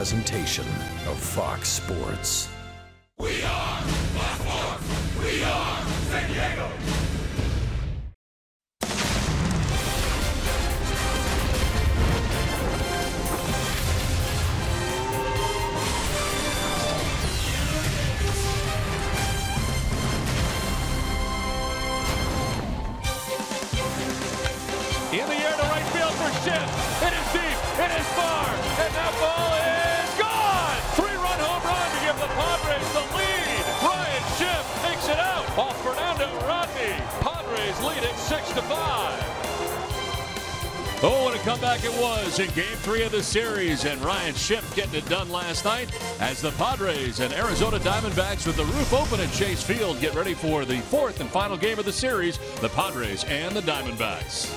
Presentation of Fox Sports. We are Fox Sports. We are San Diego. In the air to right field for Schiff. It is deep. It is far. And that ball is gone. Three-run home run to give the Padres the lead. Ryan Schiff takes it out off Fernando Rodney. Padres lead it 6-5. Oh, what a comeback it was in Game 3 of the series. And Ryan Schiff getting it done last night as the Padres and Arizona Diamondbacks with the roof open at Chase Field get ready for the fourth and final game of the series, the Padres and the Diamondbacks.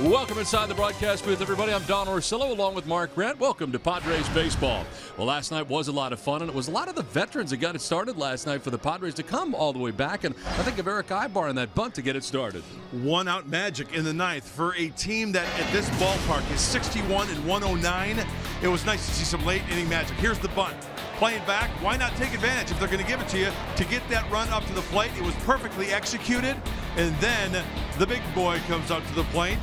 Welcome inside the broadcast booth, everybody. I'm Don Orsillo along with Mark Grant. Welcome to Padres Baseball. Well, last night was a lot of fun, and it was a lot of the veterans that got it started last night for the Padres to come all the way back, and I think of Eric Ibar in that bunt to get it started. One-out magic in the ninth for a team that at this ballpark is 61 and 109. It was nice to see some late-inning magic. Here's the bunt. Playing back, why not take advantage if they're going to give it to you to get that run up to the plate? It was perfectly executed, and then the big boy comes up to the plate.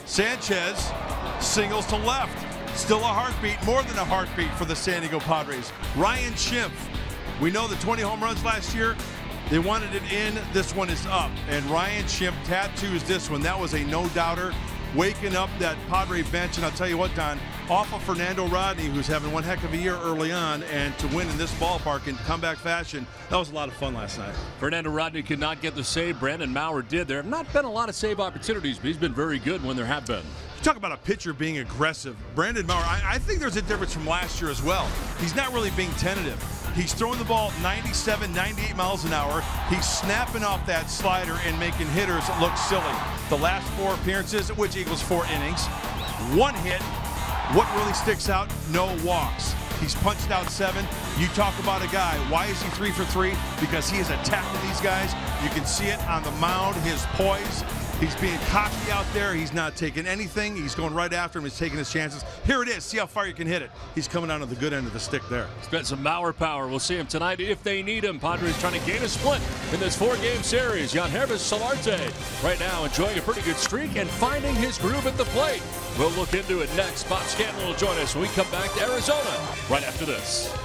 Sanchez singles to left. Still a heartbeat, more than a heartbeat for the San Diego Padres. Ryan Schiff, we know the 20 home runs last year. They wanted it in. This one is up. And Ryan Schiff tattoos this one. That was a no-doubter. Waking up that Padre bench. And I'll tell you what, Don, off of Fernando Rodney, who's having one heck of a year early on, and to win in this ballpark in comeback fashion, that was a lot of fun last night. Fernando Rodney could not get the save. Brandon Maurer did. There have not been a lot of save opportunities, but he's been very good when there have been. You talk about a pitcher being aggressive. Brandon Maurer, I think there's a difference from last year as well. He's not really being tentative. He's throwing the ball 97, 98 miles an hour. He's snapping off that slider and making hitters look silly. The last 4 appearances, which equals 4 innings, 1 hit. What really sticks out? No walks. He's punched out 7. You talk about a guy. Why is he 3 for 3? Because he is attacking these guys. You can see it on the mound, his poise. He's being cocky out there. He's not taking anything. He's going right after him. He's taking his chances. Here it is. See how far you can hit it. He's coming out on the good end of the stick there. He's got some Maurer power. We'll see him tonight if they need him. Padres trying to gain a split in this 4-game series. Yangervis Solarte right now enjoying a pretty good streak and finding his groove at the plate. We'll look into it next. Bob Scanlon will join us when we come back to Arizona right after this.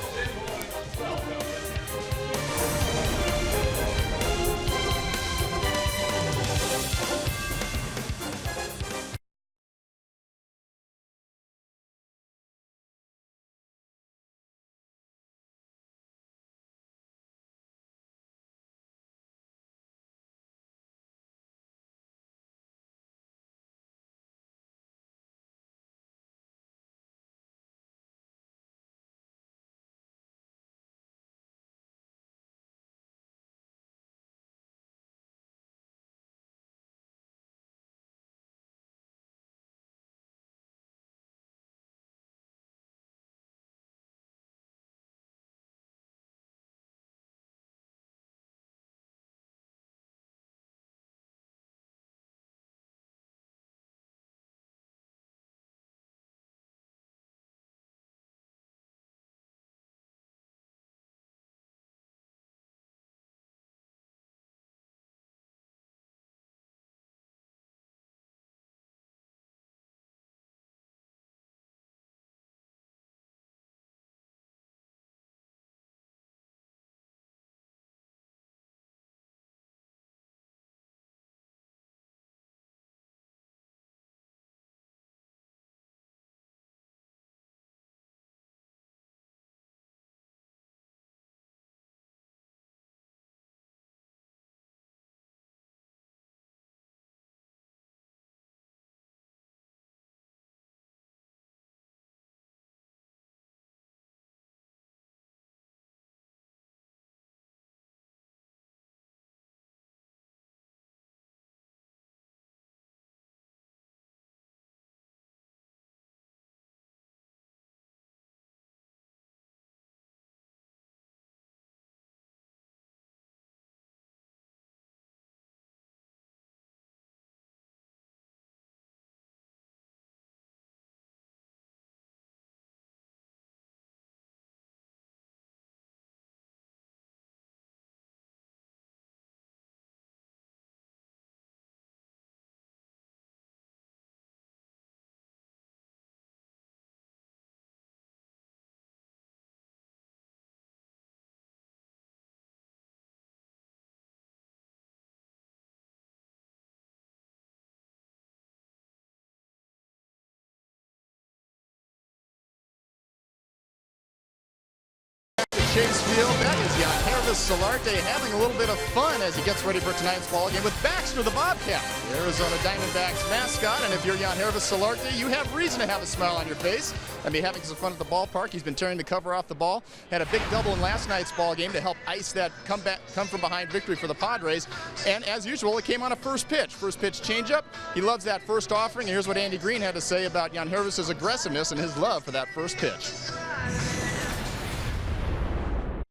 Chase Field. That is Yangervis Solarte having a little bit of fun as he gets ready for tonight's ball game with Baxter the Bobcat, the Arizona Diamondbacks mascot. And if you're Yangervis Solarte, you have reason to have a smile on your face and be having some fun at the ballpark. He's been tearing the cover off the ball. Had a big double in last night's ball game to help ice that come from behind victory for the Padres. And as usual, it came on a first pitch. First pitch changeup. He loves that first offering. And here's what Andy Green had to say about Yangervis' aggressiveness and his love for that first pitch.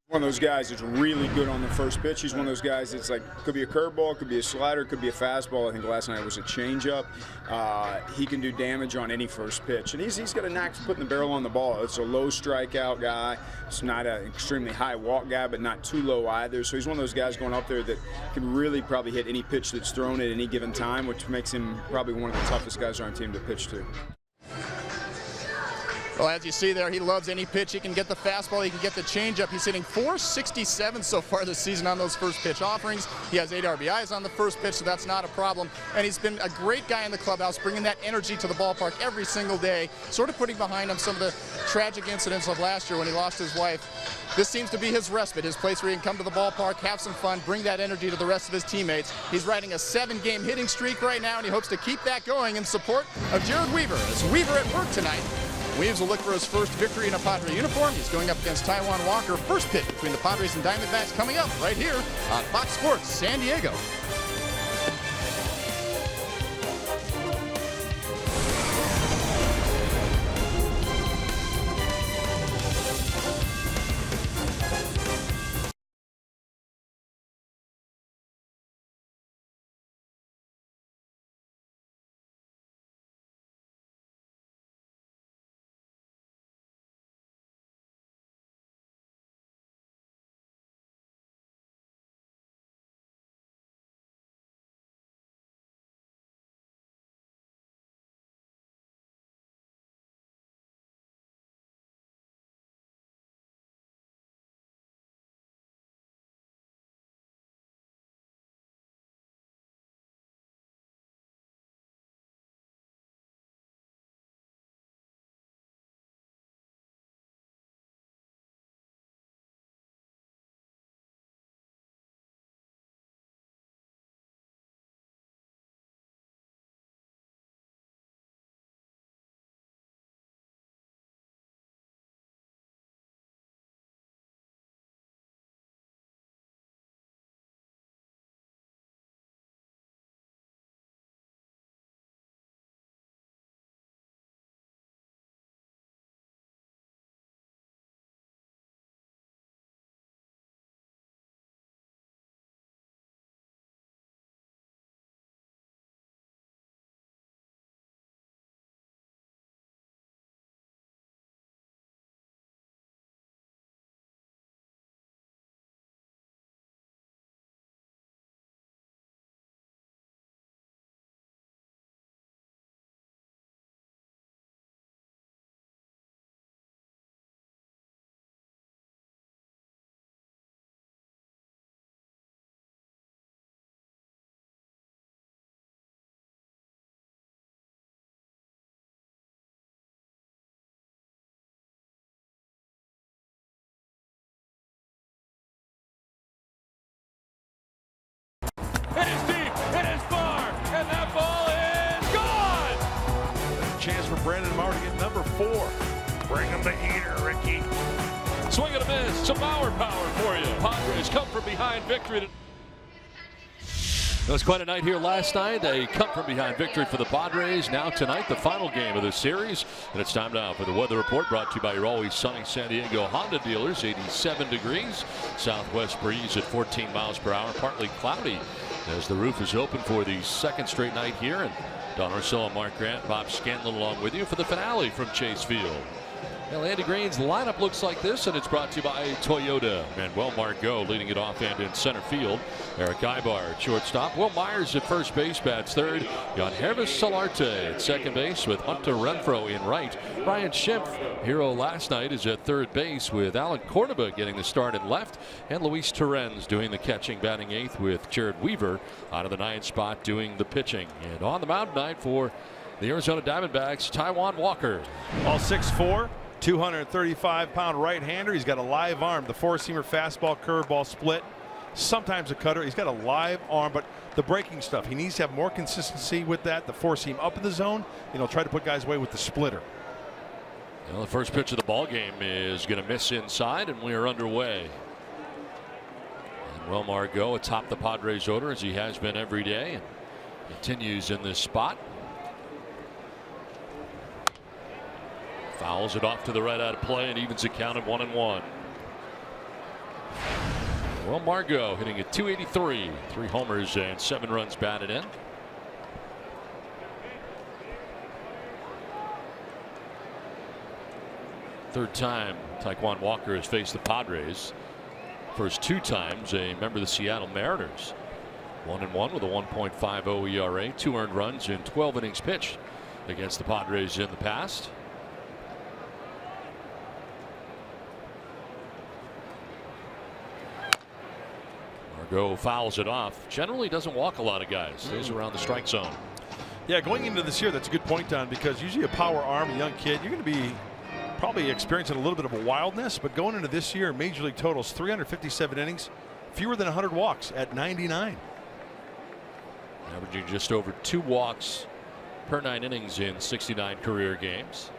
One of those guys that's really good on the first pitch. He's one of those guys that's like, could be a curveball, could be a slider, could be a fastball. I think last night it was a changeup. He can do damage on any first pitch. And he's got a knack for putting the barrel on the ball. It's a low strikeout guy. It's not an extremely high walk guy, but not too low either. So he's one of those guys going up there that can really probably hit any pitch that's thrown at any given time, which makes him probably one of the toughest guys on our team to pitch to. Well, as you see there, he loves any pitch. He can get the fastball, he can get the changeup. He's hitting .467 so far this season on those first pitch offerings. He has 8 RBIs on the first pitch, so that's not a problem. And he's been a great guy in the clubhouse, bringing that energy to the ballpark every single day, sort of putting behind him some of the tragic incidents of last year when he lost his wife. This seems to be his respite, his place where he can come to the ballpark, have some fun, bring that energy to the rest of his teammates. He's riding a 7-game hitting streak right now, and he hopes to keep that going in support of Jared Weaver. As Weaver at work tonight, Weaves will look for his first victory in a Padre uniform. He's going up against Taijuan Walker. First pitch between the Padres and Diamondbacks coming up right here on Fox Sports San Diego. It is deep, it is far, and that ball is gone! Chance for Brandon Maurer to get number 4. Bring him the heater, Ricky. Swing and a miss, some power for you. Padres come from behind victory. It was quite a night here last night. A come-from-behind victory for the Padres. Now tonight, the final game of the series. And it's time now for the weather report brought to you by your always sunny San Diego Honda dealers. 87 degrees. Southwest breeze at 14 miles per hour. Partly cloudy as the roof is open for the second straight night here. And Don Orsillo, Mark Grant, Bob Scanlon along with you for the finale from Chase Field. Well, Andy Green's lineup looks like this, and it's brought to you by Toyota. Manuel Margot leading it off and in center field. Eric Ibar at shortstop. Will Myers at first base, bats third. Yangervis Solarte at second base with Hunter Renfroe in right. Ryan Schimpf, hero last night, is at third base with Alan Cordoba getting the start at left. And Luis Torrens doing the catching, batting eighth with Jared Weaver out of the ninth spot doing the pitching. And on the mound tonight for the Arizona Diamondbacks, Taijuan Walker. All 6'4", 235-pound right-hander. He's got a live arm. The four-seamer fastball, curveball, split. Sometimes a cutter. He's got a live arm, but the breaking stuff, he needs to have more consistency with that. The four-seam up in the zone, and he'll try to put guys away with the splitter. Well, the first pitch of the ball game is going to miss inside, and we are underway. And Will Margot atop the Padres order, as he has been every day, and continues in this spot. Fouls it off to the right out of play and evens it count at 1-1. Well, Margot hitting at .283, 3 homers and 7 runs batted in. Third time Taekwon Walker has faced the Padres. First 2 times a member of the Seattle Mariners. 1-1 with a 1.50 ERA, 2 earned runs in 12 innings pitched against the Padres in the past. Margot fouls it off. Generally doesn't walk a lot of guys. Stays around the strike zone. Yeah, going into this year, that's a good point, Don, because usually a power arm, a young kid, you're going to be probably experiencing a little bit of a wildness, but going into this year, Major League totals 357 innings, fewer than 100 walks at 99. Averaging just over 2 walks per 9 innings in 69 career games.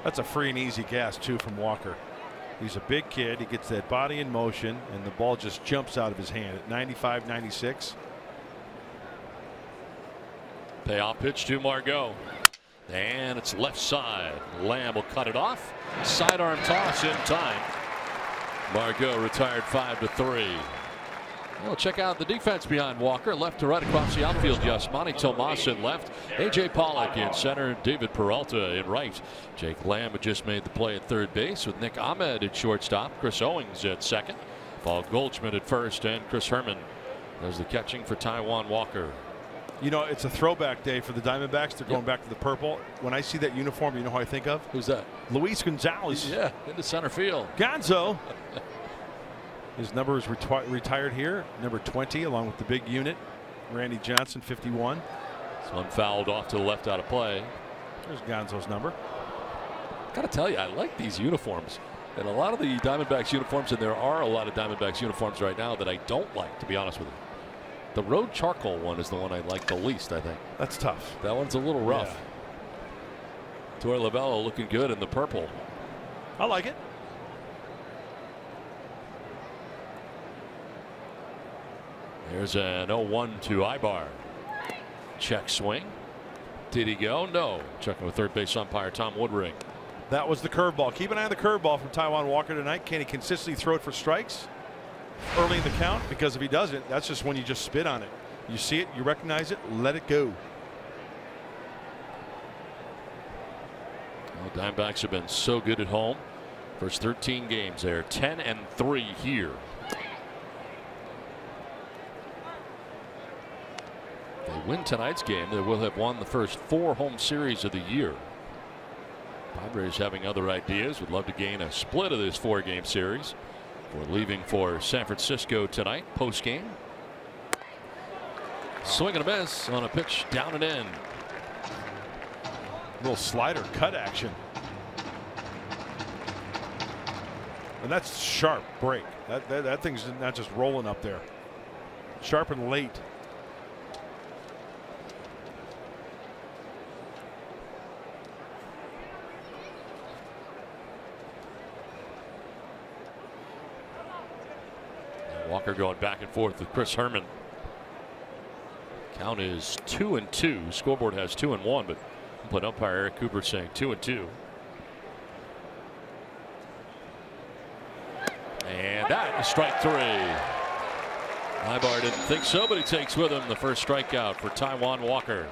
That's a free and easy gas, too, from Walker. He's a big kid. He gets that body in motion, and the ball just jumps out of his hand at 95, 96. Payoff pitch to Margot. And it's left side. Lamb will cut it off. Sidearm toss in time. Margot retired 5-3. Well, check out the defense behind Walker. Left to right across the outfield. Yasmani Tomas in left. A.J. Pollock in center. David Peralta in right. Jake Lamb had just made the play at third base with Nick Ahmed at shortstop. Chris Owings at second. Paul Goldschmidt at first. And Chris Herman does the catching for Taekwon Walker. You know, it's a throwback day for the Diamondbacks. They're going back to the purple. When I see that uniform, you know who I think of? Who's that? Luis Gonzalez. Yeah, into center field. Gonzo. His number is retired here, number 20, along with the big unit. Randy Johnson, 51. This one fouled off to the left out of play. There's Gonzo's number. Gotta tell you, I like these uniforms. And a lot of the Diamondbacks uniforms, and there are a lot of Diamondbacks uniforms right now that I don't like, to be honest with you. The road charcoal one is the one I like the least, I think. That's tough. That one's a little rough. Yeah. Torey Lovullo looking good in the purple. I like it. There's an 0-1 to Ibar. Check swing. Did he go? No. Checking with third base umpire Tom Woodring. That was the curveball. Keep an eye on the curveball from Taekwon Walker tonight. Can he consistently throw it for strikes early in the count? Because if he doesn't, that's just when you just spit on it. You see it, you recognize it, let it go. Well, Diamondbacks have been so good at home. First 13 games there, 10-3 here. They win tonight's game, they will have won the first 4 home series of the year. Padres having other ideas, would love to gain a split of this 4-game series. We're leaving for San Francisco tonight post game. Swing and a miss on a pitch down and in. Little slider cut action. And that's sharp break. That thing's not just rolling up there. Sharp and late. Walker going back and forth with Chris Herman. Count is 2-2. Scoreboard has 2-1, but umpire Eric Cooper saying 2-2. And that is strike 3. Ibar didn't think so, but he takes with him the first strikeout for Taekwon Walker.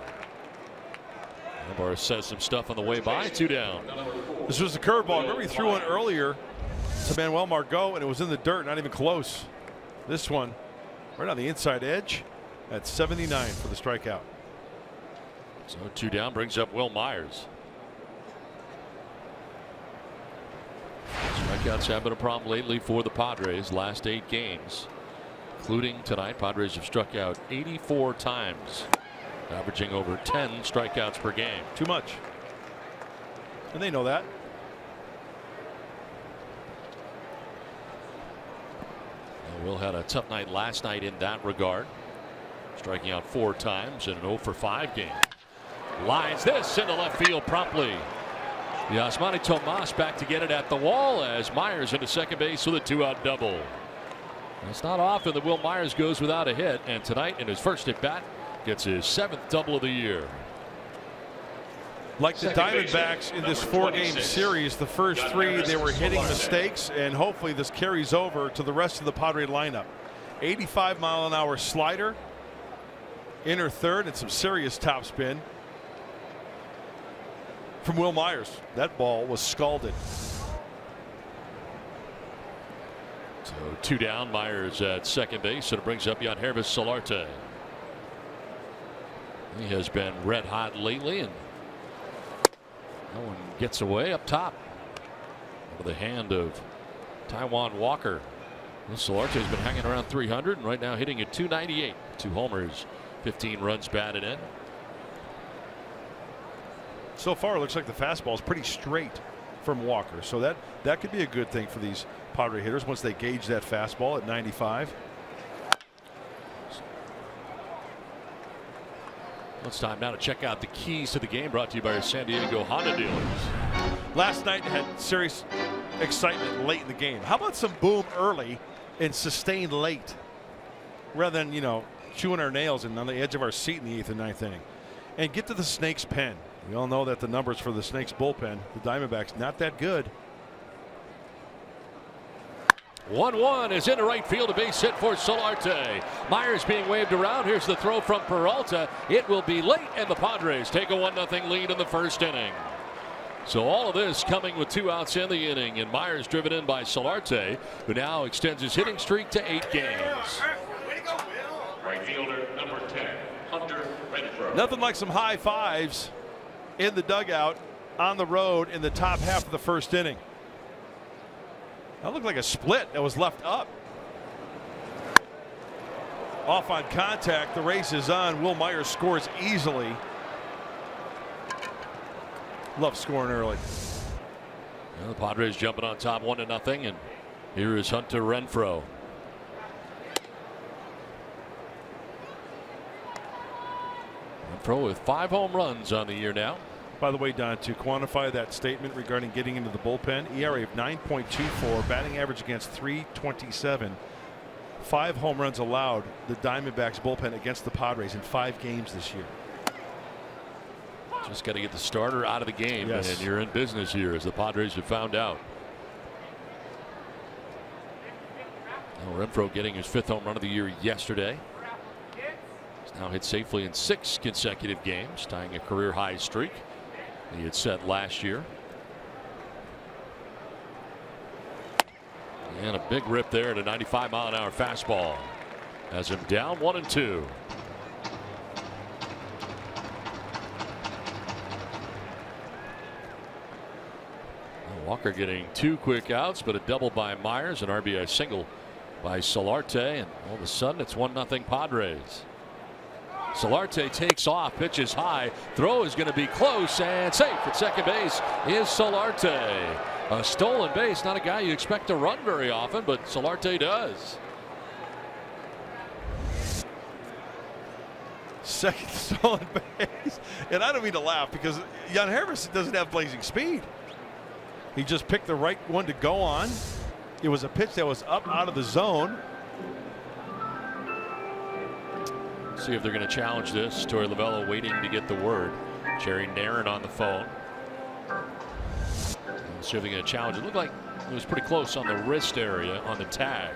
Ibar says some stuff on the way by. 2 down. This was the curveball. Remember he threw one earlier to Manuel Margot, and it was in the dirt, not even close. This one right on the inside edge at 79 for the strikeout. So 2 down brings up Will Myers. Strikeouts have been a problem lately for the Padres. Last 8 games, including tonight, Padres have struck out 84 times, averaging over 10 strikeouts per game. Too much. And they know that. Will had a tough night last night in that regard, striking out 4 times in an 0 for 5 game. Lines this into left field promptly. The Yasmani Tomas back to get it at the wall as Myers into second base with a 2-out double. It's not often that Will Myers goes without a hit, and tonight in his first at bat gets his 7th double of the year. Like the Diamondbacks in this 4-game series, the first 3 they were hitting mistakes, and hopefully this carries over to the rest of the Padre lineup. 85-mile-an-hour slider, inner third, and some serious topspin from Will Myers. That ball was scalded. So 2 down, Myers at second base, and it brings up Yangervis Solarte. He has been red hot lately, and no one gets away up top over the hand of Taijuan Walker. Solarte has been hanging around 300 and right now hitting at 298. 2 homers, 15 runs batted in. So far, it looks like the fastball is pretty straight from Walker, so that could be a good thing for these Padre hitters once they gauge that fastball at 95. It's time now to check out the keys to the game, brought to you by our San Diego Honda dealers. Last night had serious excitement late in the game. How about some boom early and sustained late, rather than, you know, chewing our nails and on the edge of our seat in the 8th and 9th inning? And get to the Snakes' pen. We all know that the numbers for the Snakes bullpen, the Diamondbacks, not that good. 1-1 is into right field, a base hit for Solarte. Myers being waved around. Here's the throw from Peralta. It will be late, and the Padres take a 1-0 lead in the first inning. So all of this coming with 2 outs in the inning, and Myers driven in by Solarte, who now extends his hitting streak to 8 games. Right fielder number 10, Hunter Renfroe. Nothing like some high fives in the dugout on the road in the top half of the first inning. That looked like a split that was left up. Off on contact, the race is on. Will Myers scores easily. Love scoring early. Well, the Padres jumping on top 1-0, and here is Hunter Renfroe. Renfroe with 5 home runs on the year now. By the way, Don, to quantify that statement regarding getting into the bullpen, ERA of 9.24, batting average against 327, 5 home runs allowed the Diamondbacks bullpen against the Padres in 5 games this year. Just got to get the starter out of the game, yes, and you're in business here, as the Padres have found out. Now Renfroe getting his 5th home run of the year yesterday. He's now hit safely in 6 consecutive games, tying a career high streak he had set last year. And a big rip there at a 95-mile-an-hour fastball has him down 1-2. Walker getting 2 quick outs, but a double by Myers, an RBI single by Solarte, and all of a sudden it's 1-0 Padres. Solarte takes off, pitches high, throw is going to be close and safe at second base is Solarte. A stolen base, not a guy you expect to run very often, but Solarte does. Second stolen base, and I don't mean to laugh because Yangervis doesn't have blazing speed. He just picked the right one to go on. It was a pitch that was up out of the zone. See if they're going to challenge this. Torey Lovullo waiting to get the word. Jerry Narron on the phone. Let's see if they're going to challenge it. Looked like it was pretty close on the wrist area on the tag.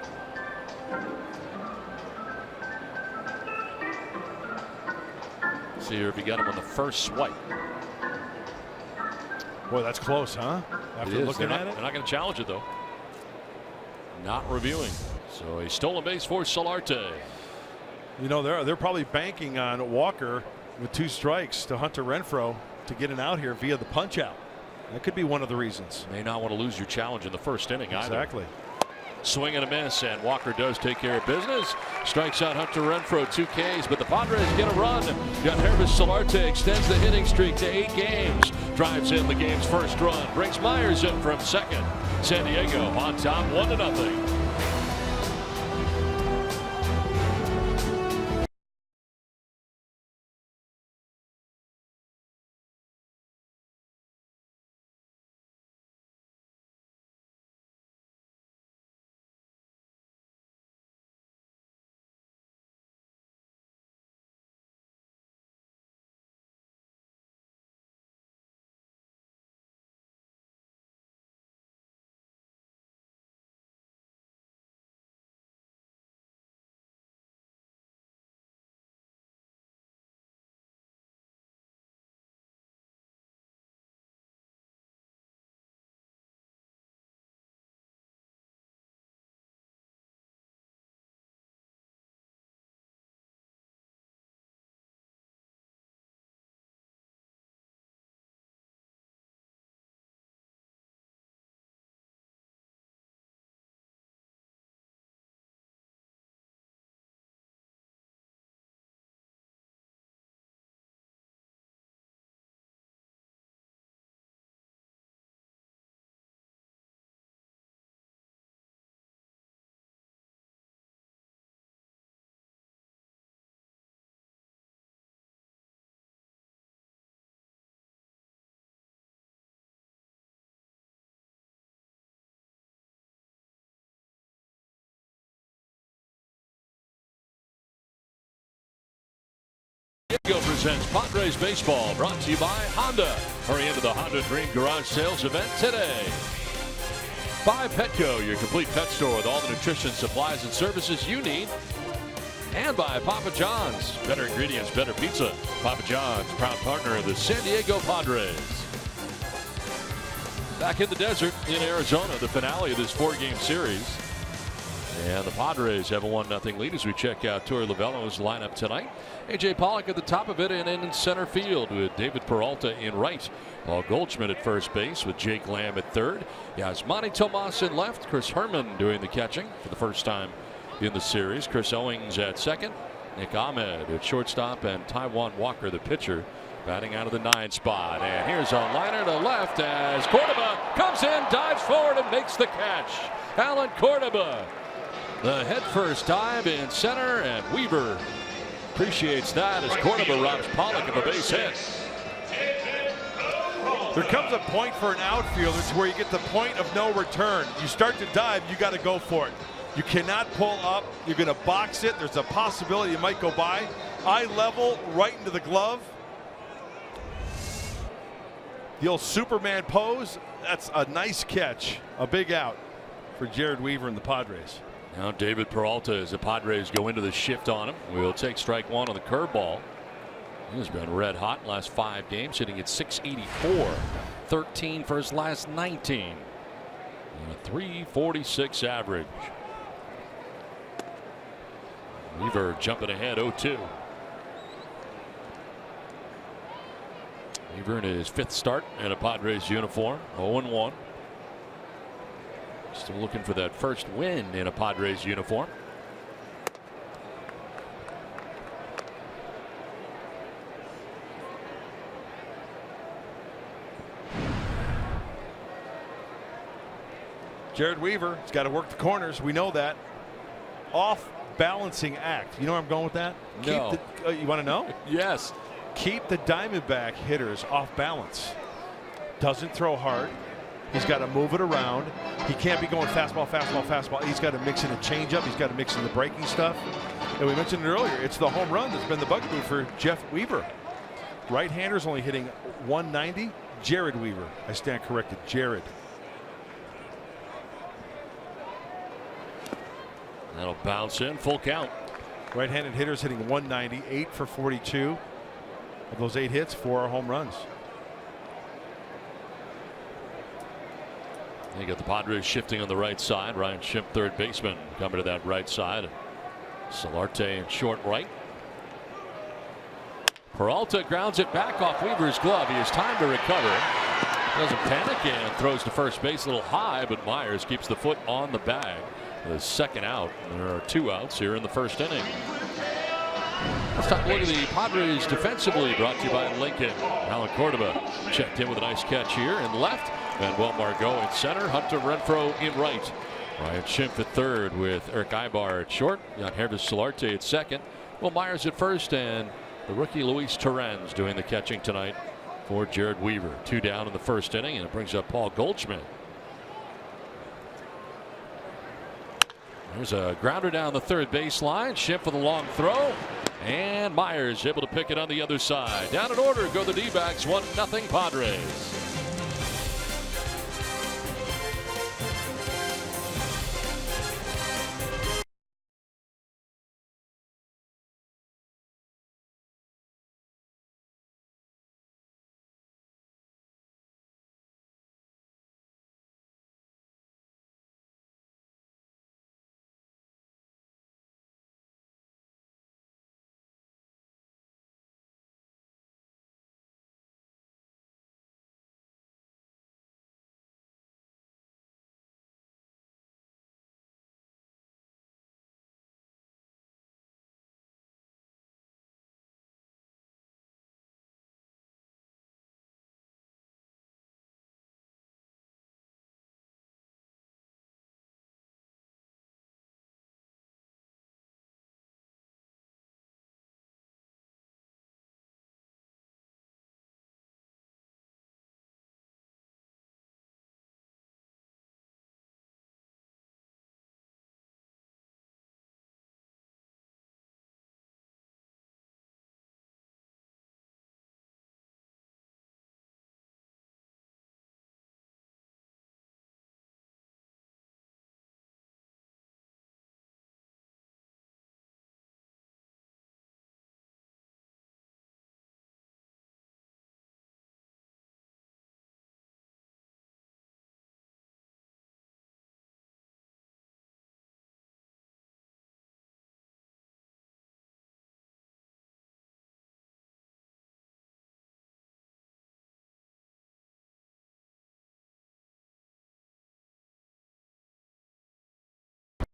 See here if he got him on the first swipe. Boy, that's close, huh? After looking at it. They're not going to challenge it, though. Not reviewing. So a stolen base for Solarte. You know, they're probably banking on Walker with 2 strikes to Hunter Renfroe to get an out here via the punch out. That could be one of the reasons. May not want to lose your challenge in the first inning either. Exactly. Swing and a miss, and Walker does take care of business. Strikes out Hunter Renfroe, 2 Ks, but the Padres get a run. Got Hervis Solarte, extends the hitting streak to 8 games. Drives in the game's first run. Brings Myers in from second. San Diego on top, 1-0. Diego presents Padres Baseball, brought to you by Honda. Hurry into the Honda Dream Garage Sales event today. By Petco, your complete pet store with all the nutrition, supplies, and services you need. And by Papa John's, better ingredients, better pizza. Papa John's, proud partner of the San Diego Padres. Back in the desert in Arizona, the finale of this 4-game series. And the Padres have a 1-0 lead as we check out Torey Lovullo's lineup tonight. A.J. Pollock at the top of it and in center field with David Peralta in right. Paul Goldschmidt at first base with Jake Lamb at third. Yasmani Tomas in left. Chris Herman doing the catching for the first time in the series. Chris Owings at second. Nick Ahmed at shortstop, and Taijuan Walker, the pitcher, batting out of the 9 spot. And here's a liner to left as Cordoba comes in, dives forward, and makes the catch. Alan Cordoba. The head first dive in center, and Weaver appreciates that as Cordoba robs Pollock of a base hit. There comes a point for an outfielder to where you get the point of no return. You start to dive, you got to go for it. You cannot pull up. You're going to box it. There's a possibility you might go by. Eye level right into the glove. The old Superman pose. That's a nice catch. A big out for Jared Weaver and the Padres. Now David Peralta, as the Padres go into the shift on him, will take strike 1 on the curveball. He's been red hot last 5 games, hitting at 684, 13 for his last 19, and a 346 average. Weaver jumping ahead 0-2. Weaver in his 5th start in a Padres uniform, 0-1. Still looking for that first win in a Padres uniform. Jared Weaver has got to work the corners. We know that. Off balancing act. You know where I'm going with that? No. You want to know? Yes. Keep the Diamondback hitters off balance. Doesn't throw hard. He's got to move it around. He can't be going fastball, fastball, fastball. He's got to mix in a changeup. He's got to mix in the breaking stuff. And we mentioned it earlier. It's the home run that's been the bugaboo for Jeff Weaver. Right-handers only hitting 190. Jared Weaver. I stand corrected. Jared. That'll bounce in. Full count. Right-handed hitters hitting 190. 8 for 42. Of those 8 hits, 4 are home runs. You got the Padres shifting on the right side. Ryan Schimpf, third baseman, coming to that right side. Solarte in short right. Peralta grounds it back off Weaver's glove. He has time to recover. Doesn't panic and throws to first base a little high, but Myers keeps the foot on the bag. The second out. There are 2 outs here in the first inning. Let's take a look at the Padres defensively, brought to you by Lincoln. Alan Cordoba checked in with a nice catch here in left. Manuel Margot in center. Hunter Renfroe in right. Ryan Schimpf at third with Eric Ibar at short. Got Hervis Solarte at second. Will Myers at first, and the rookie Luis Torrens doing the catching tonight for Jared Weaver. 2 down in the first inning, and it brings up Paul Goldschmidt. There's a grounder down the third baseline. Schimpf with a long throw. And Myers able to pick it on the other side. Down in order go the D-backs. 1-0 Padres.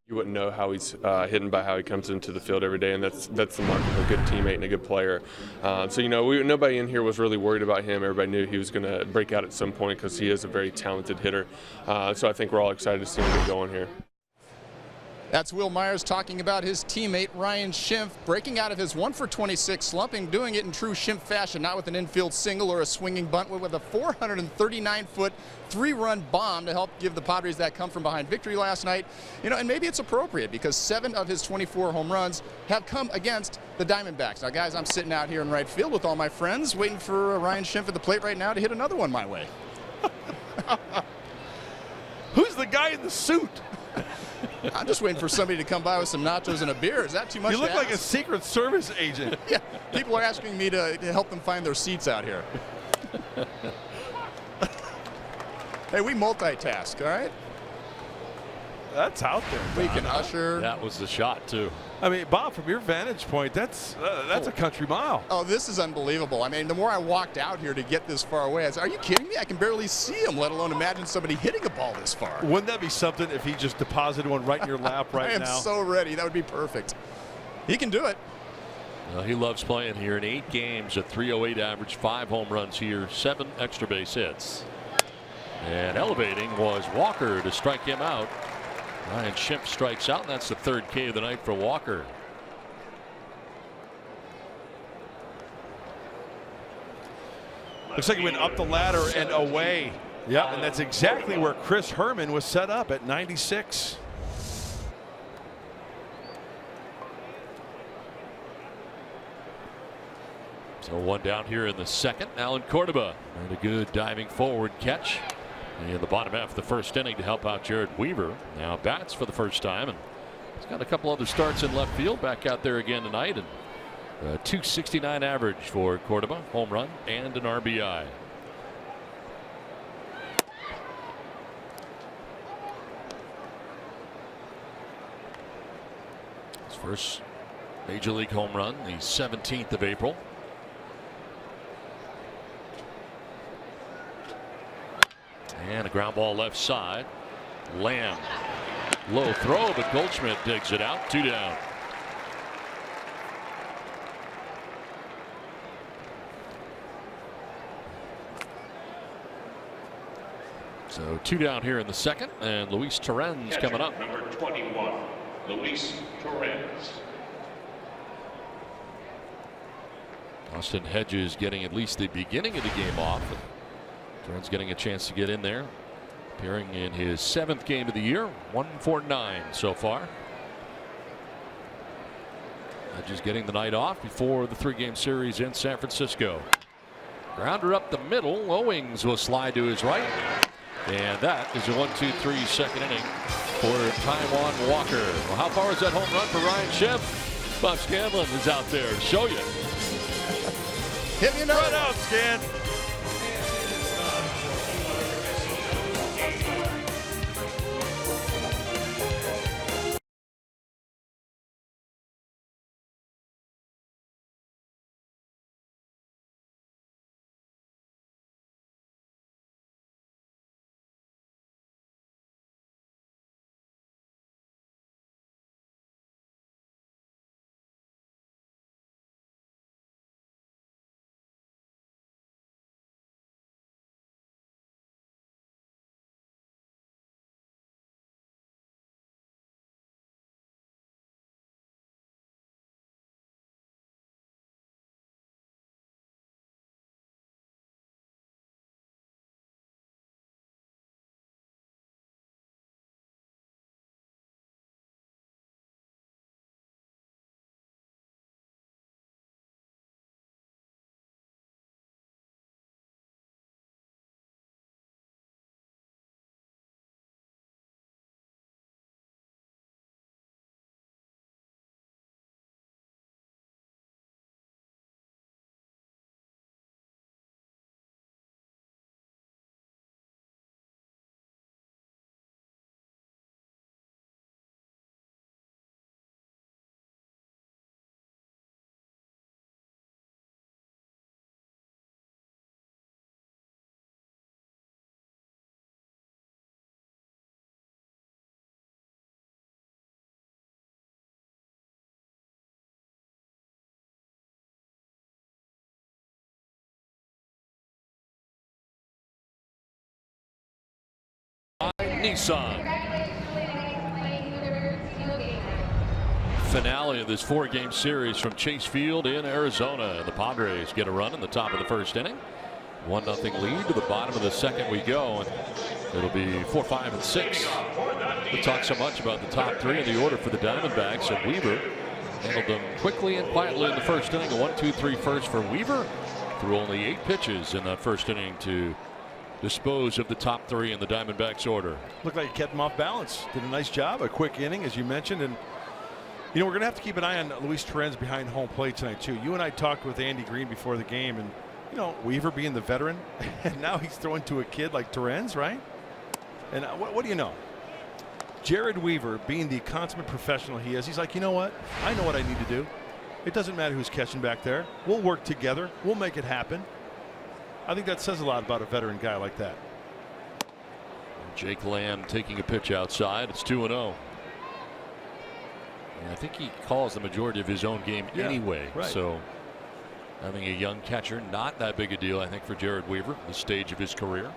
You wouldn't know how he's hitting by how he comes into the field every day, and that's the mark of a good teammate and a good player. So nobody in here was really worried about him. Everybody knew he was going to break out at some point because he is a very talented hitter. So I think we're all excited to see him get going here. That's Will Myers talking about his teammate Ryan Schimpf breaking out of his 1-for-26 slumping, doing it in true Schimpf fashion, not with an infield single or a swinging bunt, but with a 439-foot 3-run bomb to help give the Padres that come-from-behind victory last night. And maybe it's appropriate because 7 of his 24 home runs have come against the Diamondbacks. Now, guys, I'm sitting out here in right field with all my friends, waiting for Ryan Schimpf at the plate right now to hit another one my way. Who's the guy in the suit? I'm just waiting for somebody to come by with some nachos and a beer. Is that too much? You look to like ask? a Secret Service agent. Yeah, people are asking me to help them find their seats out here. Hey, we multitask, all right? That's out there. We can usher. That was the shot, too. I mean, Bob, from your vantage point, that's a country mile. Oh, this is unbelievable. I mean, the more I walked out here to get this far away, I said, are you kidding me? I can barely see him, let alone imagine somebody hitting a ball this far. Wouldn't that be something if he just deposited one right in your lap right now? I am so ready. That would be perfect. He can do it. Well, he loves playing here in 8 games, a .308 average, 5 home runs here, 7 extra base hits. And elevating was Walker to strike him out. Ryan Schimpf strikes out, and that's the 3rd K of the night for Walker. Looks like he went up the ladder and away. Yeah, and that's exactly where Chris Herman was set up at 96. So 1 down here in the second. Alan Cordoba and a good diving forward catch in the bottom half of the first inning to help out Jared Weaver. Now bats for the first time, and he's got a couple other starts in left field, back out there again tonight, and a .269 average for Cordoba, home run and an RBI. His first major league home run, the 17th of April. And a ground ball left side. Lamb Low throw, but Goldschmidt digs it out. 2 down. So 2 down here in the second, and Luis Torrens coming up. Number 21, Luis Torrens. Austin Hedges getting at least the beginning of the game off. Torrens getting a chance to get in there. Appearing in his 7th game of the year. 1 for 9 so far. Hedges getting the night off before the 3-game series in San Francisco. Grounder up the middle. Owings will slide to his right. And that is a 1-2-3 second inning for Taijuan Walker. Well, how far is that home run for Ryan Schiff? Bob Scanlon is out there to show you. Hit me Right out, Scan. Nissan. Finale of this 4-game series from Chase Field in Arizona. The Padres get a run in the top of the 1st inning. 1-0 lead. To the bottom of the 2nd we go. And it'll be 4, 5, and 6. We talk so much about the top 3 in the order for the Diamondbacks, and Weaver handled them quickly and quietly in the 1st inning. A 1-2-3 first for Weaver. Threw only 8 pitches in that 1st inning to dispose of the top 3 in the Diamondbacks order. Looked like he kept him off balance. Did a nice job. A quick inning, as you mentioned. And, you know, we're going to have to keep an eye on Luis Torrens behind home plate tonight, too. You and I talked with Andy Green before the game. And, you know, Weaver being the veteran. And now he's throwing to a kid like Torrens, right? And what do you know? Jared Weaver, being the consummate professional he is, he's like, you know what? I know what I need to do. It doesn't matter who's catching back there. We'll work together. We'll make it happen. I think that says a lot about a veteran guy like that. Jake Lamb taking a pitch outside. It's 2-0. I think he calls the majority of his own game anyway. Right. So having a young catcher, not that big a deal, I think, for Jared Weaver at this stage of his career.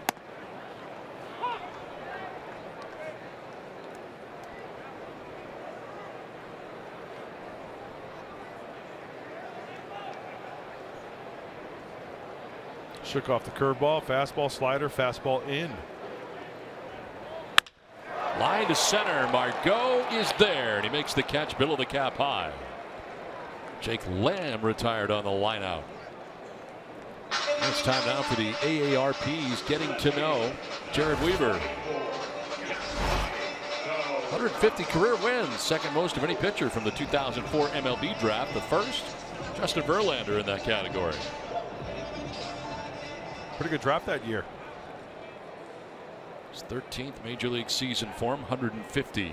Shook off the curveball, fastball, slider, fastball in. Line to center. Margot is there, and he makes the catch below the cap high. Jake Lamb retired on the line out. It's time now for the AARPs getting to know Jared Weaver. 150 career wins, 2nd most of any pitcher from the 2004 MLB draft. The first, Justin Verlander in that category. Pretty good draft that year. His 13th major league season for him, 150.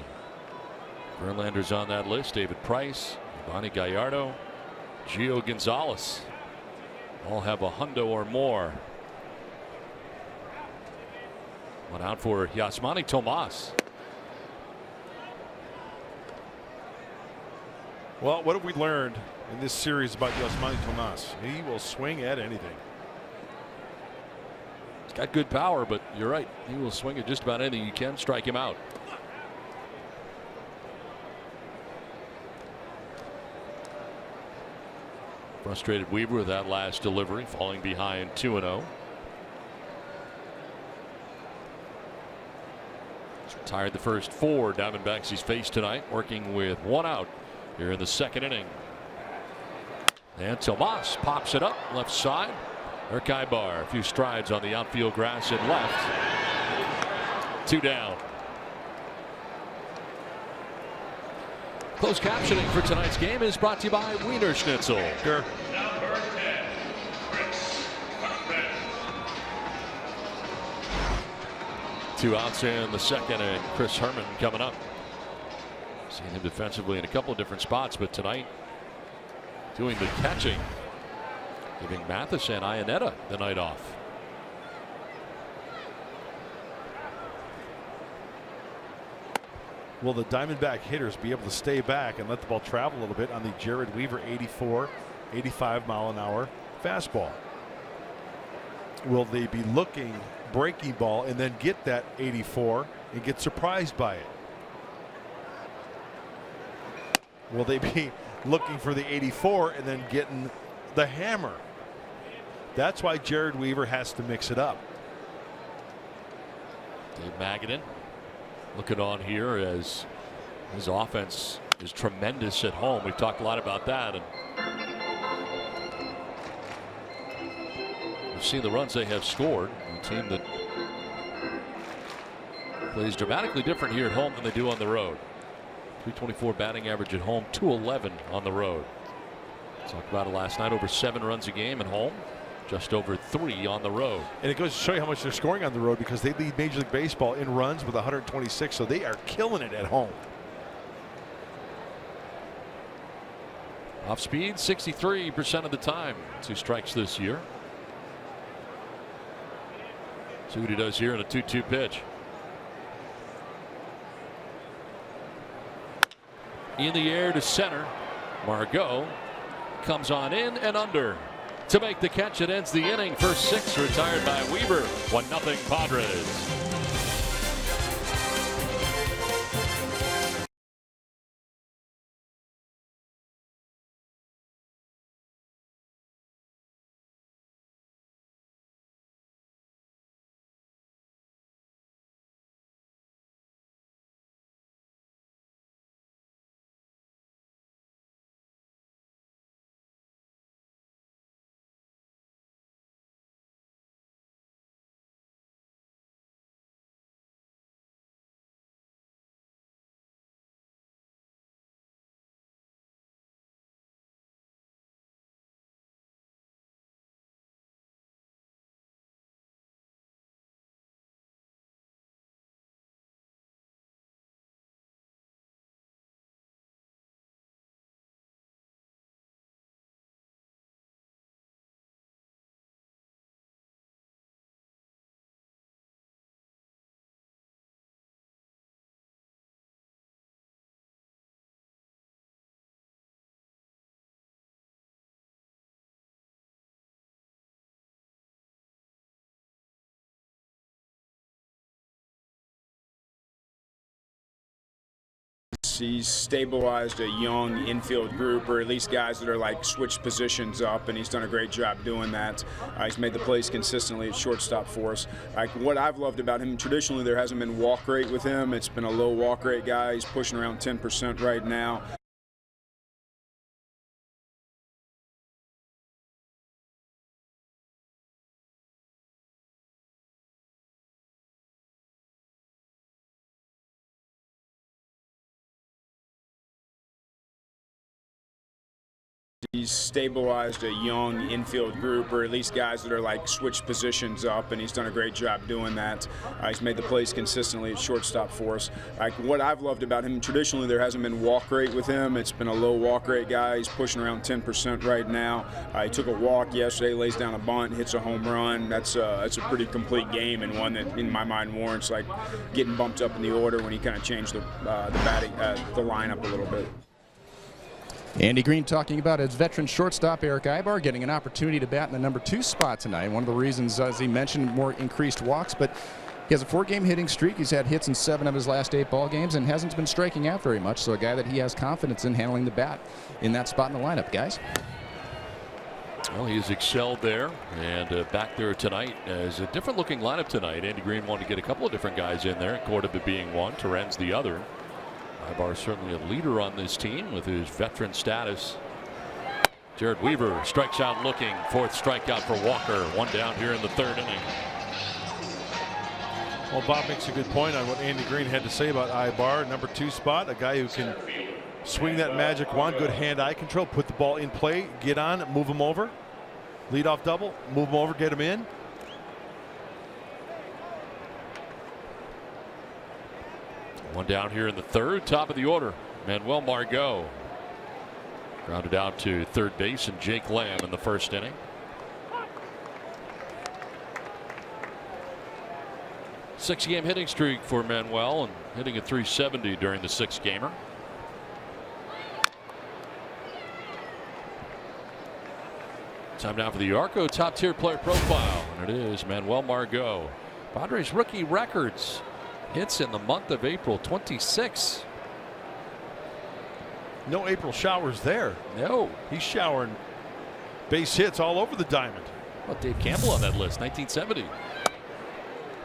Verlander's on that list. David Price, Bonnie Gallardo, Gio Gonzalez. All have a hundo or more. One out for Yasmani Tomas. Well, what have we learned in this series about Yasmani Tomas? He will swing at anything. He's got good power, but you're right. He will swing at just about anything you can strike him out. Frustrated Weaver with that last delivery, falling behind 2-0. He's retired the first 4 Diamondbacks he's faced tonight, working with 1 out here in the 2nd inning. And Tomas pops it up left side. Urquhart a few strides on the outfield grass and left. 2 down. Closed captioning for tonight's game is brought to you by Wiener Schnitzel. Sure. Number 10, Chris Herman. 2 outs in the 2nd, and Chris Herman coming up. Seen him defensively in a couple of different spots, but tonight doing the catching, giving Mathis and Iannetta the night off. Will the Diamondback hitters be able to stay back and let the ball travel a little bit on the Jared Weaver 84, 85 mile an hour fastball? Will they be looking breaking ball and then get that 84 and get surprised by it? Will they be looking for the 84 and then getting the hammer? That's why Jared Weaver has to mix it up. Dave Magadan looking on here as his offense is tremendous at home. We've talked a lot about that, and we've seen the runs they have scored. A team that plays dramatically different here at home than they do on the road. 324 batting average at home, 211 on the road. Talked about it last night. Over 7 runs a game at home, just over 3 on the road. And it goes to show you how much they're scoring on the road, because they lead Major League Baseball in runs with 126, so they are killing it at home. Off speed 63% of the time. 2 strikes this year. See what he does here in a 2-2 pitch. In the air to center. Margot comes on in and under to make the catch. It ends the inning. First 6 retired by Weaver. 1-0 Padres. He's stabilized a young infield group, or at least guys that are like switched positions up, and he's done a great job doing that. He's made the plays consistently at shortstop for us. Like, what I've loved about him, traditionally there hasn't been walk rate with him. It's been a low walk rate guy. He's pushing around 10% right now. He's stabilized a young infield group, or at least guys that are like switched positions up, and he's done a great job doing that. He's made the plays consistently at shortstop for us. Like, what I've loved about him, traditionally there hasn't been walk rate with him. It's been a low walk rate guy. He's pushing around 10% right now. He took a walk yesterday, lays down a bunt, hits a home run. That's a pretty complete game, and one that in my mind warrants like getting bumped up in the order when he kind of changed the lineup a little bit. Andy Green talking about his veteran shortstop Eric Ibar getting an opportunity to bat in the number 2 spot tonight. One of the reasons, as he mentioned, more increased walks, but he has a 4-game hitting streak. He's had hits in 7 of his last 8 ball games and hasn't been striking out very much. So a guy that he has confidence in handling the bat in that spot in the lineup, guys. Well, he's excelled there, and back there tonight is a different looking lineup tonight. Andy Green wanted to get a couple of different guys in there, Cordoba being one, Terren's the other. Ibar certainly a leader on this team with his veteran status. Jared Weaver strikes out looking. 4th strikeout for Walker. 1 down here in the 3rd inning. Well, Bob makes a good point on what Andy Green had to say about Ibar, number 2 spot, a guy who can swing that magic wand, good hand-eye control, put the ball in play, get on, move him over, lead off double, move him over, get him in. One down here in the 3rd, top of the order. Manuel Margot grounded out to 3rd base, and Jake Lamb in the 1st inning. Six-game hitting streak for Manuel, and hitting at .370 during the 6-gamer. Time now for the Arco top tier player profile, and it is Manuel Margot. Padres rookie records. Hits in the month of April, 26. No April showers there. No. He's showering base hits all over the diamond. Well, Dave Campbell on that list, 1970.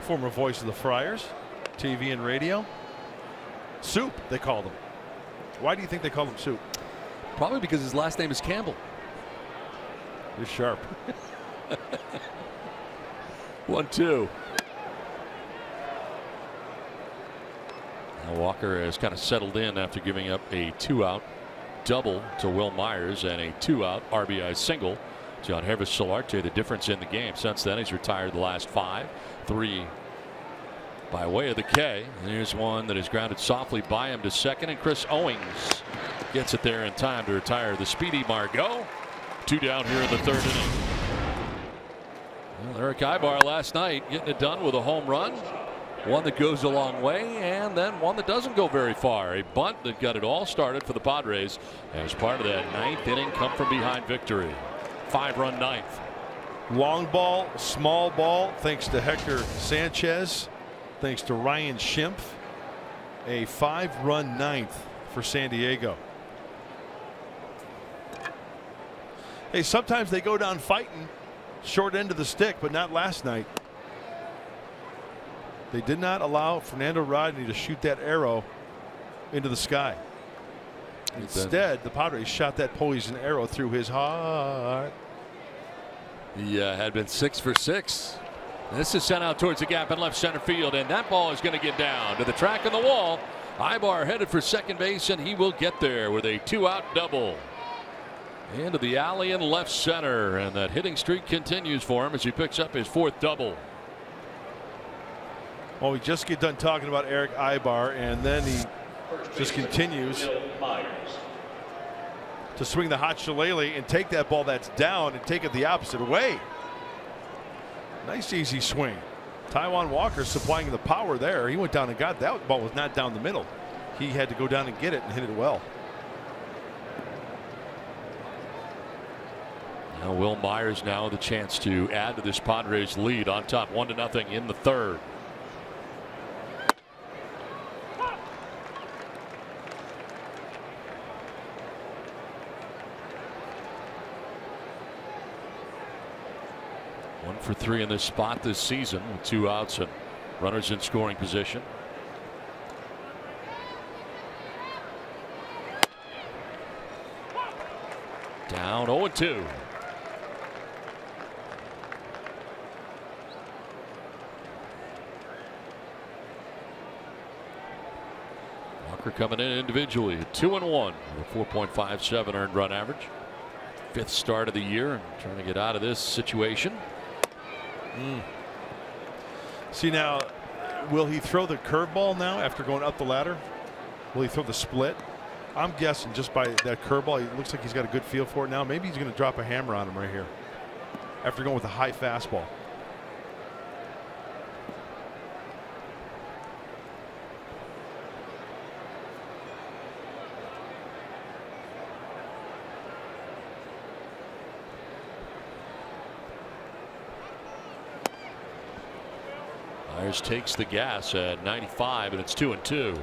Former voice of the Friars, TV and radio. Soup, they called him. Why do you think they called him Soup? Probably because his last name is Campbell. You're sharp. 1-2. Now Walker has kind of settled in after giving up a 2-out double to Will Myers and a 2-out RBI single to Yangervis Solarte. The difference in the game. Since then, he's retired the last 5. 3 by way of the K. And here's one that is grounded softly by him to second, and Chris Owings gets it there in time to retire the speedy Margot. 2 down here in the 3rd inning. Well, Eric Ibar last night getting it done with a home run. One that goes a long way, and then one that doesn't go very far. A bunt that got it all started for the Padres as part of that 9th inning come from behind victory. 5-run 9th. Long ball, small ball, thanks to Hector Sanchez, thanks to Ryan Schimpf. A 5-run 9th for San Diego. Hey, sometimes they go down fighting, short end of the stick, but not last night. They did not allow Fernando Rodney to shoot that arrow into the sky. Instead, the Padres shot that poison arrow through his heart. He had been 6 for 6. This is sent out towards the gap in left center field, and that ball is going to get down to the track on the wall. Ibar headed for second base, and he will get there with a 2-out double. Into the alley in left center, and that hitting streak continues for him as he picks up his 4th double. Well, we just get done talking about Eric Ibar, and then he just continues to swing the hot shillelagh and take that ball that's down and take it the opposite way. Nice easy swing. Taijuan Walker supplying the power there. He went down and got that ball. Was not down the middle. He had to go down and get it and hit it well. Now Will Myers now the chance to add to this Padres lead on top 1-0 in the 3rd. One for 3 in this spot this season with 2 outs and runners in scoring position. Down 0-2. Walker coming in individually, 2-1 with a 4.57 earned run average. 5th start of the year and trying to get out of this situation. See now, will he throw the curveball now after going up the ladder? Will he throw the split? I'm guessing just by that curveball, it looks like he's got a good feel for it now. Maybe he's going to drop a hammer on him right here after going with a high fastball. Myers takes the gas at 95, and it's 2-2.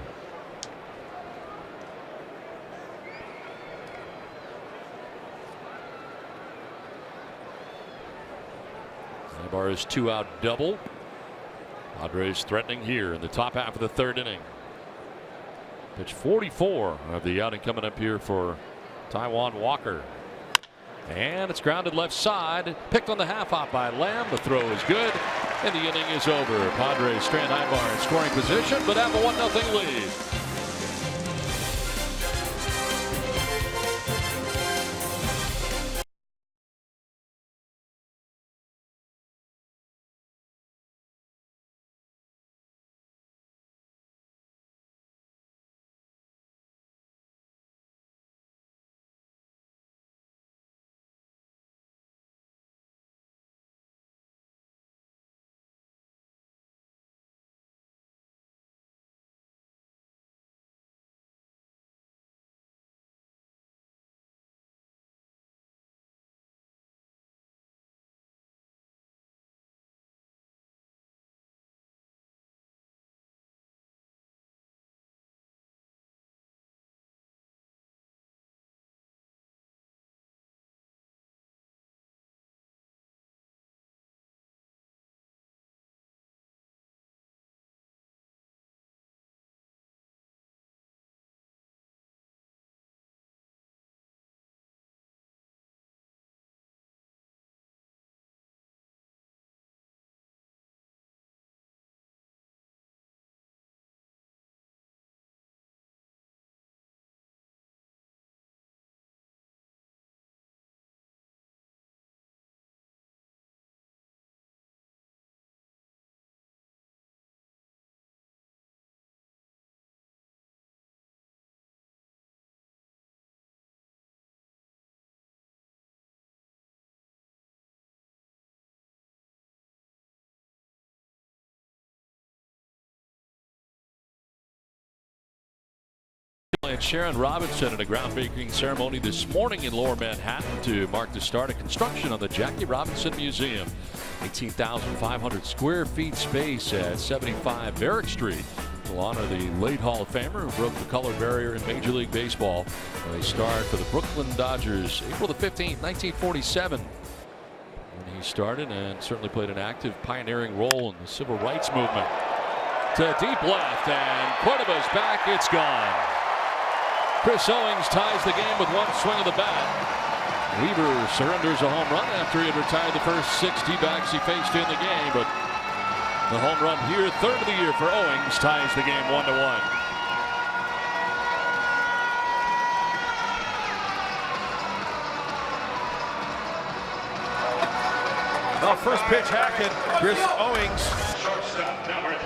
Myers 2-out double. Padres threatening here in the top half of the third inning. Pitch 44 of the outing coming up here for Taijuan Walker. And it's grounded left side. Picked on the half hop by Lamb. The throw is good. And the inning is over. Padres strand Ibar in scoring position, but have a 1-0 lead. And Sharon Robinson at a groundbreaking ceremony this morning in Lower Manhattan to mark the start of construction on the Jackie Robinson Museum. 18,500 square feet space at 75 Barrack Street will honor the late Hall of Famer who broke the color barrier in Major League Baseball. They started for the Brooklyn Dodgers April the 15th, 1947. When he started and certainly played an active pioneering role in the civil rights movement. To deep left, and Cordova's back. It's gone. Chris Owings ties the game with one swing of the bat. Weaver surrenders a home run after he had retired the first 6 D-backs he faced in the game, but the home run here, third of the year for Owings, ties the game 1-1. Well, first pitch, Hackett, Chris Owings.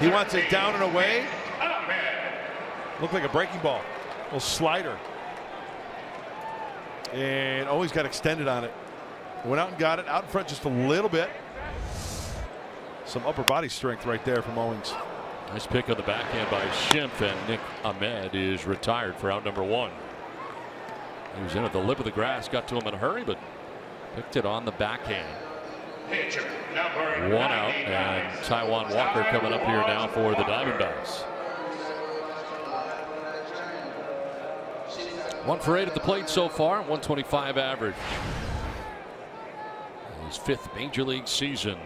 He wants it down and away. Looked like a breaking ball. Little slider. And Owings got extended on it. Went out and got it out in front just a little bit. Some upper body strength right there from Owings. Nice pick on the backhand by Schimpf, and Nick Ahmed is retired for out number 1. He was in at the lip of the grass, got to him in a hurry, but picked it on the backhand. 1 out, and Taijuan Walker coming up here now for the Diamondbacks. 1 for 8 at the plate so far, 125 average. His 5th major league season,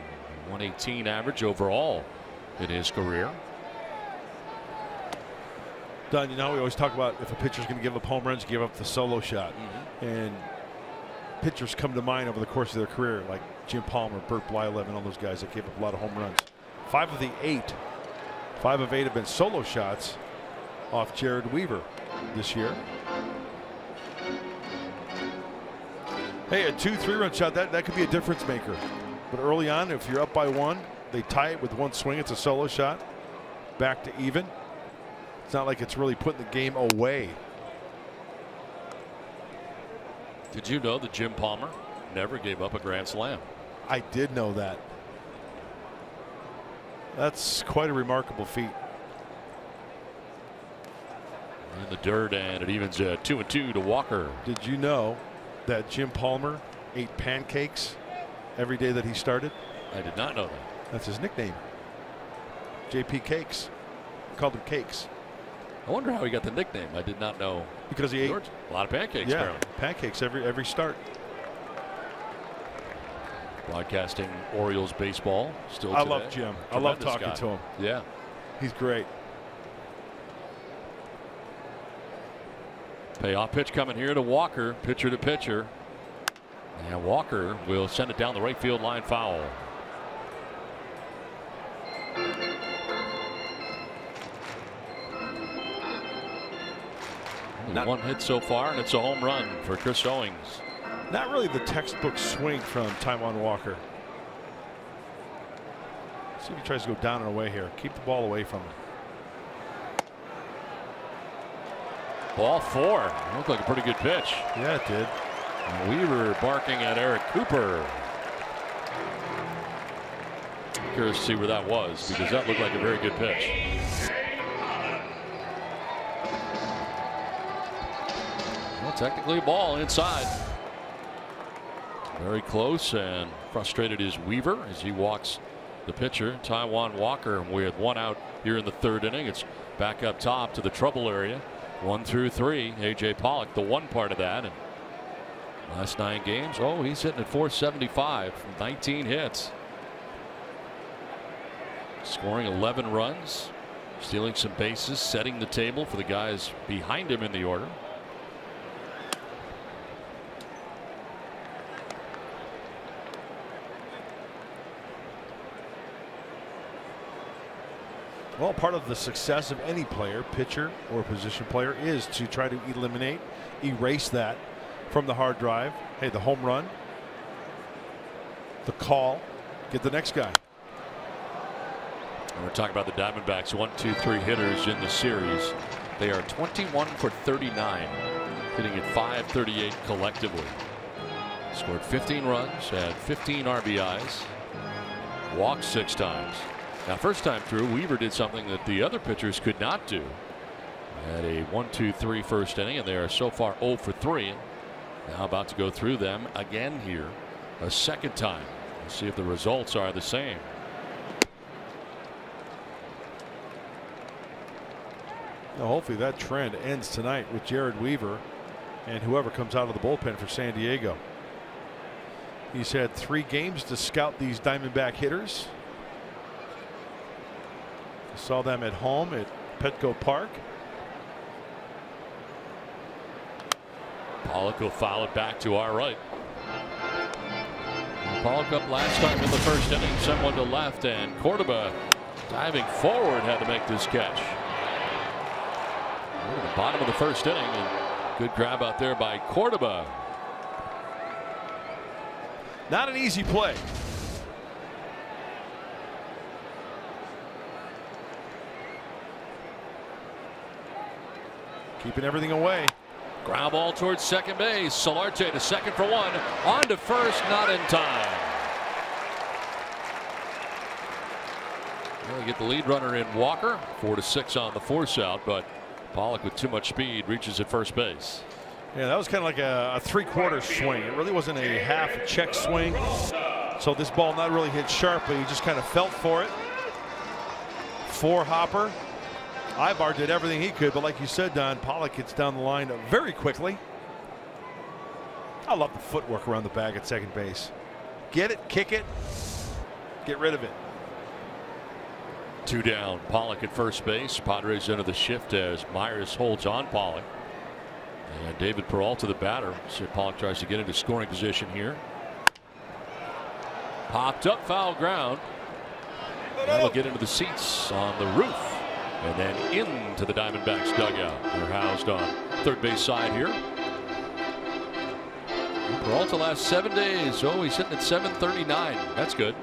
118 average overall in his career. Don, you know, we always talk about if a pitcher's going to give up home runs, give up the solo shot. And pitchers come to mind over the course of their career, like Jim Palmer, Burt Blyleven, and all those guys that gave up a lot of home runs. 5 of the 8 have been solo shots off Jared Weaver this year. Hey, a 2-3 run shot, that could be a difference maker. But early on, if you're up by 1, they tie it with 1 swing. It's a solo shot. Back to even. It's not like it's really putting the game away. Did you know that Jim Palmer never gave up a grand slam? I did know that. That's quite a remarkable feat. In the dirt, and it evens 2-2 to Walker. Did you know that Jim Palmer ate pancakes every day that he started? I did not know that. That's his nickname. JP Cakes. Called him Cakes. I wonder how he got the nickname. I did not know. Because he ate a lot of pancakes. Yeah, apparently. pancakes every start. Broadcasting Orioles baseball still today. I love Jim. I love talking to him. Yeah. He's great. Payoff pitch coming here to Walker. Pitcher to pitcher. And Walker will send it down the right field line, foul. One hit so far, and it's a home run for Chris Owings. Not really the textbook swing from Taijuan Walker. See if he tries to go down and away here. Keep the ball away from him. Ball 4. Looked like a pretty good pitch. Yeah, it did. And Weaver barking at Eric Cooper. Curious to see where that was, because that looked like a very good pitch. Well, technically a ball inside. Very close, and frustrated is Weaver as he walks the pitcher, Taijuan Walker, with one out here in the third inning. It's back up top to the trouble area. 1 through 3. A.J. Pollock, the one part of that. And last 9 games, he's hitting at .475 from 19 hits. Scoring 11 runs, stealing some bases, setting the table for the guys behind him in the order. Well, part of the success of any player, pitcher or position player, is to try to erase that from the hard drive. Hey, the home run, the call, get the next guy. And we're talking about the Diamondbacks, 1, 2, 3 hitters in the series. They are 21 for 39, hitting at .538 collectively. Scored 15 runs, had 15 RBIs, walked 6 times. Now, first time through, Weaver did something that the other pitchers could not do. Had a 1-2-3 first inning, and they are so far 0 for 3. Now about to go through them again here a second time. Let's see if the results are the same. Now, hopefully that trend ends tonight with Jared Weaver and whoever comes out of the bullpen for San Diego. He's had 3 games to scout these Diamondback hitters. Saw them at home at Petco Park. Pollock will foul it back to our right. Pollock up last time in the first inning, sent one to left, and Cordoba diving forward had to make this catch. At the bottom of the first inning, and good grab out there by Cordoba. Not an easy play. Keeping everything away. Ground ball towards second base. Solarte to second for 1. On to first, not in time. Well, they get the lead runner in Walker. 4-6 on the force out, but Pollock with too much speed reaches at first base. Yeah, that was kind of like a 3/4 swing. It really wasn't a half check swing. So this ball not really hit sharply. He just kind of felt for it. 4 hopper. Ibar did everything he could, but like you said, Don, Pollock gets down the line very quickly. I love the footwork around the bag at second base. Get it, kick it, get rid of it. 2 down. Pollock at first base. Padres into the shift as Myers holds on Pollock. And David Peralta, the batter. So Pollock tries to get into scoring position here. Popped up, foul ground. That'll get into the seats on the roof. And then into the Diamondbacks dugout. They're housed on third base side here. Peralta last 7 days. He's hitting at .739. That's good.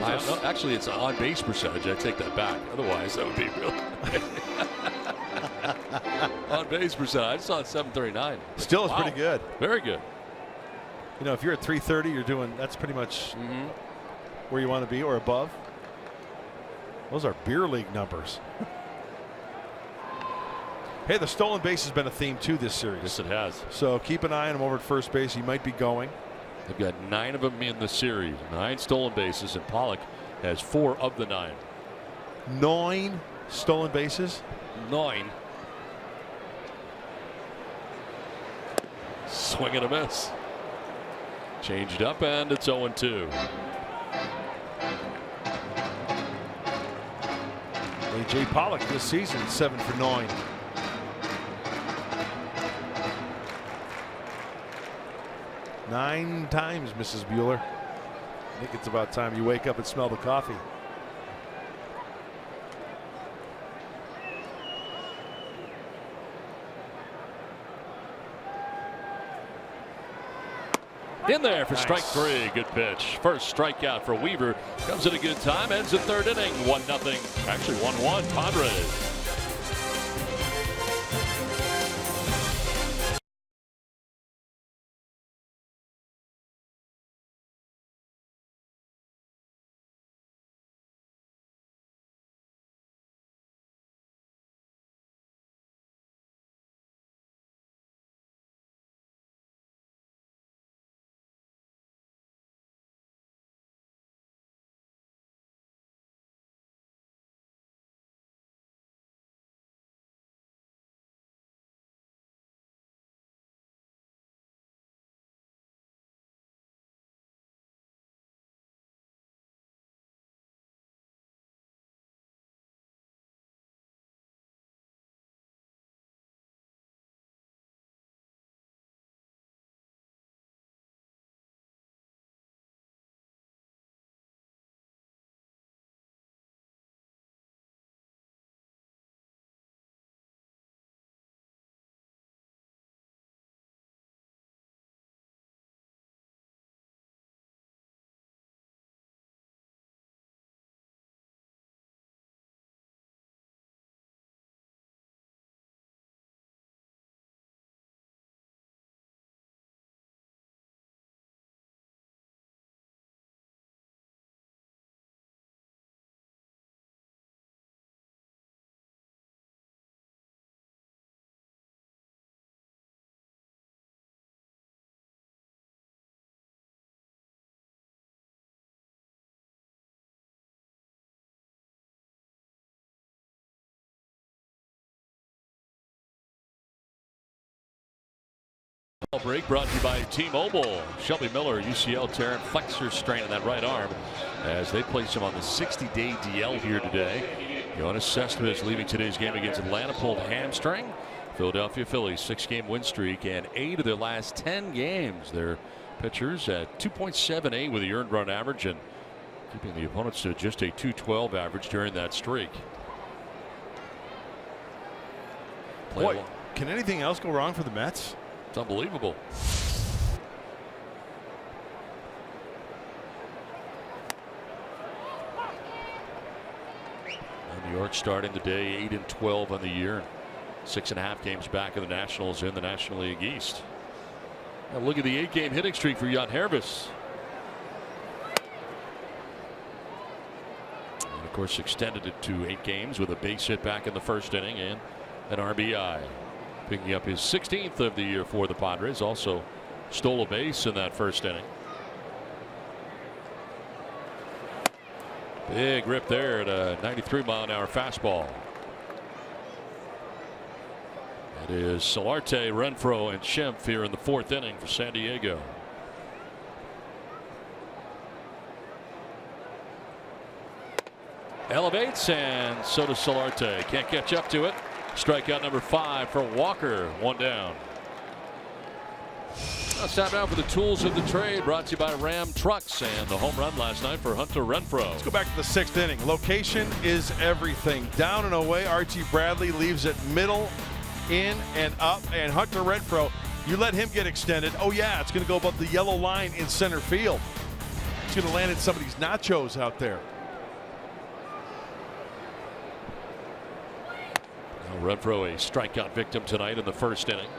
Actually, it's on base percentage. I take that back. Otherwise, that would be real. On base percentage. I just saw it .739. Still is pretty good. Very good. You know, if you're at .330, that's pretty much where you want to be or above. Those are beer league numbers. Hey, the stolen base has been a theme too this series. Yes, it has. So keep an eye on him over at first base. He might be going. They've got 9 of them in the series. 9 stolen bases, and Pollock has 4 of the 9. 9 stolen bases. 9. Swing and a miss. Changed up, and it's 0-2. A.J. Pollock this season 7 for 9. Nine times, Mrs. Bueller. I think it's about time you wake up and smell the coffee. In there for strike 3. Good pitch. First strikeout for Weaver. Comes at a good time. Ends the 3rd inning. 1-0. Actually 1-1 Padres. Break brought to you by T-Mobile. Shelby Miller, UCL tear and flexor strain in that right arm as they place him on the 60-day DL here today. Yoenis Cespedes leaving today's game against Atlanta, pulled hamstring. Philadelphia Phillies 6-game win streak and 8 of their last 10 games. Their pitchers at 2.78 with the earned run average and keeping the opponents to just a 2.12 average during that streak. Boy, can anything else go wrong for the Mets? It's unbelievable. And New York starting the day 8-12 on the year. 6.5 games back of the Nationals in the National League East. Now look at the 8-game hitting streak for Jan Hervis. And of course extended it to 8 games with a base hit back in the first inning and an RBI. Picking up his 16th of the year for the Padres. Also stole a base in that first inning. Big rip there at a 93-mile-an-hour fastball. It is Solarte, Renfroe, and Schimpf here in the 4th inning for San Diego. Elevates, and so does Solarte. Can't catch up to it. Strikeout number 5 for Walker. 1 down. It's time now for the tools of the trade, brought to you by Ram Trucks and the home run last night for Hunter Renfroe. Let's go back to the 6th inning. Location is everything. Down and away, Archie Bradley leaves it middle, in and up, and Hunter Renfroe, you let him get extended. Oh yeah, it's going to go above the yellow line in center field. It's going to land in somebody's nachos out there. Renfroe a strikeout victim tonight in the first inning.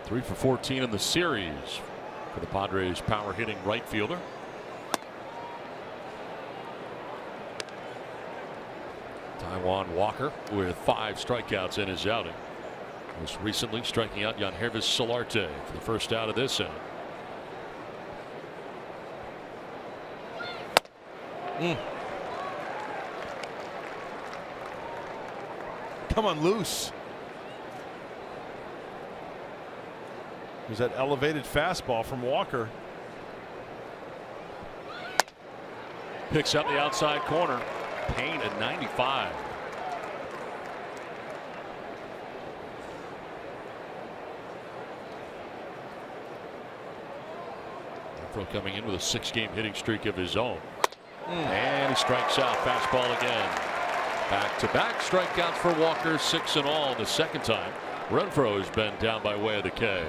3 for 14 in the series for the Padres power hitting right fielder. Taijuan Walker with 5 strikeouts in his outing. Most recently striking out Yangervis Solarte for the first out of this inning. Come on, loose. There's that elevated fastball from Walker. Picks up the outside corner. Payne at 95. Coming in with a 6-game hitting streak of his own. And he strikes out. Fastball again. Back-to-back strikeouts for Walker, 6 in all the second time. Renfroe has been down by way of the K.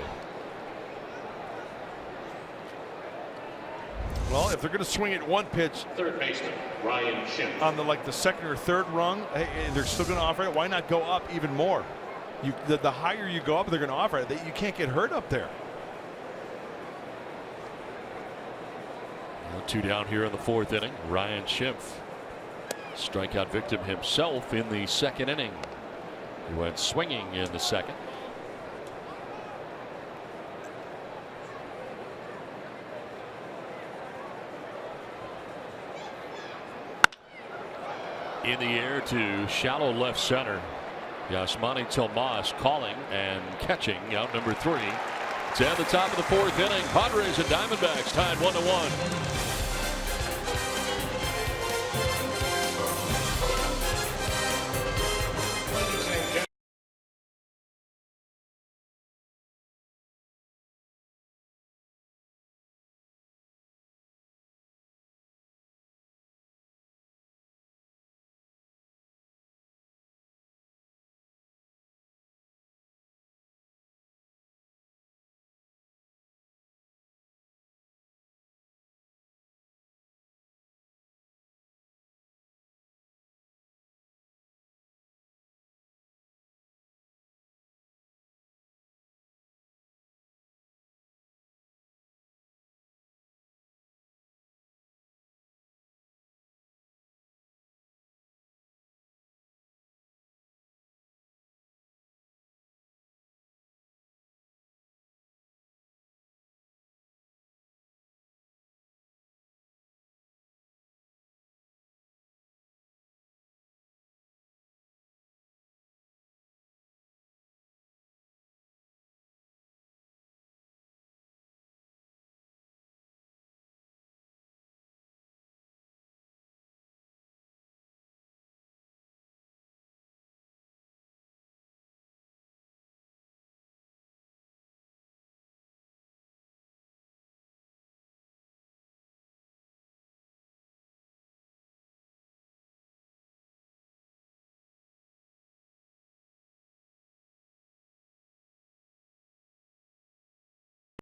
Well, if they're going to swing it one pitch, Third baseman, Ryan Schimpf. on the second or third rung, hey, they're still going to offer it. Why not go up even more? The higher you go up, they're going to offer it. You can't get hurt up there. 2 down here in the 4th inning. Ryan Schimpf, strikeout victim himself in the 2nd inning. He went swinging in the 2nd. In the air to shallow left center. Yasmani Tomas calling and catching out number 3. It's at the top of the 4th inning. Padres and Diamondbacks tied 1-1.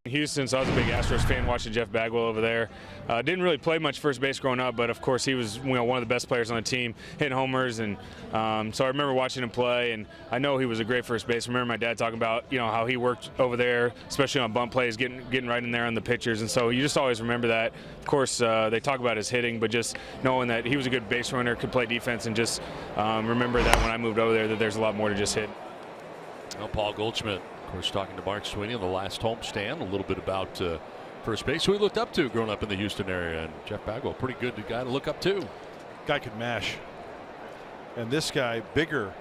Houston, so I was a big Astros fan watching Jeff Bagwell over there. Didn't really play much first base growing up, but of course he was one of the best players on the team, hitting homers, and so I remember watching him play, and I know he was a great first base. I remember my dad talking about how he worked over there, especially on bunt plays, getting right in there on the pitchers, and so you just always remember that. Of course, they talk about his hitting, but just knowing that he was a good base runner, could play defense, and just remember that when I moved over there, that there's a lot more to just hit. Well, Paul Goldschmidt, of course, talking to Mark Sweeney on the last homestand, a little bit about first base, who he looked up to growing up in the Houston area, and Jeff Bagwell, pretty good guy to look up to. Guy could mash, and this guy bigger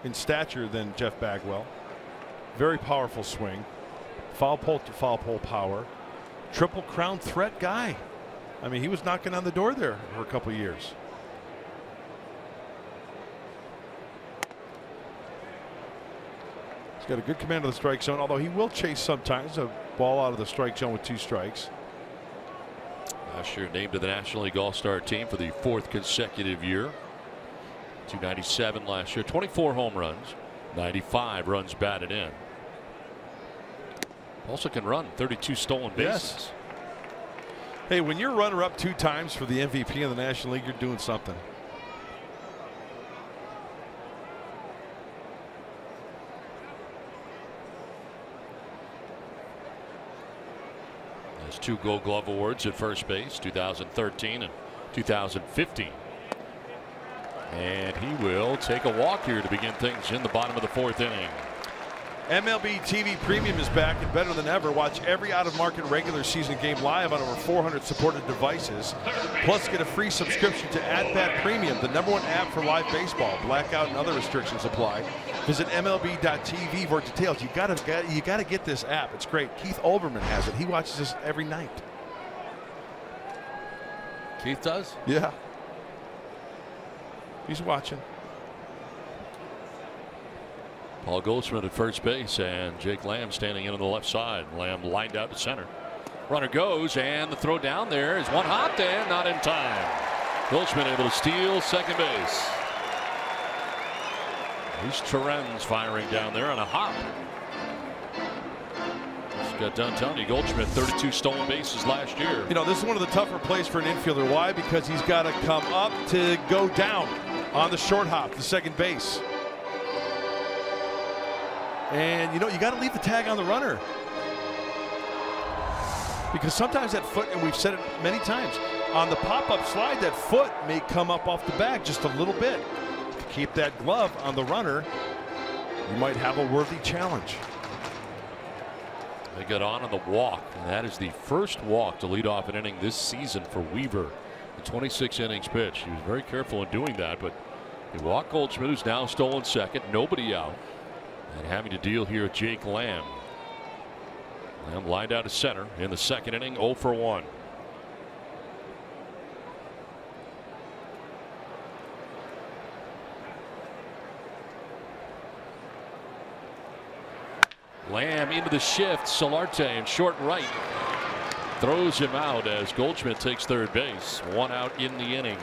in stature than Jeff Bagwell. Very powerful swing, foul pole to foul pole power, triple crown threat guy. I mean, he was knocking on the door there for a couple years. Got a good command of the strike zone, although he will chase sometimes a ball out of the strike zone with 2 strikes. Last year named to the National League All-Star team for the 4th consecutive year. 297 last year, 24 home runs, 95 runs batted in. Also can run, 32 stolen bases. Yes. Hey, when you're runner-up 2 times for the MVP in the National League, you're doing something. Has 2 Gold Glove awards at first base, 2013 and 2015. And he will take a walk here to begin things in the bottom of the 4th inning. MLB TV Premium is back and better than ever. Watch every out-of-market regular season game live on over 400 supported devices. Plus, get a free subscription to At Premium, the #1 app for live baseball. Blackout and other restrictions apply. Visit MLB.tv for details. You gotta get this app. It's great. Keith Olbermann has it. He watches this every night. Keith does? Yeah. He's watching. Paul Goldschmidt at first base and Jake Lamb standing in on the left side. Lamb lined out to center. Runner goes, and the throw down there is one hopped and not in time. Goldschmidt able to steal second base. Here's Torrens firing down there on a hop. Just got done telling you, Goldschmidt 32 stolen bases last year. You know, this is one of the tougher plays for an infielder. Why? Because he's got to come up to go down on the short hop to second base. And you know, you got to leave the tag on the runner, because sometimes that foot, and we've said it many times, on the pop-up slide, that foot may come up off the bag just a little bit. To keep that glove on the runner, you might have a worthy challenge. They get on the walk, and that is the first walk to lead off an inning this season for Weaver. The 26 innings pitch. He was very careful in doing that, but he walked Goldschmidt, who's now stolen second, nobody out. And having to deal here with Jake Lamb. Lamb lined out to center in the second inning, 0 for 1. Lamb into the shift. Solarte in short right. Throws him out as Goldschmidt takes third base. One out in the inning.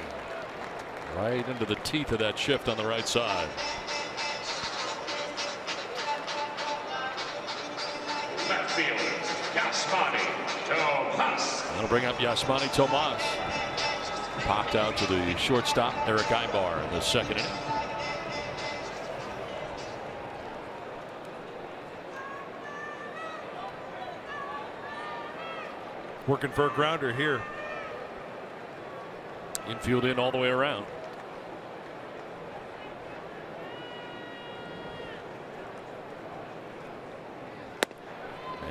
Right into the teeth of that shift on the right side. That'll bring up Yasmani Tomas. Popped out to the shortstop, Eric Aybar, in the second inning. Working for a grounder here. Infield in all the way around.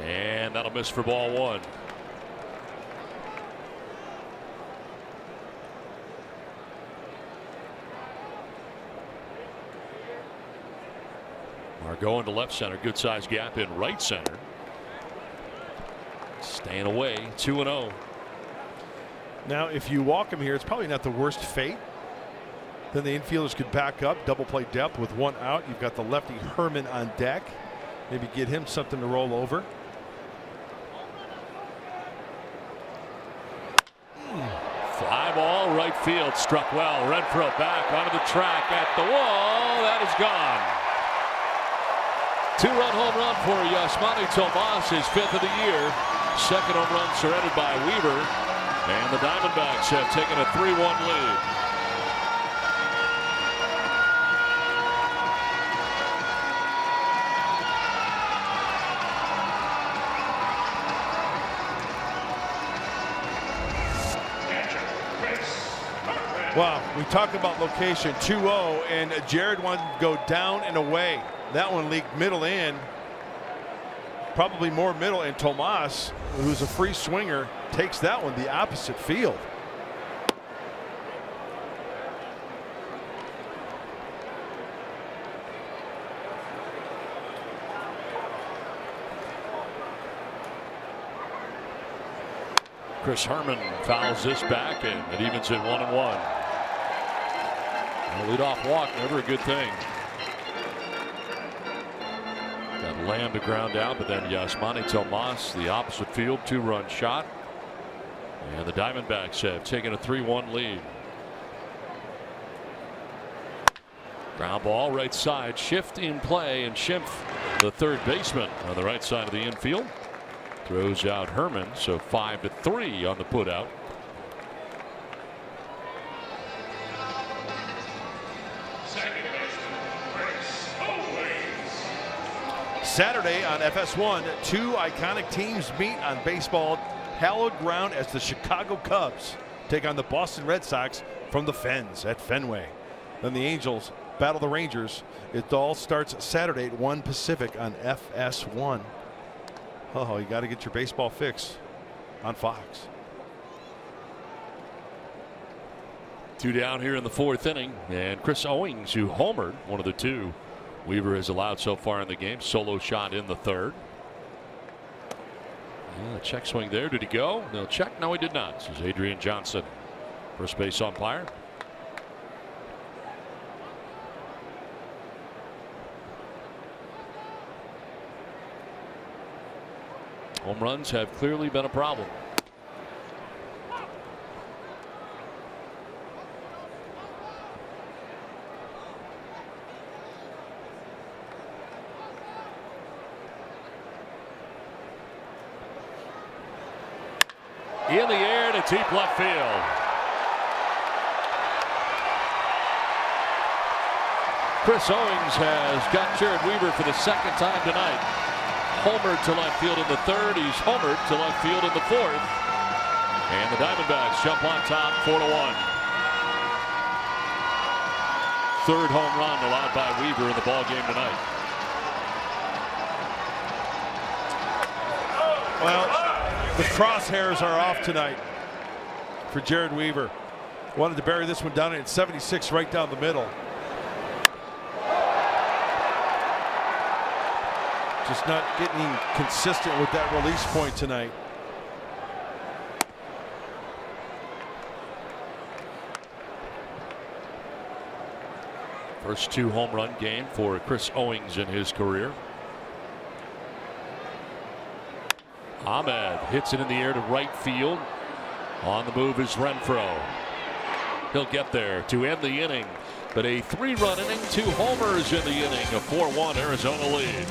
And that'll miss for ball one. Margot into left center. Good size gap in right center. Staying away. 2-0. Now, if you walk him here, it's probably not the worst fate. Then the infielders could back up, double play depth with one out. You've got the lefty Herman on deck. Maybe get him something to roll over. Fly ball, right field, struck well. Renfroe back onto the track at the wall. That is gone. Two-run home run for Yasmani Tomas, his 5th of the year. Second home run surrendered by Weaver. And the Diamondbacks have taken a 3-1 lead. Wow, we talk about location. 2-0, and Jared wanted to go down and away. That one leaked middle in, probably more middle, and Tomas, who's a free swinger, takes that one the opposite field. Chris Herman fouls this back, and it evens at 1-1. A leadoff walk, never a good thing. Got Lamb to ground out, but then Yasmani Tomas, the opposite field, 2-run shot. And the Diamondbacks have taken a 3-1 lead. Ground ball, right side, shift in play, and Schimpf, the third baseman, on the right side of the infield. Throws out Herman, so 5-3 on the putout. Saturday on FS1, two iconic teams meet on baseball hallowed ground as the Chicago Cubs take on the Boston Red Sox from the Fens at Fenway. Then the Angels battle the Rangers. It all starts Saturday at 1 Pacific on FS1. Oh, you got to get your baseball fix on Fox. 2 down here in the 4th inning, and Chris Owings, who homered, one of the 2 Weaver has allowed so far in the game. Solo shot in the 3rd. Yeah, check swing there. Did he go? No check. No, he did not. This is Adrian Johnson, first base umpire. Home runs have clearly been a problem. In the air to deep left field. Chris Owings has got Jared Weaver for the 2nd time tonight. Homered to left field in the 3rd. He's homered to left field in the 4th. And the Diamondbacks jump on top 4-1. 3rd home run allowed by Weaver in the ballgame tonight. Well, the crosshairs are off tonight for Jared Weaver. Wanted to bury this one down at 76 right down the middle. Just not getting consistent with that release point tonight. First 2 home run game for Chris Owings in his career. Ahmed hits it in the air to right field. On the move is Renfroe. He'll get there to end the inning, but a 3-run inning, 2 homers in the inning, a 4-1 Arizona lead.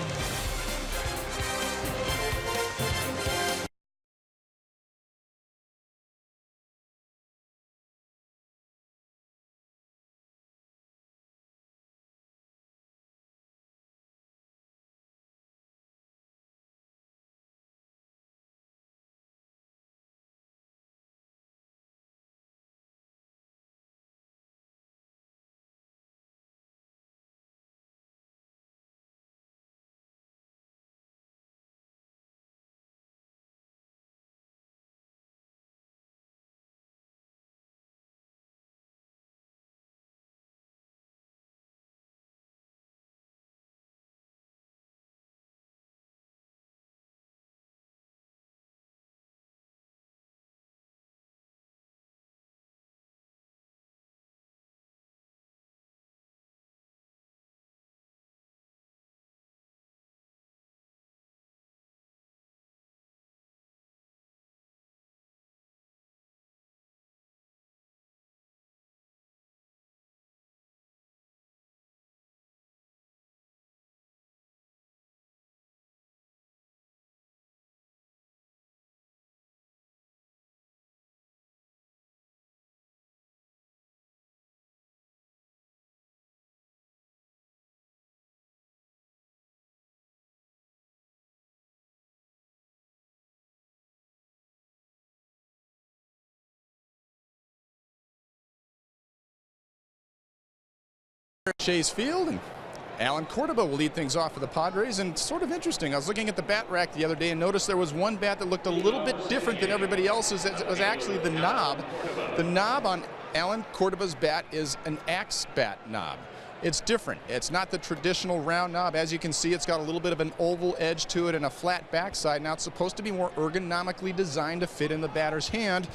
Chase Field, and Alan Cordoba will lead things off for the Padres. And sort of interesting, I was looking at the bat rack the other day and noticed there was one bat that looked a little bit different than everybody else's. It was actually the knob. The knob on Alan Cordoba's bat is an axe bat knob. It's different. It's not the traditional round knob. As you can see, it's got a little bit of an oval edge to it and a flat backside. Now, it's supposed to be more ergonomically designed to fit in the batter's hand.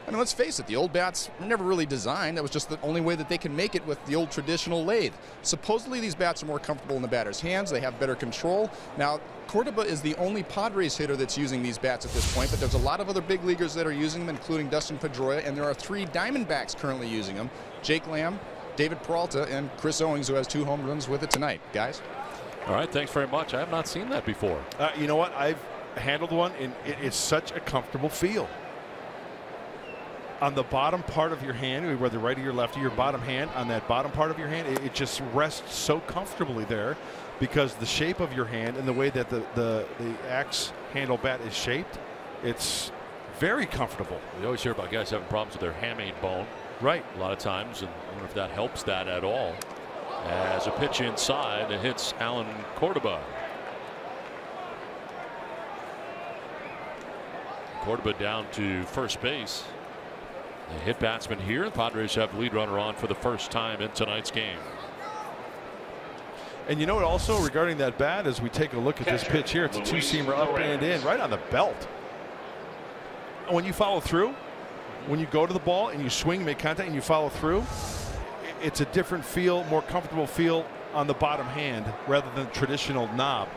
I mean, let's face it, the old bats were never really designed. That was just the only way that they can make it with the old traditional lathe. Supposedly, these bats are more comfortable in the batter's hands. They have better control. Now, Cordoba is the only Padres hitter that's using these bats at this point, but there's a lot of other big leaguers that are using them, including Dustin Pedroia, and there are 3 Diamondbacks currently using them: Jake Lamb, David Peralta, and Chris Owings, who has 2 home runs with it tonight. Guys? All right, thanks very much. I have not seen that before. You know what? I've handled one, and it is such a comfortable feel. On the bottom part of your hand, whether right or your left, your bottom hand, on that bottom part of your hand, it just rests so comfortably there because the shape of your hand and the way that the axe handle bat is shaped, it's very comfortable. We always hear about guys having problems with their hamate bone. Right. A lot of times, and I wonder if that helps that at all. As a pitch inside, it hits Alan Cordoba. Cordoba down to first base. The hit batsman here. The Padres have lead runner on for the first time in tonight's game. And you know what also regarding that bat, as we take a look at this pitch here, it's a two-seamer up and in right on the belt. When you follow through, when you go to the ball and you swing, make contact, and you follow through, it's a different feel, more comfortable feel on the bottom hand rather than traditional knob.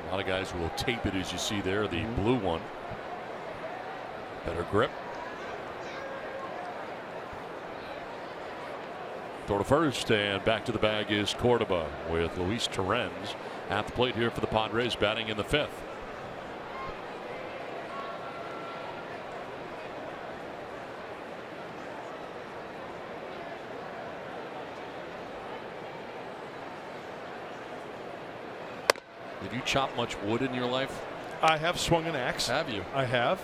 A lot of guys will tape it, as you see there, the blue one. Better grip. Throw to first, and back to the bag is Cordoba with Luis Torrens at the plate here for the Padres, batting in the fifth. Did you chop much wood in your life? I have swung an axe. Have you? I have.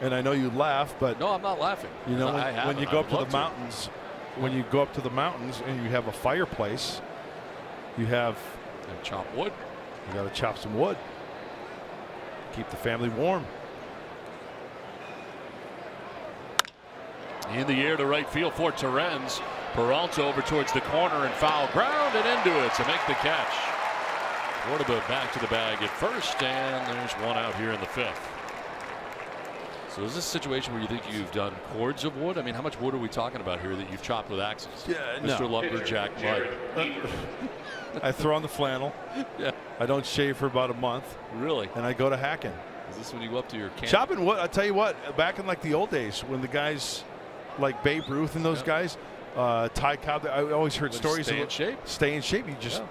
And I know you laugh, but no, I'm not laughing. You know, when you go up to the mountains, when you go up to the mountains and you have a fireplace, you have and chop wood. You got to chop some wood. Keep the family warm. In the air to right field for Torrens. Peralta over towards the corner and foul ground and into it to make the catch. Cordoba back to the bag at first, and there's one out here in the fifth. So is this a situation where you think you've done cords of wood? I mean, how much wood are we talking about here that you've chopped with axes? Yeah, Mr. Lumberjack Mud. I throw on the flannel. Yeah. I don't shave for about a month. Really? And I go to hacking. Is this when you go up to your camp? Chopping wood, I tell you what, back in like the old days when the guys like Babe Ruth and those guys, Ty Cobb, I always heard stories stay in shape. Stay in shape. You just,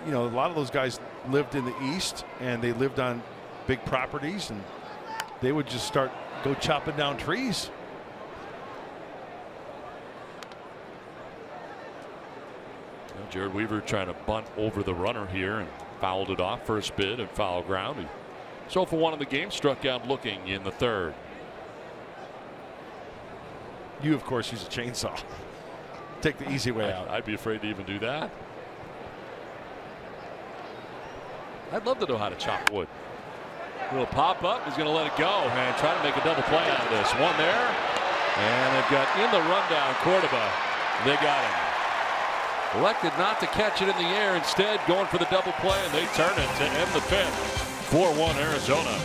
you know, a lot of those guys lived in the East and they lived on big properties and they would just go chopping down trees. Well, Jared Weaver trying to bunt over the runner here and fouled it off first bid and foul ground. So for one of the game, struck out looking in the third. You, of course, use a chainsaw. Take the easy way out. I'd be afraid to even do that. I'd love to know how to chop wood. Little pop up. He's going to let it go and try to make a double play out of this. One there. And they've got in the rundown Cordoba. They got him. Elected not to catch it in the air. Instead, going for the double play, and they turn it to end the fifth. 4-1 Arizona.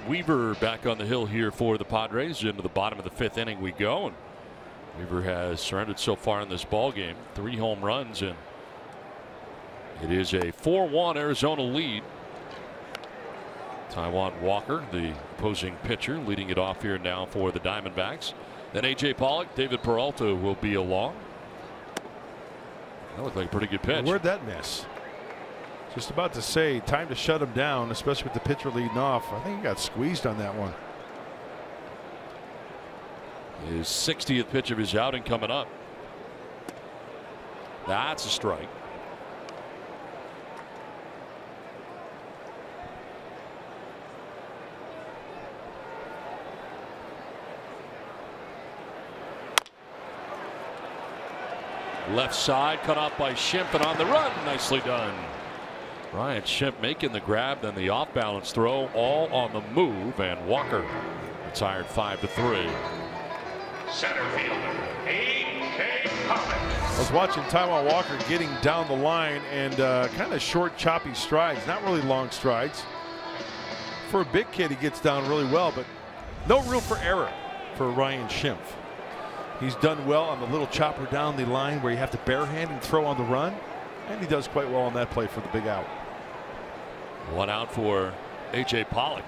Weaver back on the hill here for the Padres. Into the bottom of the 5th inning we go. And Weaver has surrendered so far in this ball game. 3 home runs, and it is a 4-1 Arizona lead. Taijuan Walker, the opposing pitcher, leading it off here now for the Diamondbacks. Then A.J. Pollock, David Peralta will be along. That looked like a pretty good pitch. Where'd that miss? Just about to say, time to shut him down, especially with the pitcher leading off. I think he got squeezed on that one. His 60th pitch of his outing coming up. That's a strike. Left side cut off by Schimpf, and on the run, nicely done. Ryan Schimpf making the grab, then the off balance throw, all on the move, and Walker retired 5-3. Center fielder, A.J. Pollock. I was watching Taijuan Walker getting down the line, and kind of short, choppy strides, not really long strides. For a big kid, he gets down really well, but no room for error for Ryan Schimpf. He's done well on the little chopper down the line where you have to barehand and throw on the run, and he does quite well on that play for the big out. 1 out for A.J. Pollock.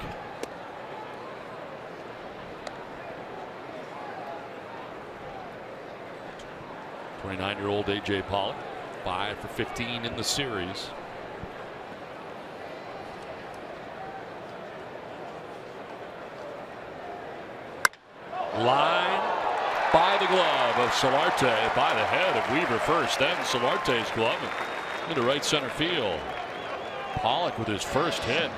'29-year-old A.J. Pollock, 5 for 15 in the series. Line by the glove of Solarte, by the head of Weaver first, then Solarte's glove into right center field. Pollock with his first hit.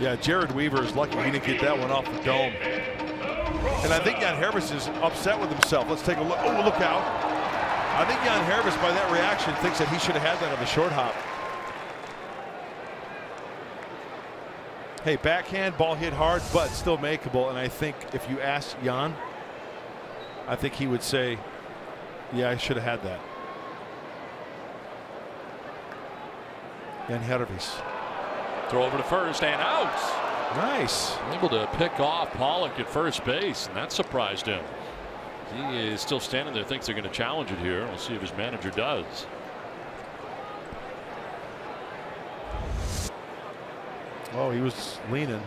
Yeah, Jared Weaver is lucky he didn't get that one off the dome. And I think Jan Hervis is upset with himself. Let's take a look. Oh, look out. I think Jan Hervis, by that reaction, thinks that he should have had that on the short hop. Hey, backhand, ball hit hard, but still makeable. And I think if you ask Jan, I think he would say, yeah, I should have had that. Jan Hervis. Throw over to first and out. Nice. Able to pick off Pollock at first base, and that surprised him. He is still standing there, thinks they're going to challenge it here. We'll see if his manager does. Oh, he was leaning.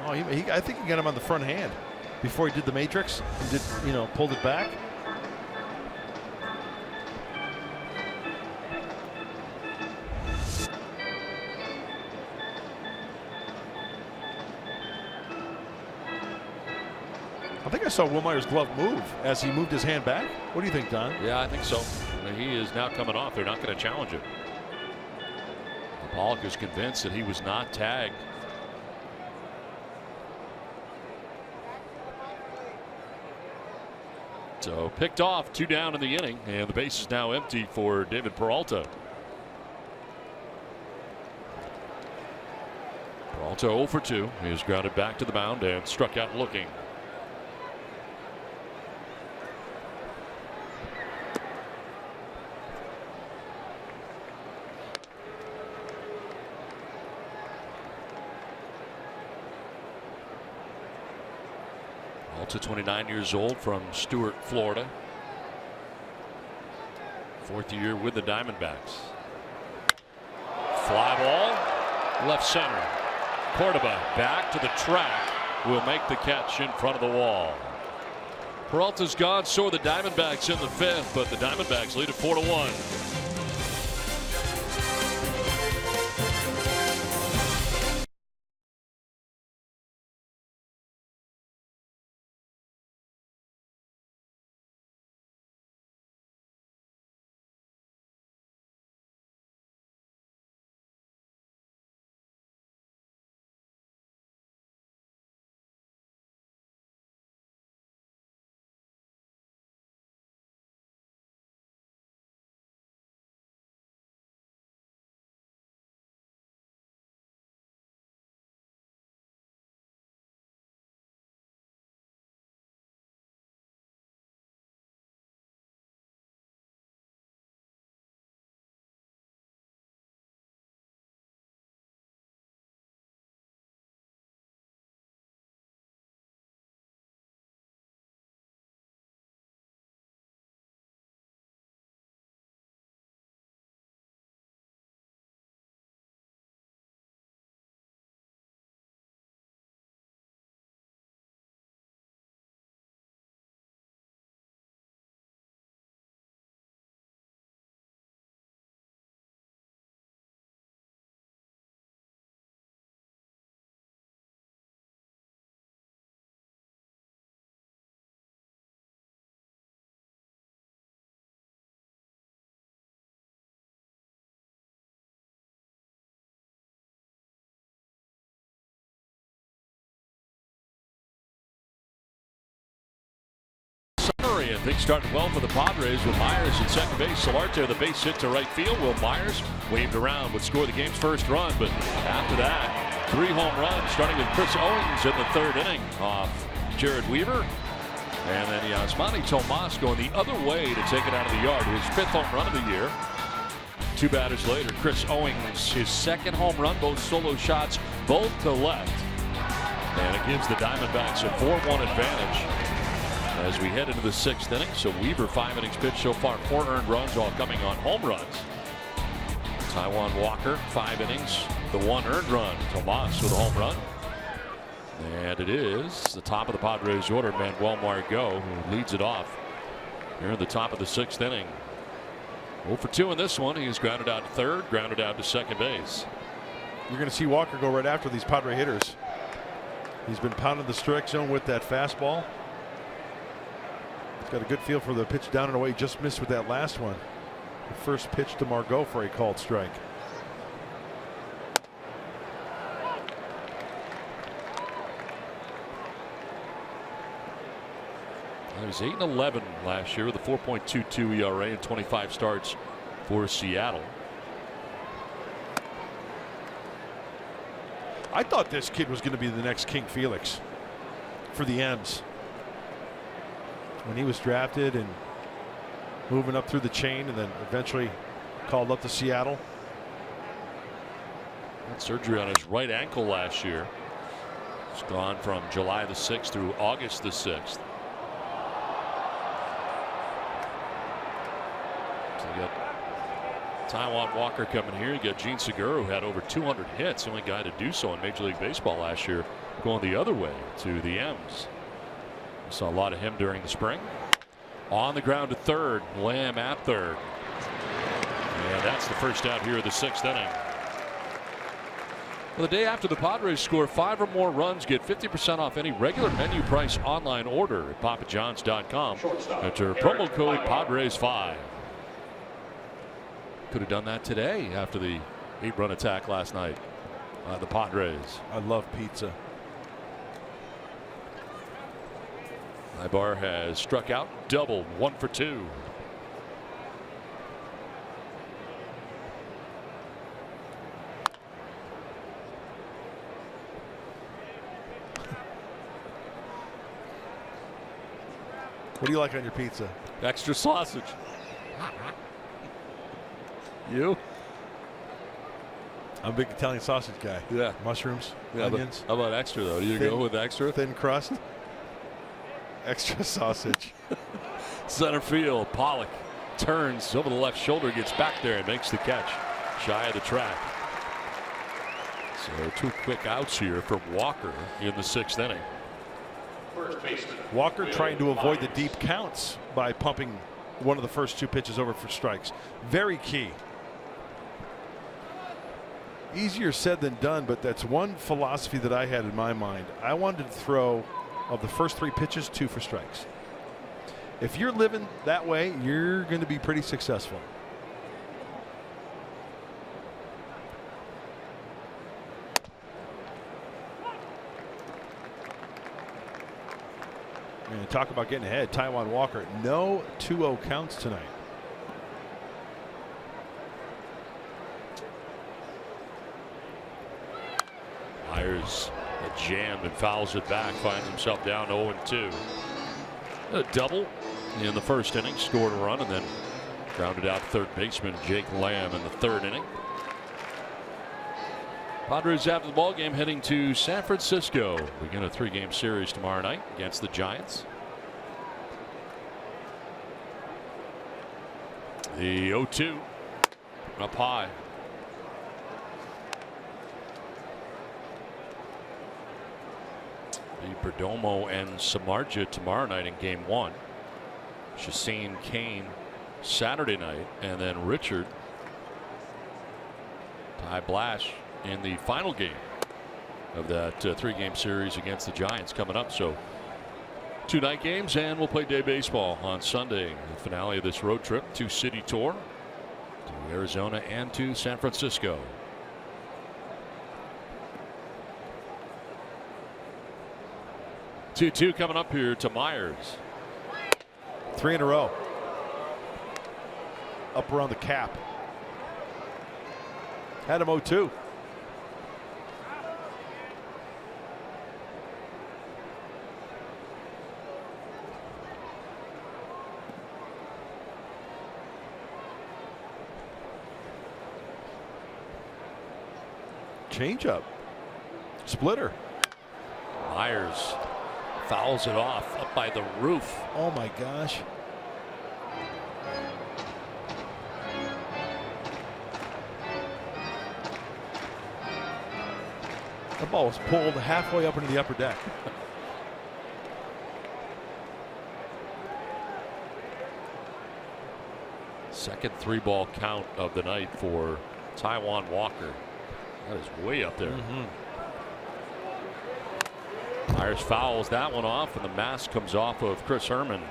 Oh, I think he got him on the front hand before he did the matrix. He did, pulled it back. I think I saw Wilmeyer's glove move as he moved his hand back. What do you think, Don? Yeah, I think so. He is now coming off. They're not going to challenge it. Pollock is convinced that he was not tagged. So picked off, 2 down in the inning, and the base is now empty for David Peralta. Peralta 0 for 2. He is grounded back to the mound and struck out looking. To 29 years old from Stuart, Florida. 4th year with the Diamondbacks. Fly ball left center. Cordoba back to the track, will make the catch in front of the wall. Peralta's gone, so are the Diamondbacks in the 5th, but the Diamondbacks lead it 4-1. And things started well for the Padres with Myers at second base. Solarte the base hit to right field. Will Myers waved around, would score the game's first run. But after that, 3 home runs, starting with Chris Owings in the 3rd inning off Jared Weaver. And then Yasmani Tomas going the other way to take it out of the yard. His 5th home run of the year. 2 batters later, Chris Owings, his 2nd home run, both solo shots, both to left. And it gives the Diamondbacks a 4-1 advantage as we head into the 6th inning. So Weaver, 5 innings pitched so far, 4 earned runs, all coming on home runs. Taijuan Walker, 5 innings, the 1 earned run. Tomas with a home run. And it is the top of the Padres order, Manuel Margot, who leads it off here in the top of the 6th inning. 0 for 2 in this one. He is grounded out to 3rd, grounded out to second base. You're going to see Walker go right after these Padre hitters. He's been pounding the strike zone with that fastball. He's got a good feel for the pitch down and away. He just missed with that last one. The first pitch to Margot for a called strike. He was 8-11 last year with a 4.22 ERA and 25 starts for Seattle. I thought this kid was going to be the next King Felix for the M's. When he was drafted and moving up through the chain and then eventually called up to Seattle. Had surgery on his right ankle last year. It's gone from July the 6th through August the 6th. You got Taijuan Walker coming here. You got Gene Segura, who had over 200 hits, the only guy to do so in Major League Baseball last year, going the other way to the M's. We saw a lot of him during the spring. On the ground to 3rd, Lamb at 3rd. And that's the first out here of the 6th inning. Well, the day after the Padres score 5 or more runs, get 50% off any regular menu price online order at papajohns.com. Enter promo code Padres5. Could have done that today after the 8-run attack last night. The Padres. I love pizza. Ibar has struck out, doubled, 1 for 2. What do you like on your pizza? Extra sausage. You? I'm a big Italian sausage guy. Yeah. Mushrooms, yeah, onions. How about extra, though? Do you go with extra? Thin crust. Extra sausage. Center field. Pollock turns over the left shoulder, gets back there and makes the catch. Shy of the track. So 2 quick outs here from Walker in the 6th inning. Walker trying to avoid the deep counts by pumping one of the first 2 pitches over for strikes. Very key. Easier said than done, but that's one philosophy that I had in my mind. I wanted to throw, of the first 3 pitches, 2 for strikes. If you're living that way, you're going to be pretty successful. And talk about getting ahead. Taijuan Walker, no 2-0 counts tonight. Myers jammed and fouls it back, finds himself down 0-2. A double in the first inning, scored a run, and then grounded out 3rd baseman Jake Lamb in the 3rd inning. Padres after the ball game heading to San Francisco. Begin a 3-game series tomorrow night against the Giants. The 0-2 up high. The Perdomo and Samardzija tomorrow night in game 1. Chacin Kane Saturday night, and then Richard Ty Blash in the final game of that 3-game series against the Giants coming up. So 2 night games, and we'll play day baseball on Sunday. The finale of this road trip, 2-city tour to Arizona and to San Francisco. 2-2 coming up here to Myers. 3 in a row. Up around the cap. Had him 0-2. Changeup. Splitter. Myers fouls it off up by the roof. Oh my gosh. The ball was pulled halfway up into the upper deck. Second 3-ball count of the night for Taijuan Walker. That is way up there. Myers fouls that one off, and the mask comes off of Chris Herman.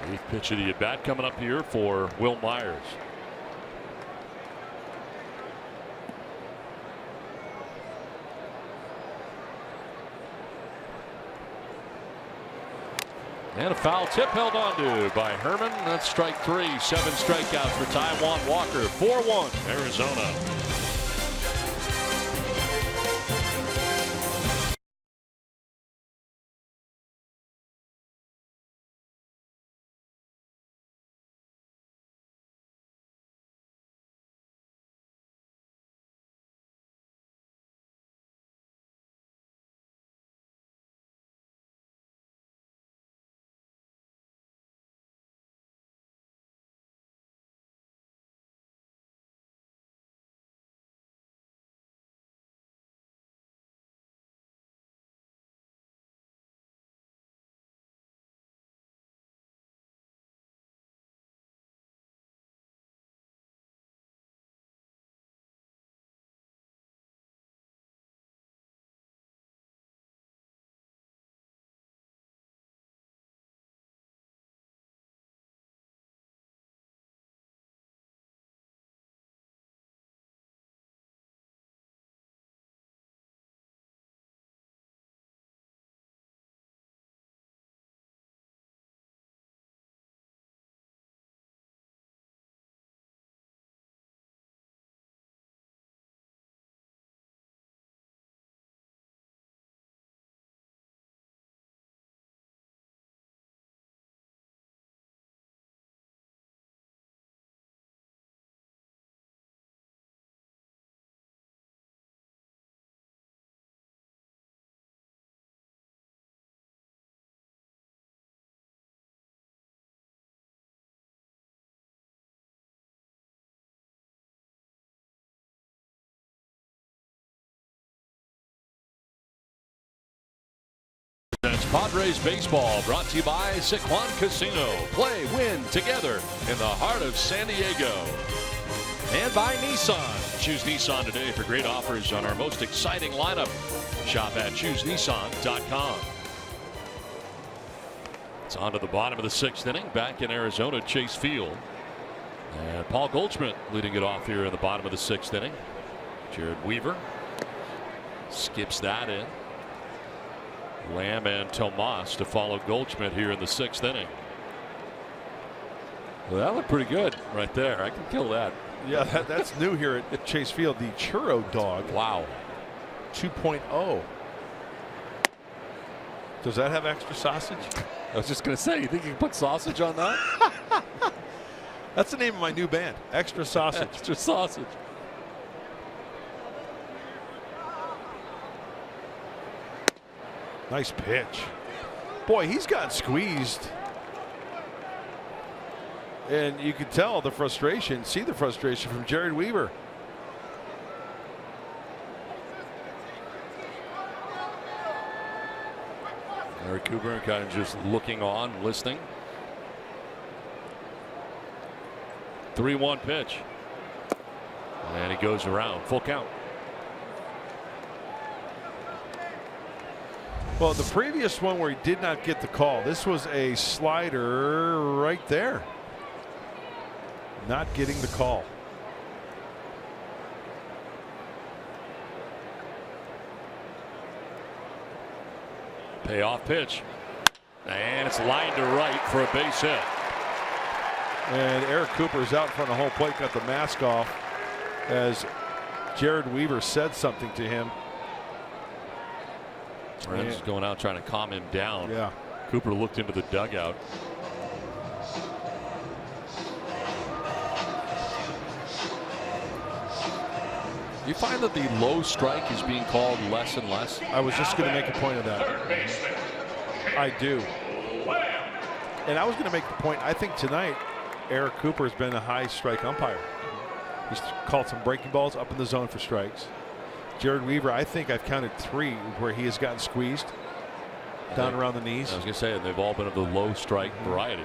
Eighth pitch of the at-bat coming up here for Will Myers. And a foul tip held on to by Herman. That's strike 3. 7 strikeouts for Taijuan Walker. 4-1 Arizona. That's Padres baseball, brought to you by Sycuan Casino. Play, win together in the heart of San Diego. And by Nissan. Choose Nissan today for great offers on our most exciting lineup. Shop at choosenissan.com. It's on to the bottom of the 6th inning. Back in Arizona, Chase Field. And Paul Goldschmidt leading it off here in the bottom of the 6th inning. Jared Weaver skips that in. Lamb and Tomas to follow Goldschmidt here in the 6th inning. Well, that looked pretty good right there. I can kill that. Yeah, that's new here at Chase Field. The Churro Dog. Wow. 2.0. Does that have extra sausage? I was just going to say, you think you can put sausage on that? That's the name of my new band, Extra Sausage. Extra Sausage. Nice pitch. Boy, he's got squeezed. And you can tell the frustration, see the frustration from Jared Weaver. Eric Cooper kind of just looking on, listening. 3-1 pitch. And he goes around. Full count. Well, the previous one where he did not get the call, this was a slider right there. Not getting the call. Payoff pitch. And it's lined to right for a base hit. And Eric Cooper is out in front of home plate, got the mask off as Jared Weaver said something to him. Friends going out trying to calm him down. Yeah. Cooper looked into the dugout. You find that the low strike is being called less and less? I was just going to make a point of that. I do. And I was going to make the point, I think tonight Eric Cooper has been a high strike umpire. He's called some breaking balls up in the zone for strikes. Jared Weaver, I think I've counted 3 where he has gotten squeezed down around the knees. I was going to say, they've all been of the low strike variety.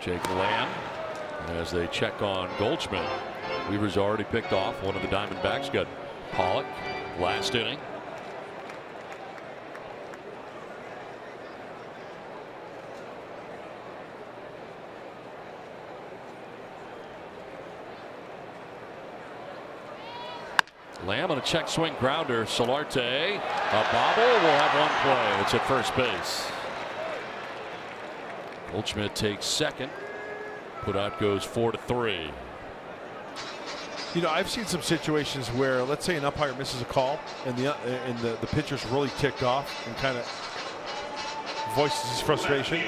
Jake Lamb, as they check on Goldschmidt. Weaver's already picked off one of the Diamondbacks. Got Pollock last inning. Lamb on a check swing grounder. Solarte, a bobble, will have one play. It's at first base. Goldschmidt takes second. Put out goes 4-3. You know, I've seen some situations where, let's say, an umpire misses a call, and the pitcher's really ticked off and kind of voices his frustration.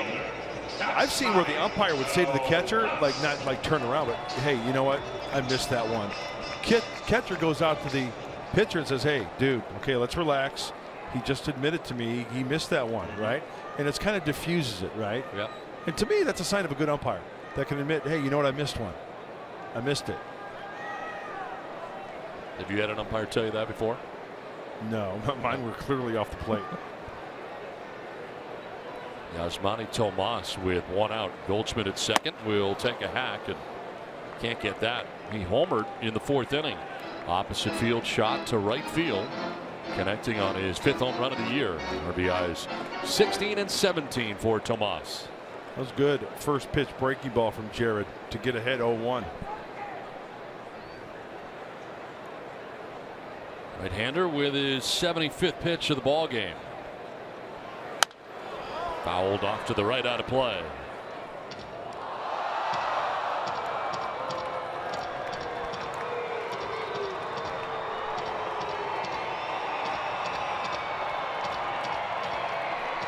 I've seen where the umpire would say to the catcher, like not like turn around, but hey, you know what? I missed that one. Catcher goes out to the pitcher and says, hey, dude, okay, let's relax. He just admitted to me he missed that one, right? And it's kind of diffuses it, right? Yeah. And to me, that's a sign of a good umpire that can admit, hey, you know what? I missed one. I missed it. Have you had an umpire tell you that before? No, mine were clearly off the plate. Yasmani Tomas with one out. Goldschmidt at second will take a hack and can't get that. He homered in the 4th inning. Opposite field shot to right field, connecting on his 5th home run of the year. RBIs 16 and 17 for Tomas. That was good. First pitch breaking ball from Jared to get ahead 0-1. Right-hander with his 75th pitch of the ball game. Fouled off to the right, out of play.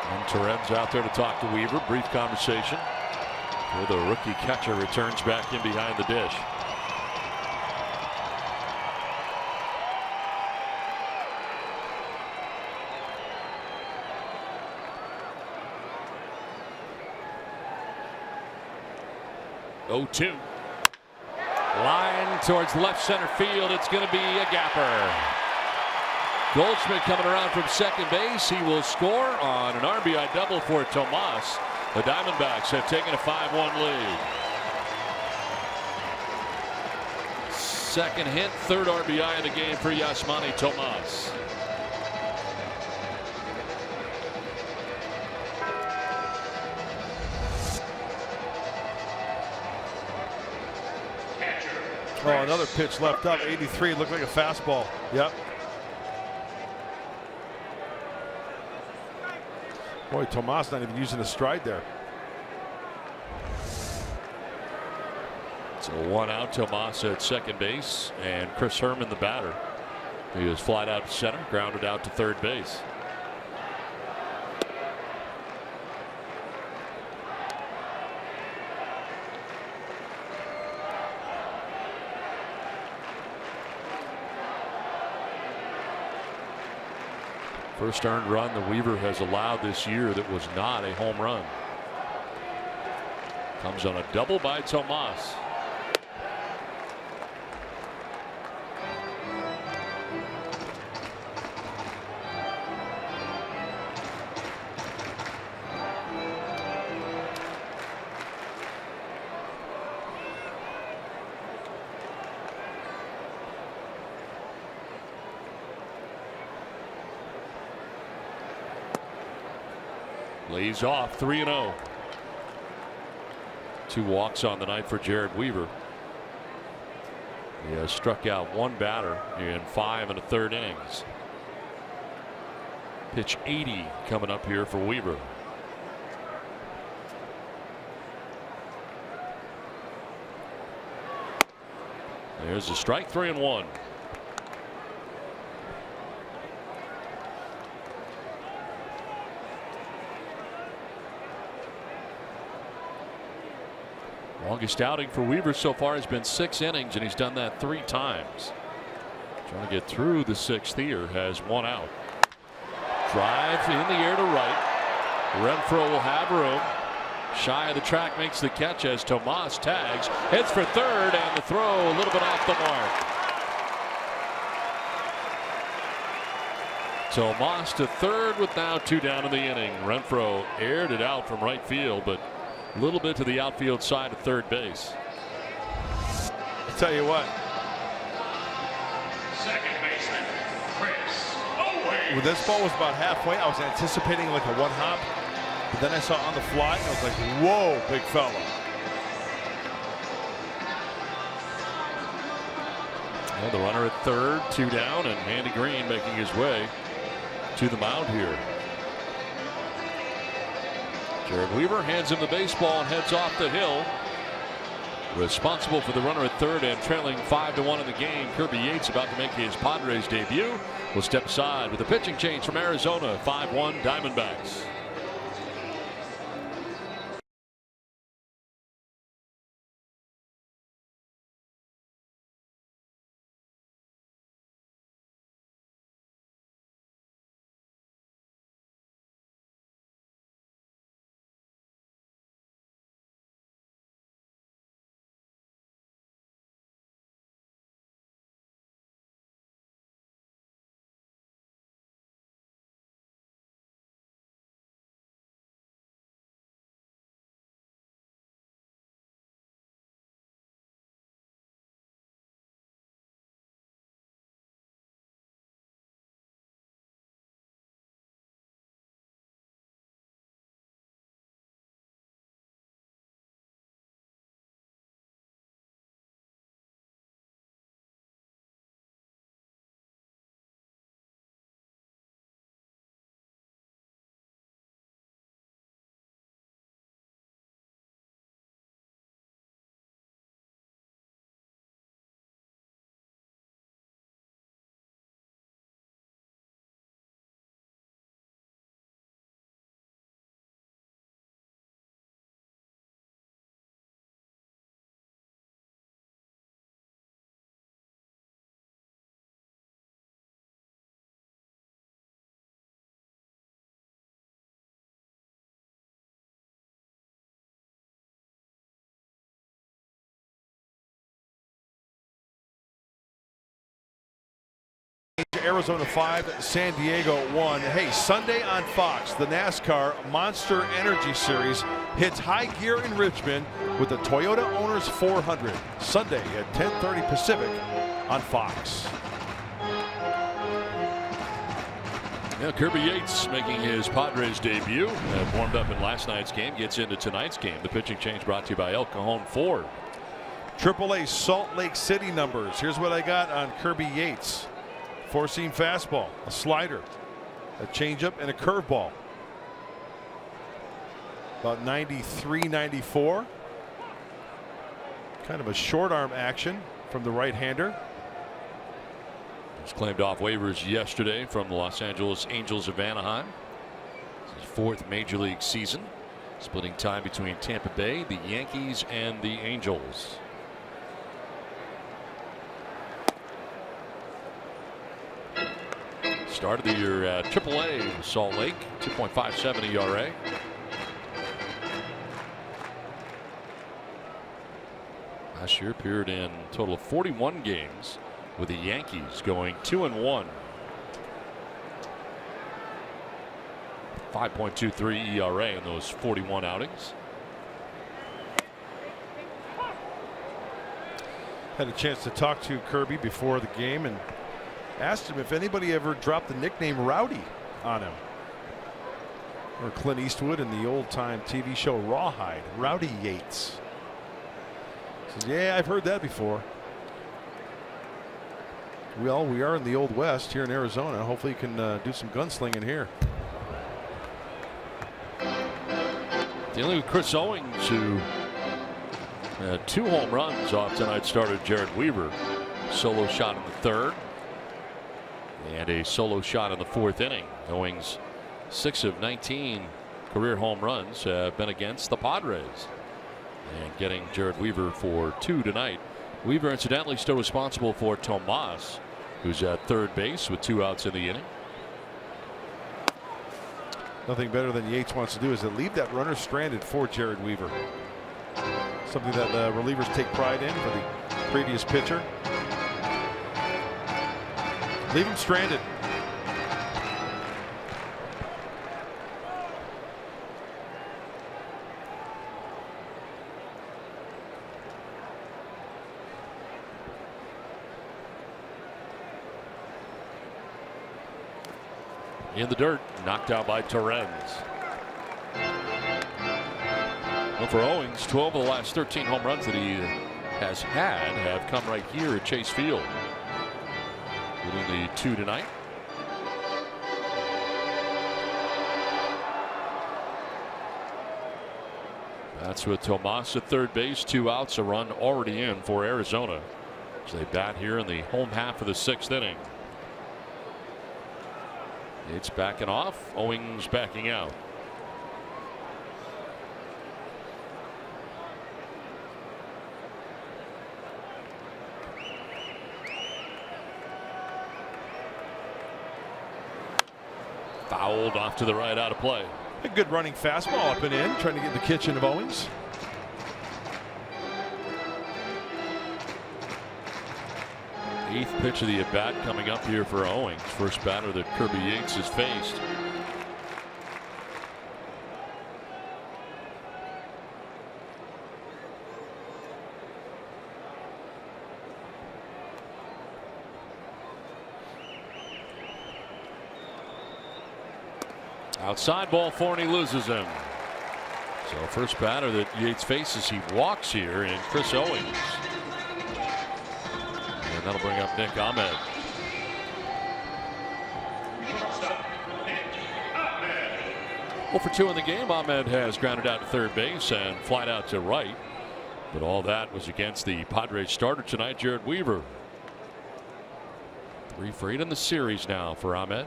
And Terenz's out there to talk to Weaver. Brief conversation. Where the rookie catcher returns back in behind the dish. Line towards left center field. It's going to be a gapper. Goldschmidt coming around from second base. He will score on an RBI double for Tomas. The Diamondbacks have taken a 5-1 lead. Second hit, 3rd RBI of the game for Yasmani Tomas. Oh, another pitch left up. 83 looked like a fastball. Yep. Boy, Tomas not even using a stride there. So 1 out. Tomas at second base, and Chris Herman the batter. He was flied out to center, grounded out to 3rd base. First earned run that Weaver has allowed this year that was not a home run. Comes on a double by Tomas. Lays off 3-0. 2 walks on the night for Jared Weaver. He has struck out 1 batter in 5 1/3 innings. Pitch 80 coming up here for Weaver. There's a strike, 3-1. Longest outing for Weaver so far has been 6 innings, and he's done that 3 times. Trying to get through the 6th here, has 1 out. Drive in the air to right. Renfroe will have room. Shy of the track, makes the catch as Tomas tags, heads for third, and the throw a little bit off the mark. Tomas to third with now 2 down in the inning. Renfroe aired it out from right field, but a little bit to the outfield side of third base. I'll tell you what. Second baseman, Chris Owings. When this ball was about halfway, I was anticipating like a 1-hop. But then I saw on the fly, and I was like, whoa, big fella. Well, the runner at third, 2 down, and Andy Green making his way to the mound here. Jared Weaver hands him the baseball and heads off the hill. Responsible for the runner at third and trailing 5-1 in the game. Kirby Yates about to make his Padres debut. Will step aside with a pitching change from Arizona. 5-1 Diamondbacks. Arizona 5, San Diego 1. Hey, Sunday on Fox, the NASCAR Monster Energy Series hits high gear in Richmond with the Toyota Owners 400. Sunday at 10:30 Pacific on Fox. Yeah, Kirby Yates making his Padres debut. Warmed up in last night's game, gets into tonight's game. The pitching change brought to you by El Cajon Ford. AAA Salt Lake City numbers. Here's what I got on Kirby Yates. 4-seam fastball, a slider, a changeup, and a curveball. About 93, 94. Kind of a short arm action from the right-hander. Was claimed off waivers yesterday from the Los Angeles Angels of Anaheim. It's his 4th major league season, splitting time between Tampa Bay, the Yankees, and the Angels. Started the year at AAA Salt Lake, 2.57 ERA. Last year appeared in a total of 41 games with the Yankees, going 2-1. 5.23 ERA in those 41 outings. Had a chance to talk to Kirby before the game and asked him if anybody ever dropped the nickname Rowdy on him. or Clint Eastwood in the old-time TV show Rawhide. Rowdy Yates says, yeah, I've heard that before. Well, we are in the Old West here in Arizona. Hopefully you can do some gunslinging here. Dealing with Chris Owings, who had 2 home runs off tonight's starter Jared Weaver. Solo shot in the 3rd. And a solo shot in the 4th inning. Owings, 6 of 19 career home runs have been against the Padres. And getting Jared Weaver for 2 tonight. Weaver incidentally still responsible for Tomas, who's at 3rd base with 2 outs in the inning. Nothing better than Yates wants to do is to leave that runner stranded for Jared Weaver. Something that relievers take pride in for the previous pitcher. Leave him stranded. In the dirt, knocked out by Torrens. Well, for Owings, 12 of the last 13 home runs that he has had have come right here at Chase Field. Including the 2 tonight. That's with Tomas at 3rd base, 2 outs, a run already in for Arizona as they bat here in the home half of the 6th inning. It's backing off. Owings backing out. Fouled off to the right, out of play. A good running fastball up and in, trying to get the kitchen of Owings. Eighth pitch of the at bat coming up here for Owings. First batter that Kirby Yates has faced. Outside ball 4 and he loses him. So first batter that Yates faces, he walks here, and Chris Owings. And that'll bring up Nick Ahmed. Well, for 2 in the game, Ahmed has grounded out to 3rd base and flied out to right. But all that was against the Padres starter tonight, Jared Weaver. 3 for 8 in the series now for Ahmed.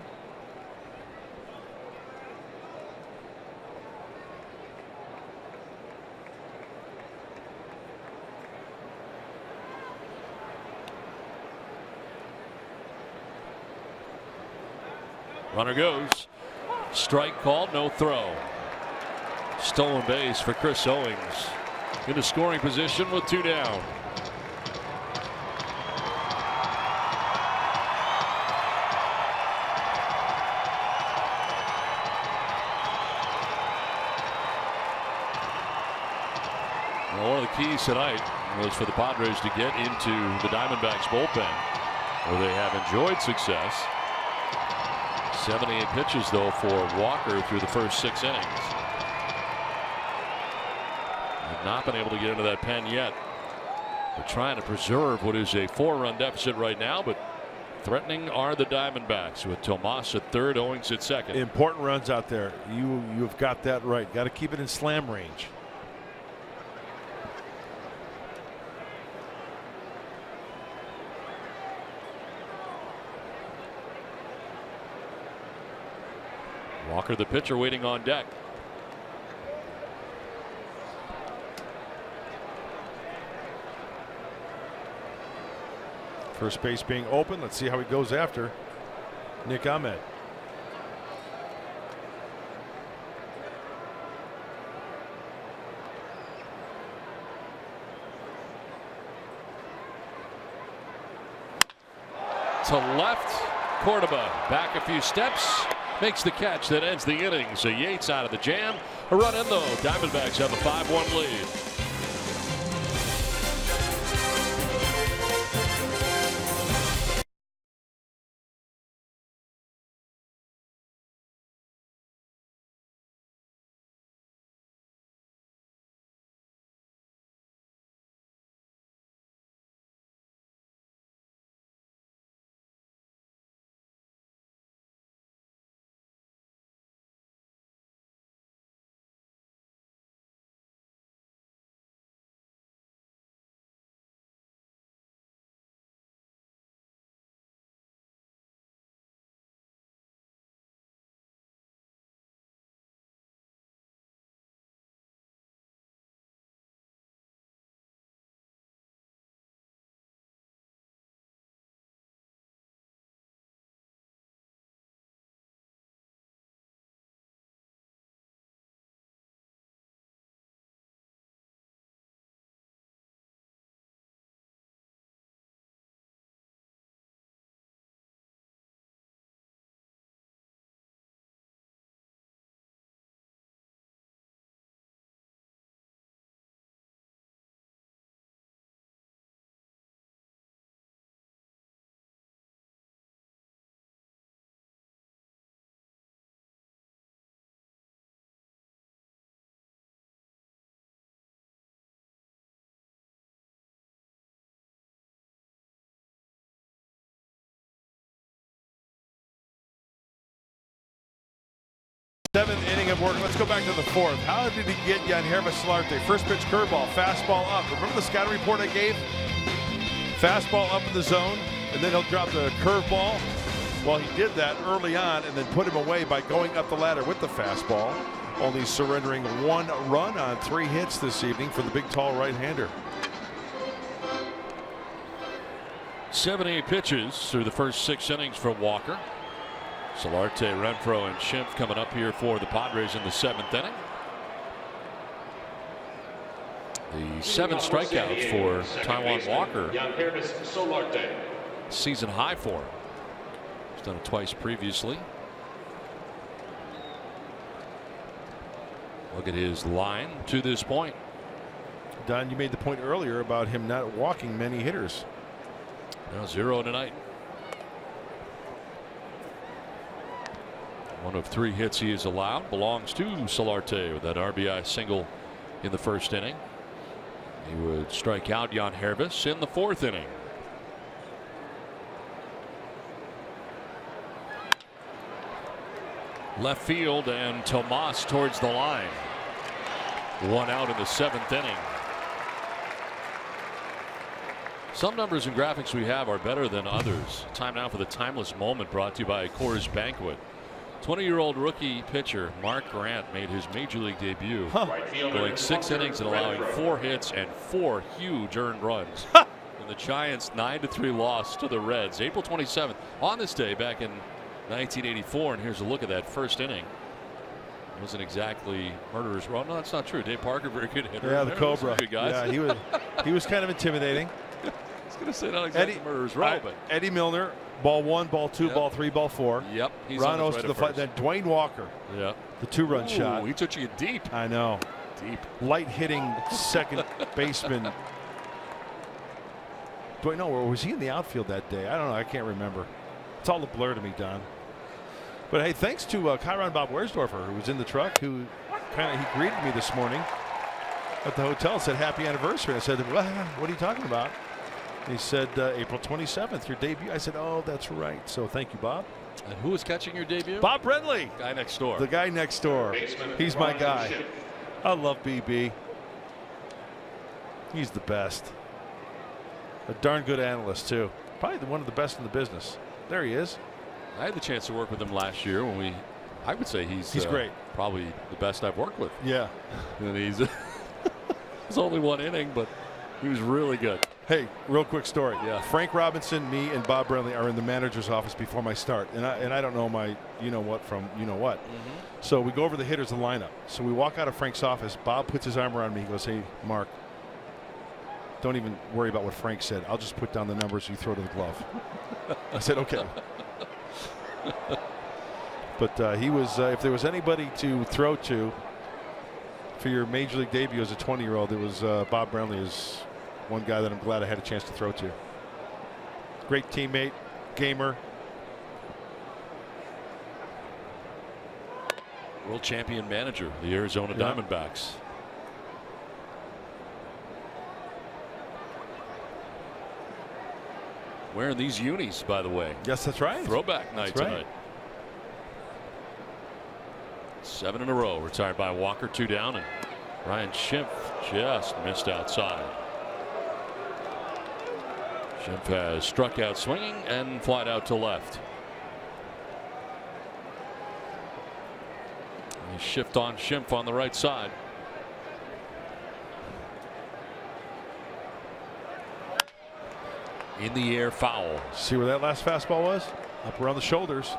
Runner goes. Strike called, no throw. Stolen base for Chris Owings. Into scoring position with 2 down. Well, one of the keys tonight was for the Padres to get into the Diamondbacks bullpen, where they have enjoyed success. 78 pitches, though, for Walker through the first 6 innings. Have not been able to get into that pen yet. They're trying to preserve what is a 4-run deficit right now, but threatening are the Diamondbacks with Tomas at 3rd, Owings at 2nd. Important runs out there. You've got that right. Got to keep it in slam range. Walker, the pitcher, waiting on deck. First base being open. Let's see how he goes after Nick Ahmed. To left, Cordoba back a few steps. Makes the catch that ends the inning. So Yates out of the jam. A run in though. Diamondbacks have a 5-1 lead. report. Let's go back to the fourth. How did he get Yangervis Solarte? First pitch curveball, fastball up. Remember the scouting report I gave? Fastball up in the zone, and then he'll drop the curveball. Well, he did that early on and then put him away by going up the ladder with the fastball. Only surrendering 1 run on 3 hits this evening for the big, tall right-hander. 78 pitches through the first 6 innings for Walker. Solarte, Renfroe, and Schimpf coming up here for the Padres in the 7th inning. The 7 strikeouts for Taijuan Walker. Season high for him. He's done it twice previously. Look at his line to this point. Don, you made the point earlier about him not walking many hitters. Now 0 tonight. 1 of 3 hits he is allowed belongs to Solarte with that RBI single in the first inning. He would strike out Yangervis in the 4th inning. Left field, and Tomas towards the line. 1 out in the 7th inning. Some numbers and graphics we have are better than others. Time now for the timeless moment, brought to you by Coors Banquet. 20-year-old rookie pitcher Mark Grant made his major league debut, going 6 innings and allowing 4 hits and 4 huge earned runs. And the Giants' 9-3 loss to the Reds, April 27th, on this day back in 1984. And here's a look at that first inning. It wasn't exactly murderer's row. No, that's not true. Dave Parker, very good hitter. Yeah, the Cobra. Good guys. Yeah, he was kind of intimidating. I was going to say not exactly murderer's row, but Eddie Milner, ball 1, ball 2, ball 3, ball 4. Yep. He's Ranos right to the fight. Then Dwayne Walker. Yep. The 2-run shot. He took you deep. I know. Deep. Light hitting second baseman. Dwayne, no, or was he in the outfield that day? I don't know. I can't remember. It's all a blur to me, Don. But hey, thanks to Chiron Bob Wersdorfer, who was in the truck, who he greeted me this morning at the hotel, said happy anniversary. I said, well, what are you talking about? He said April 27th, your debut. I said, oh, that's right. So thank you, Bob. And who was catching your debut? Bob Brenly. Guy next door. The guy next door. He's my guy. I love BB. He's the best. A darn good analyst, too. Probably one of the best in the business. There he is. I had the chance to work with him last year when I would say he's great. Probably the best I've worked with. Yeah. And he's it's only 1 inning, but he was really good. Hey, real quick story. Yeah. Frank Robinson, me, and Bob Brenly are in the manager's office before my start, and I don't know my you-know-what from you-know-what. Mm-hmm. So we go over the hitters and lineup. So we walk out of Frank's office. Bob puts his arm around me. He goes, hey, Mark, don't even worry about what Frank said. I'll just put down the numbers you throw to the glove. I said, okay. But he was, if there was anybody to throw to for your major league debut as a 20-year-old, it was Bob Brenly is one guy that I'm glad I had a chance to throw to. Great teammate, gamer. World champion manager, the Arizona Diamondbacks. Wearing these unis, by the way. Yes, that's right. Throwback night tonight. 7 in a row retired by Walker, 2 down, and Ryan Schimpf just missed outside. Schimpf has struck out swinging and flied out to left. A shift on Schimpf on the right side. In the air, foul. See where that last fastball was? Up around the shoulders.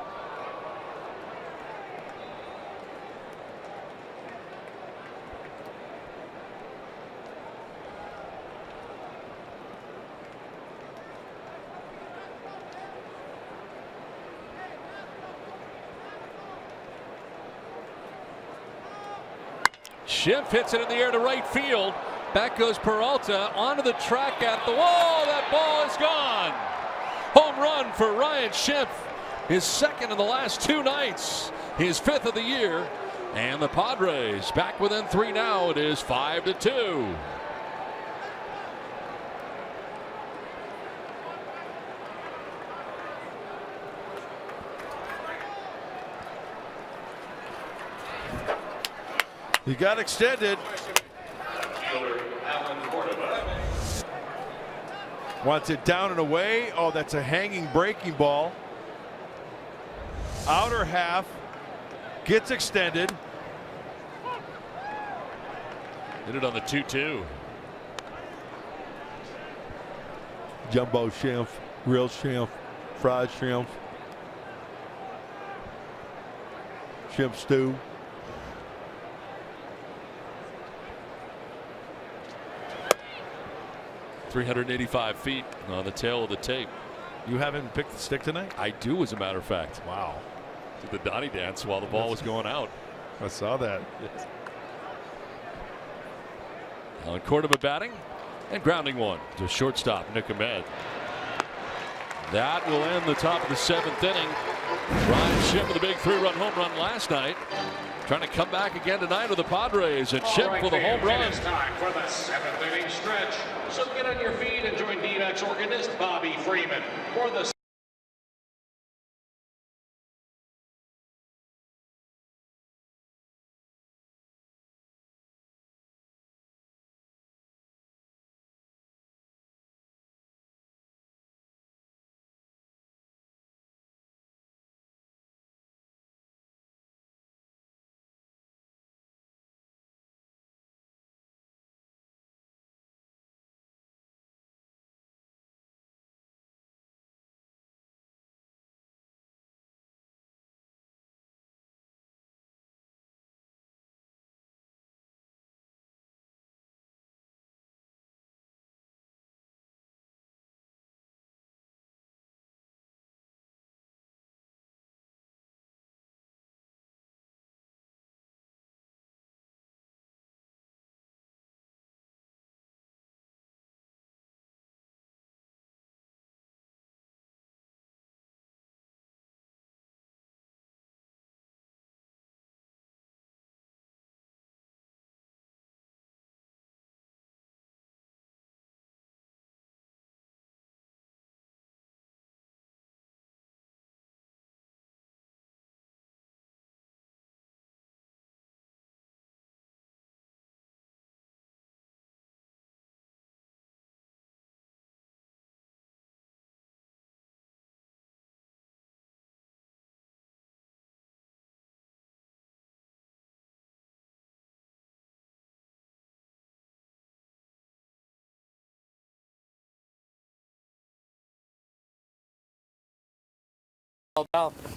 Schimpf hits it in the air to right field. Back goes Peralta onto the track at the wall. That ball is gone. Home run for Ryan Schimpf. His 2nd in the last 2 nights. His 5th of the year. And the Padres back within 3 now. It is 5-2. He got extended. Wants it down and away. Oh, that's a hanging breaking ball. Outer half. Gets extended. Hit it on the 2-2. Jumbo shrimp, grilled shrimp, fried shrimp, shrimp stew. .385 feet on the tail of the tape. You haven't picked the stick tonight? I do, as a matter of fact. Wow. Did the Donnie dance while the ball was going out. I saw that. Yes. On Córdoba batting and grounding one to shortstop Nick Ahmed. That will end the top of the 7th inning. Ryan Schiff with a big 3-run home run last night. Trying to come back again tonight with the Padres, and Schiff with a home run. It's time for the 7th inning stretch. So get on your feet and join D-backs organist Bobby Freeman for the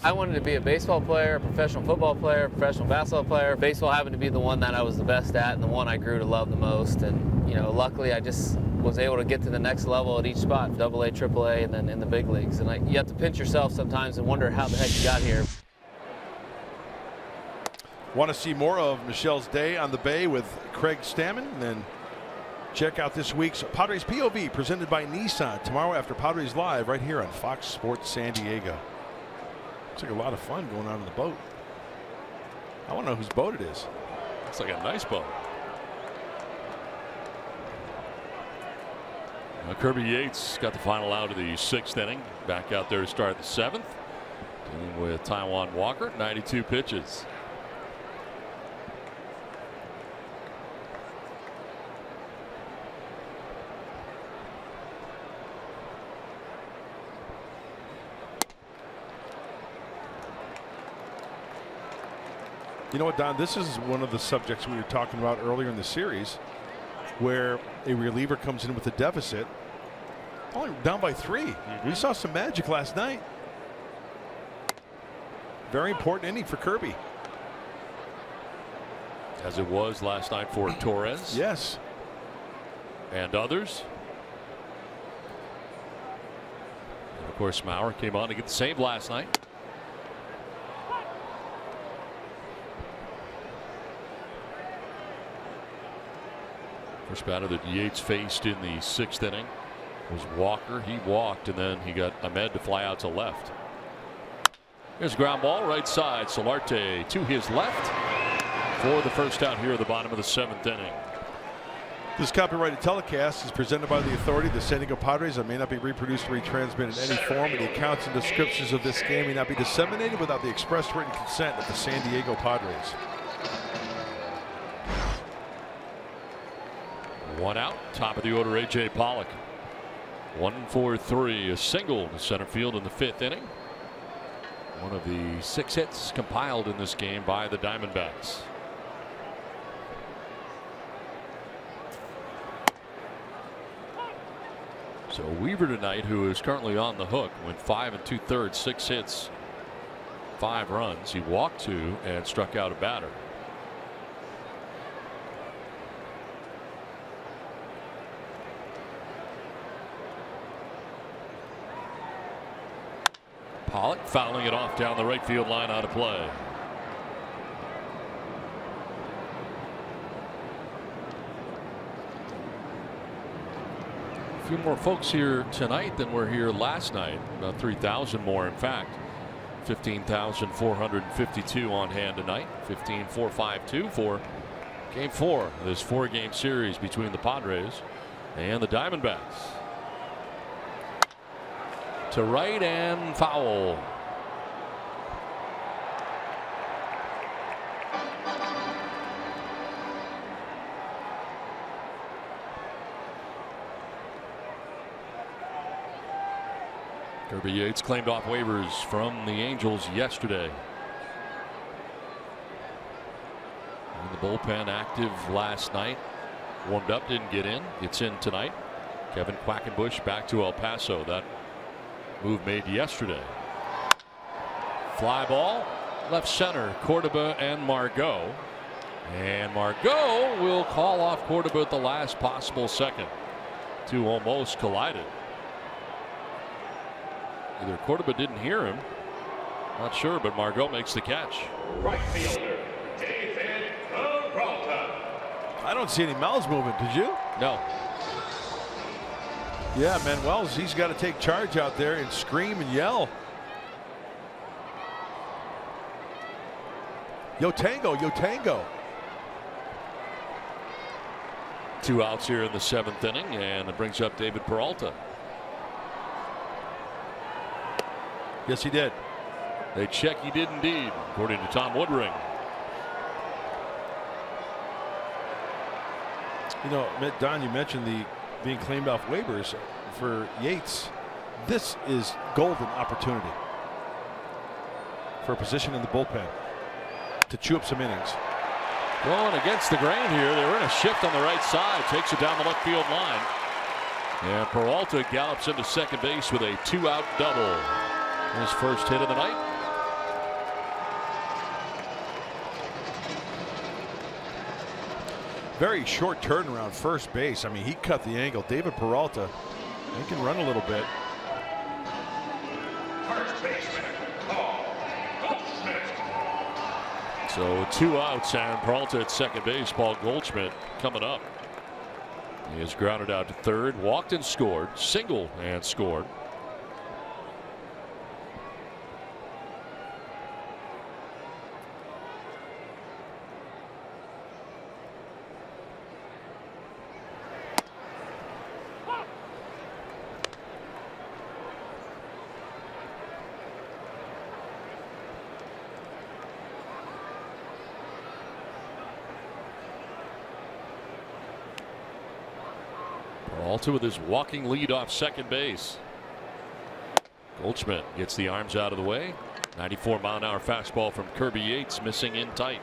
I wanted to be a baseball player, a professional football player, a professional basketball player. Baseball happened to be the one that I was the best at and the one I grew to love the most. And, you know, luckily I just was able to get to the next level at each spot, AA, AAA, and then in the big leagues. And you have to pinch yourself sometimes and wonder how the heck you got here. Want to see more of Michelle's Day on the Bay with Craig Stammen? Then check out this week's Padres POV presented by Nissan tomorrow after Padres Live right here on Fox Sports San Diego. Looks like a lot of fun going on in the boat. I want to know whose boat it is. Looks like a nice boat. Now Kirby Yates got the final out of the 6th inning. Back out there to start the 7th. Dealing with Taijuan Walker, 92 pitches. You know what, Don? This is one of the subjects we were talking about earlier in the series, where a reliever comes in with a deficit, only down by 3. We saw some magic last night. Very important inning for Kirby. As it was last night for Torres. Yes. And others. And of course, Maurer came on to get the save last night. First batter that Yates faced in the 6th inning was Walker. He walked, and then he got Ahmed to fly out to left. Here's a ground ball right side. Solarte to his left for the first out here at the bottom of the 7th inning. This copyrighted telecast is presented by the authority, the San Diego Padres, and may not be reproduced or retransmitted in any form. And the accounts and descriptions of this game may not be disseminated without the express written consent of the San Diego Padres. One out. Top of the order, A.J. Pollock. 1-for-3, a single to center field in the 5th inning. One of the 6 hits compiled in this game by the Diamondbacks. So Weaver tonight, who is currently on the hook, went 5 2/3, 6 hits, 5 runs. He walked 2 and struck out a batter. Pollock fouling it off down the right field line, out of play. A few more folks here tonight than were here last night. About 3,000 more, in fact. 15,452 on hand tonight. 15,452 for Game 4 of this 4-game series between the Padres and the Diamondbacks. To right and foul. Kirby Yates claimed off waivers from the Angels yesterday. And the bullpen active last night. Warmed up, didn't get in. Gets in tonight. Kevin Quackenbush back to El Paso. That move made yesterday. Fly ball, left center, Cordoba and Margot. And Margot will call off Cordoba at the last possible second. 2 almost collided. Either Cordoba didn't hear him, not sure, but Margot makes the catch. Right fielder, David Peralta. I don't see any mouths moving. Did you? No. Yeah, Manuel's, he's got to take charge out there and scream and yell. Yo Tango, yo Tango. 2 outs here in the 7th inning, and it brings up David Peralta. Yes, he did. They check he did indeed, according to Tom Woodring. You know, Don, you mentioned the being claimed off waivers for Yates. This is golden opportunity for a position in the bullpen to chew up some innings. Going against the grain here. They were in a shift on the right side. Takes it down the left field line. And Peralta gallops into second base with a 2-out double. His first hit of the night. Very short turnaround first base. I mean, he cut the angle. David Peralta, he can run a little bit. First baseman, Paul Goldschmidt. So 2 outs and Peralta at second base. Paul Goldschmidt coming up. He is grounded out to third, walked and scored, single and scored. Peralta with his walking lead off second base. Goldschmidt gets the arms out of the way. 94-mile-an-hour fastball from Kirby Yates, missing in tight.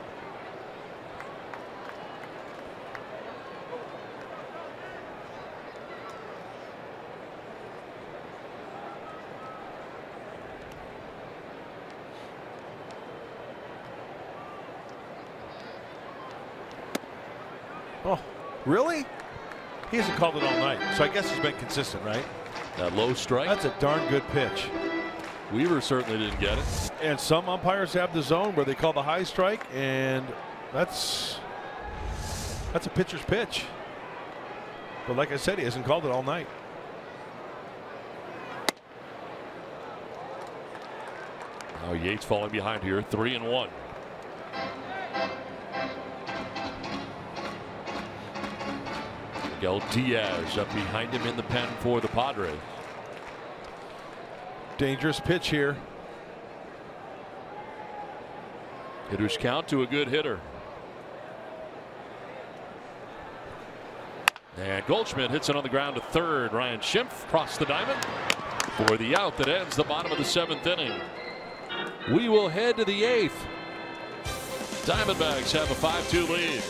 Oh, really? He hasn't called it all night, so I guess he's been consistent, right? That low strike. That's a darn good pitch. Weaver certainly didn't get it. And some umpires have the zone where they call the high strike, and that's a pitcher's pitch. But like I said, he hasn't called it all night. Now Yates falling behind here, 3-1. Miguel Diaz up behind him in the pen for the Padres. Dangerous pitch here. Hitters count to a good hitter. And Goldschmidt hits it on the ground to third. Ryan Schimpf across the diamond for the out that ends the bottom of the 7th inning. We will head to the 8th. Diamondbacks have a 5-2 lead.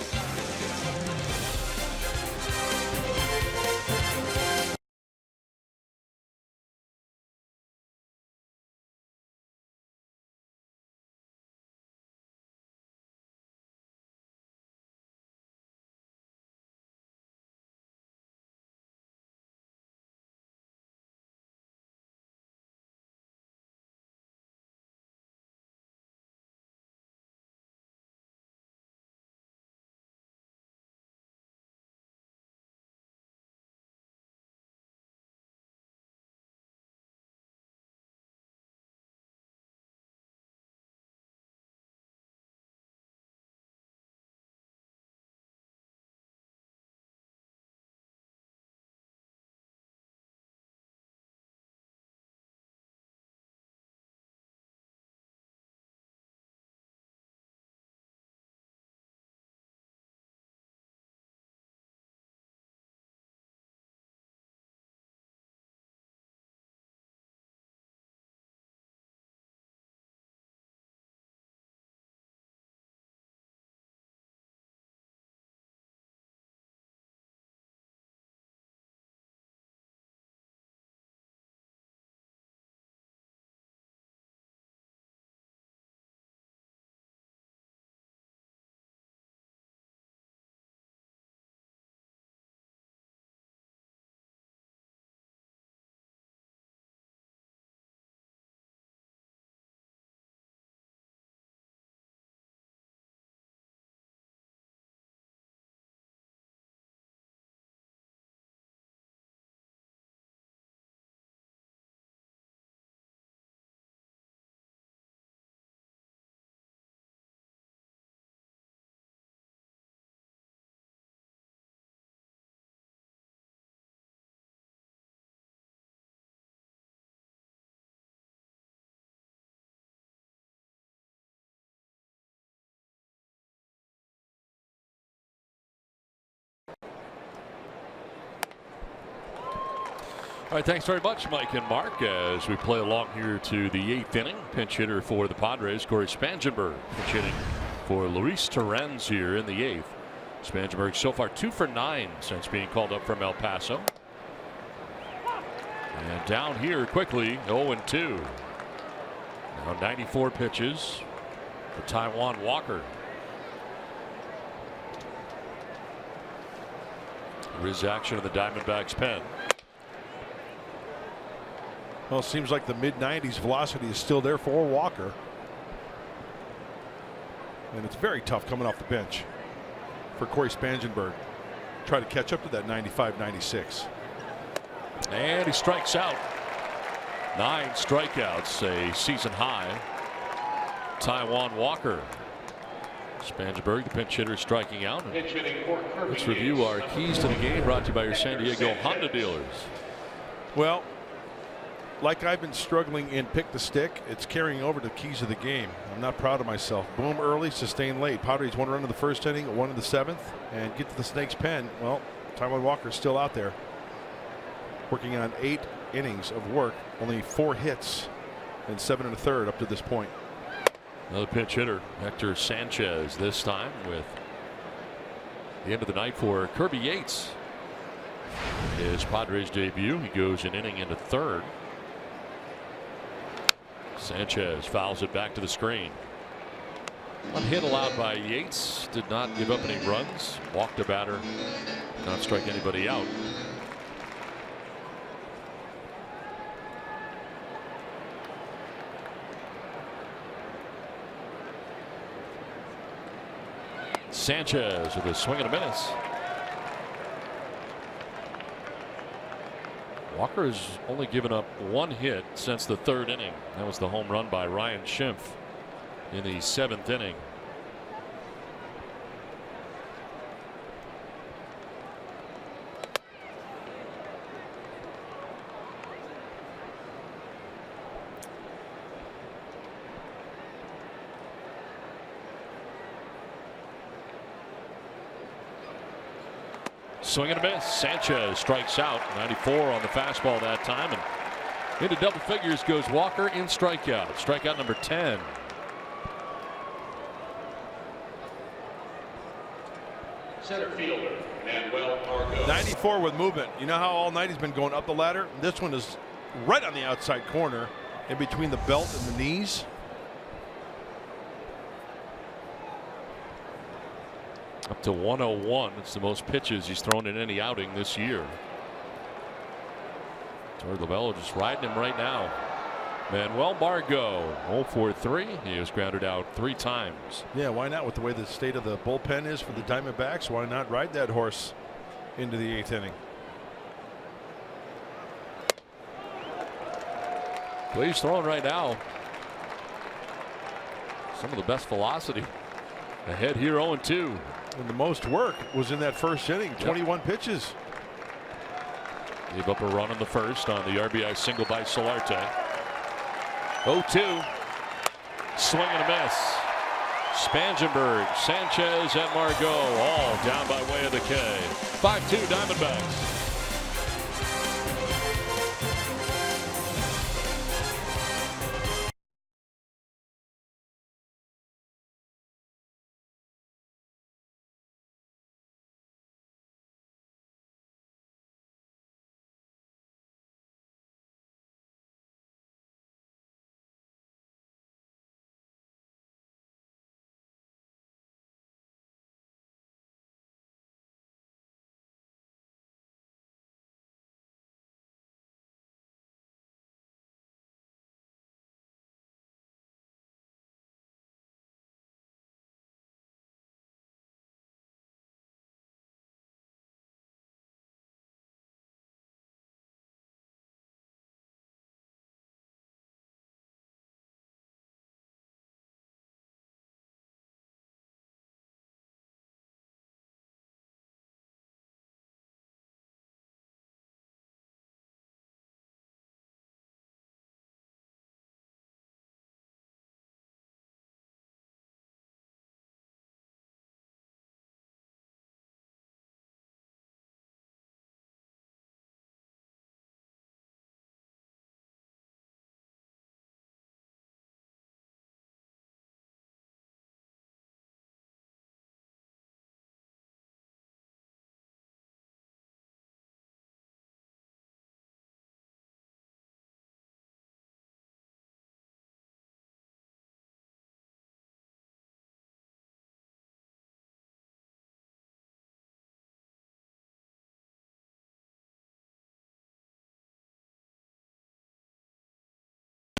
All right, thanks very much, Mike and Mark, as we play along here to the 8th inning. Pinch hitter for the Padres, Corey Spangenberg, pinch hitting for Luis Torrens here in the 8th. Spangenberg so far 2 for 9 since being called up from El Paso. And down here quickly, 0-2. Now 94 pitches for Taijuan Walker. Riz action of the Diamondbacks pen. Well, it seems like the mid-90s velocity is still there for Walker. And it's very tough coming off the bench for Corey Spangenberg. Try to catch up to that 95, 96. And he strikes out. 9 strikeouts, a season high. Taijuan Walker. Spangenberg, the pinch hitter, striking out. Let's review our keys to the game, brought to you by your San Diego Honda dealers. Well, like I've been struggling in pick the stick, it's carrying over to keys of the game. I'm not proud of myself. Boom early, sustain late. Padres 1 run in the 1st inning, 1 in the 7th, and get to the Snake's pen. Well, Taijuan Walker's still out there, working on 8 innings of work, only 4 hits, and 7 1/3 up to this point. Another pinch hitter, Hector Sanchez, this time with the end of the night for Kirby Yates. His Padres debut, he goes an inning into 3rd. Sanchez fouls it back to the screen. One hit allowed by Yates, did not give up any runs, walked a batter, not strike anybody out. Sanchez with a swing and a miss. Walker has only given up 1 hit since the 3rd inning. That was the home run by Ryan Schimpf in the 7th inning. Swing and a miss. Sanchez strikes out. 94 on the fastball that time. And into double figures goes Walker in strikeout. Strikeout number 10. Center fielder, Manuel Margot. 94 with movement. You know how all night he's been going up the ladder? This one is right on the outside corner, in between the belt and the knees. Up to 101. It's the most pitches he's thrown in any outing this year. Torey Lovullo just riding him right now. Manuel Margot, 0 for 3. He has grounded out 3 times. Yeah, why not? With the way the state of the bullpen is for the Diamondbacks, why not ride that horse into the 8th inning? Well, he's throwing right now. Some of the best velocity. Ahead here 0-2. And the most work was in that first inning. 21 pitches. Gave up a run in the first on the RBI single by Solarte. 0-2. Swing and a miss. Spangenberg, Sanchez, and Margot all down by way of the K. 5-2 Diamondbacks.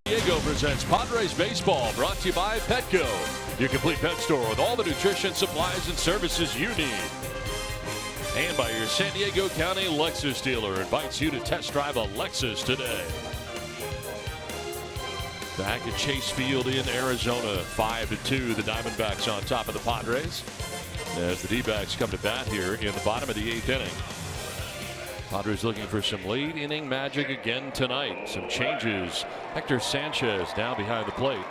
Diego presents Padres Baseball, brought to you by Petco, your complete pet store with all the nutrition, supplies, and services you need. And by your San Diego County Lexus dealer, invites you to test drive a Lexus today. Back at Chase Field in Arizona, 5-2, the Diamondbacks on top of the Padres, as the D-backs come to bat here in the bottom of the 8th inning. Padres looking for some late inning magic again tonight. Some changes. Hector Sanchez down behind the plate.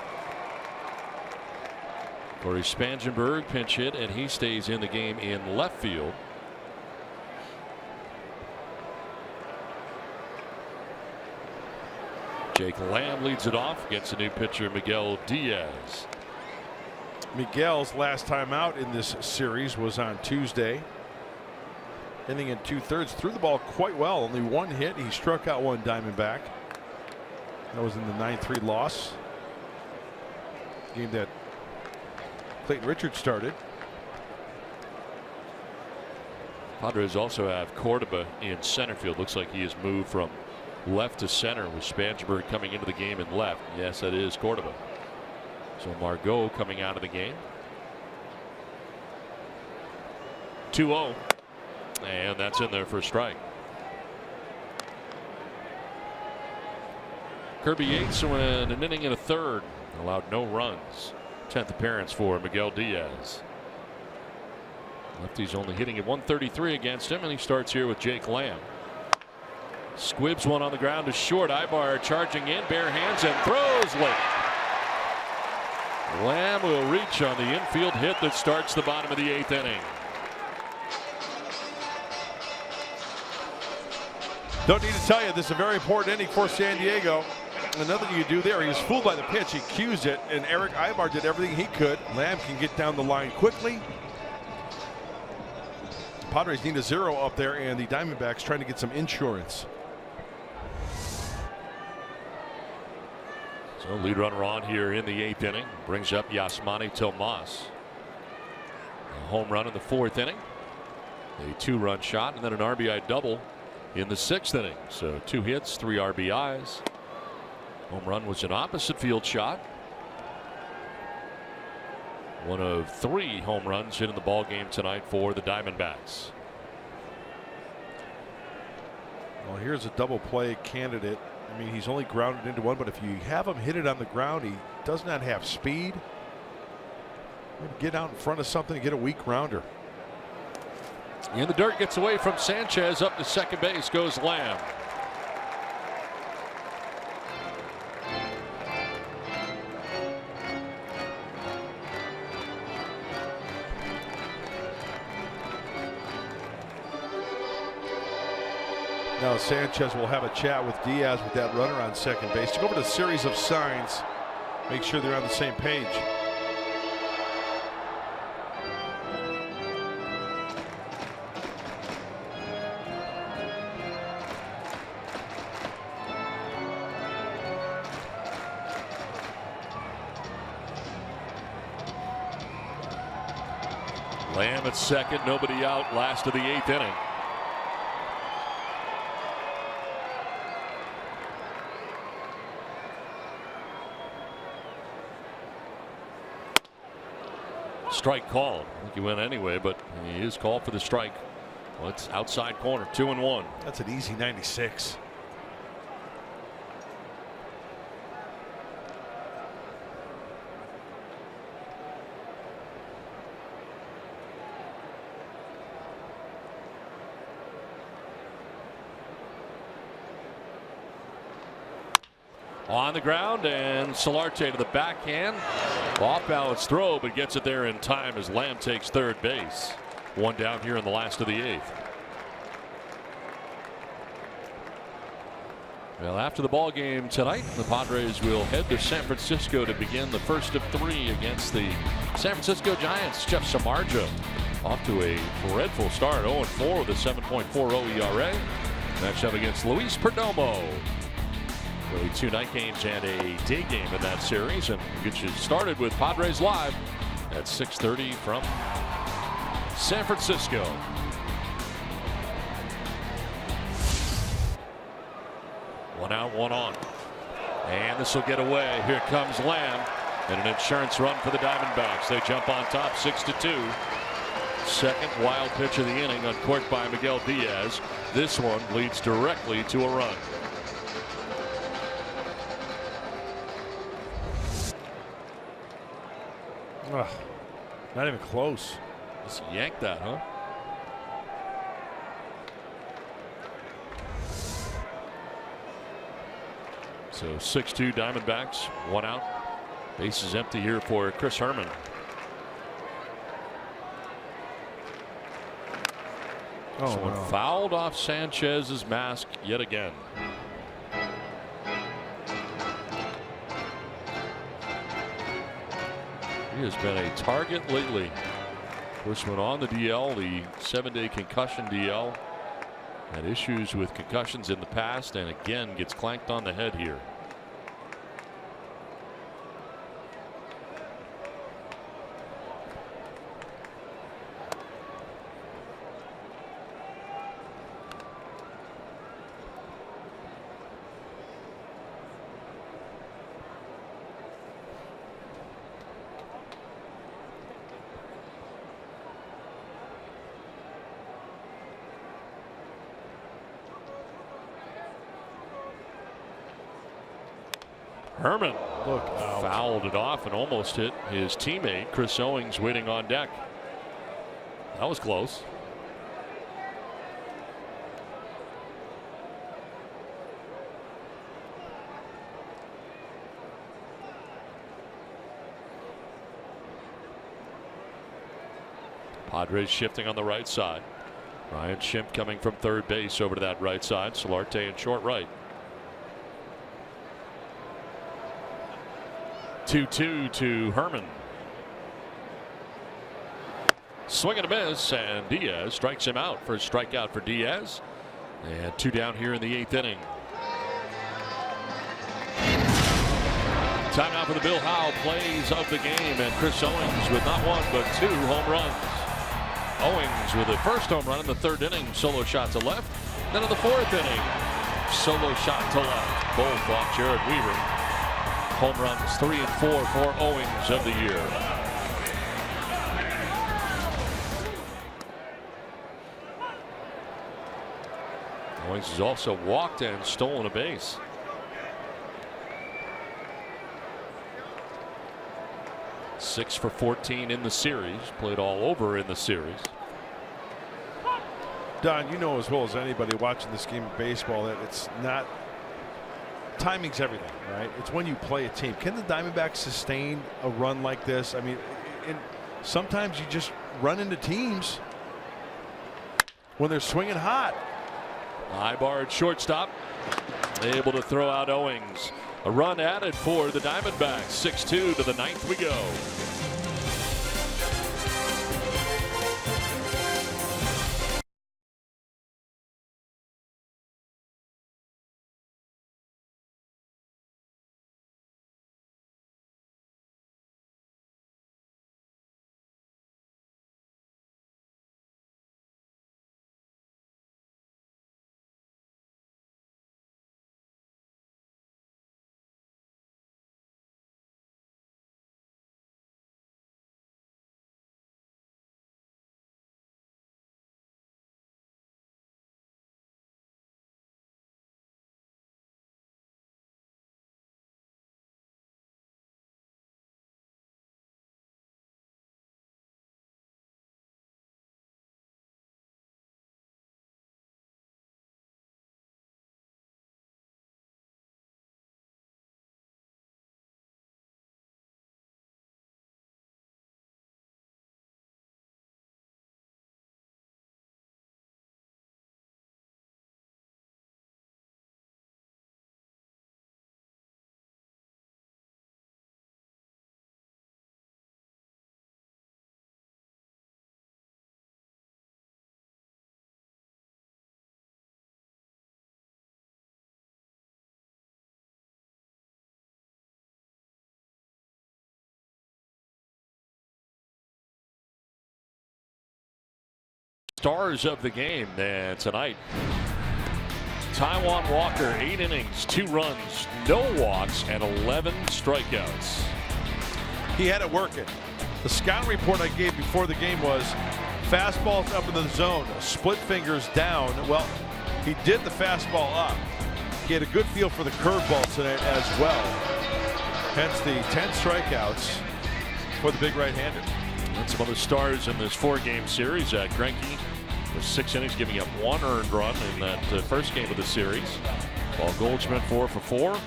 Corey Spangenberg pinch hit, and he stays in the game in left field. Jake Lamb leads it off against the new pitcher Miguel Diaz. Miguel's last time out in this series was on Tuesday. Inning in 2/3, threw the ball quite well. Only 1 hit. He struck out 1 Diamondback. That was in the 9-3 loss. Game that Clayton Richards started. Padres also have Cordoba in center field. Looks like he has moved from left to center with Spangenberg coming into the game in left. Yes, that is Cordoba. So Margot coming out of the game. 2-0. And that's in there for a strike. Kirby Yates went an inning and a third. Allowed no runs. 10th appearance for Miguel Diaz. Lefty's only hitting at 133 against him, and he starts here with Jake Lamb. Squibs one on the ground to short. Ibar charging in, bare hands, and throws late. Lamb will reach on the infield hit that starts the bottom of the 8th inning. Don't need to tell you, this is a very important inning for San Diego. Another thing you do there, he was fooled by the pitch. He cues it, and Eric Ibar did everything he could. Lamb can get down the line quickly. Padres need a 0 up there, and the Diamondbacks trying to get some insurance. So lead runner on here in the 8th inning. Brings up Yasmani Tomas. A home run in the 4th inning. A 2-run shot, and then an RBI double in the 6th inning. So 2 hits, 3 RBIs. Home run was an opposite field shot. One of 3 home runs hit in the ball game tonight for the Diamondbacks. Well, here's a double play candidate. I mean, he's only grounded into one, but if you have him hit it on the ground, he does not have speed. Get out in front of something and get a weak grounder. In the dirt, gets away from Sanchez. Up to second base goes Lamb. Now Sanchez will have a chat with Diaz with that runner on second base to go over the series of signs, make sure they're on the same page. Lamb at second, nobody out, last of the 8th inning. Strike called. I think he went anyway, but he is called for the strike. Well, it's outside corner, 2-1. That's an easy 96. On the ground, and Solarte to the backhand. Off balance throw, but gets it there in time as Lamb takes third base. One down here in the last of the 8th. Well, after the ball game tonight, the Padres will head to San Francisco to begin the first of 3 against the San Francisco Giants. Jeff Samardzija off to a dreadful start, 0-4 with a 7.40 ERA. Matched up against Luis Perdomo. Really 2 night games and a day game in that series, and we'll get you started with Padres Live at 6:30 from San Francisco. One out, one on, and this will get away. Here comes Lamb, and an insurance run for the Diamondbacks. They jump on top 6-2. Second wild pitch of the inning, uncorked by Miguel Diaz. This one leads directly to a run. Ugh, not even close. Just yanked that, huh? So 6-2 Diamondbacks, 1 out. Base is empty here for Chris Herman. Someone fouled off Sanchez's mask yet again. He has been a target lately. First one on the DL, the 7-day concussion DL. Had issues with concussions in the past, and again gets clanked on the head here. Herman fouled it off and almost hit his teammate Chris Owings waiting on deck. That was close. Padres shifting on the right side. Ryan Schimpf coming from third base over to that right side. Solarte in short right. 2-2 to Herman. Swing and a miss, and Diaz strikes him out. First strikeout for Diaz. And 2 down here in the 8th inning. Time now for the Bill Howe plays of the game, and Chris Owings with not 1 but 2 home runs. Owings with the first home run in the 3rd inning, solo shot to left. Then in the 4th inning, solo shot to left, both off Jared Weaver. Home runs 3 and 4 for Owings of the year. Owings has also walked and stolen a base. Six for 14 in the series, played all over in the series. Don, you know as well as anybody watching this game of baseball that it's not, timing's everything, right? It's when you play a team. Can the Diamondbacks sustain a run like this? I mean, sometimes you just run into teams when they're swinging hot. Ibar at shortstop, able to throw out Owings. A run added for the Diamondbacks. 6-2 to the 9th we go. Stars of the game tonight. Taijuan Walker, 8 innings, 2 runs, no walks, and 11 strikeouts. He had it working. The scout report I gave before the game was fastballs up in the zone, split fingers down. Well, he did the fastball up. He had a good feel for the curveball tonight as well. Hence the 10 strikeouts for the big right-hander. And some other stars in this 4-game series. Greinke with 6 innings, giving up 1 earned run in that first game of the series. Paul Goldschmidt 4 for 4,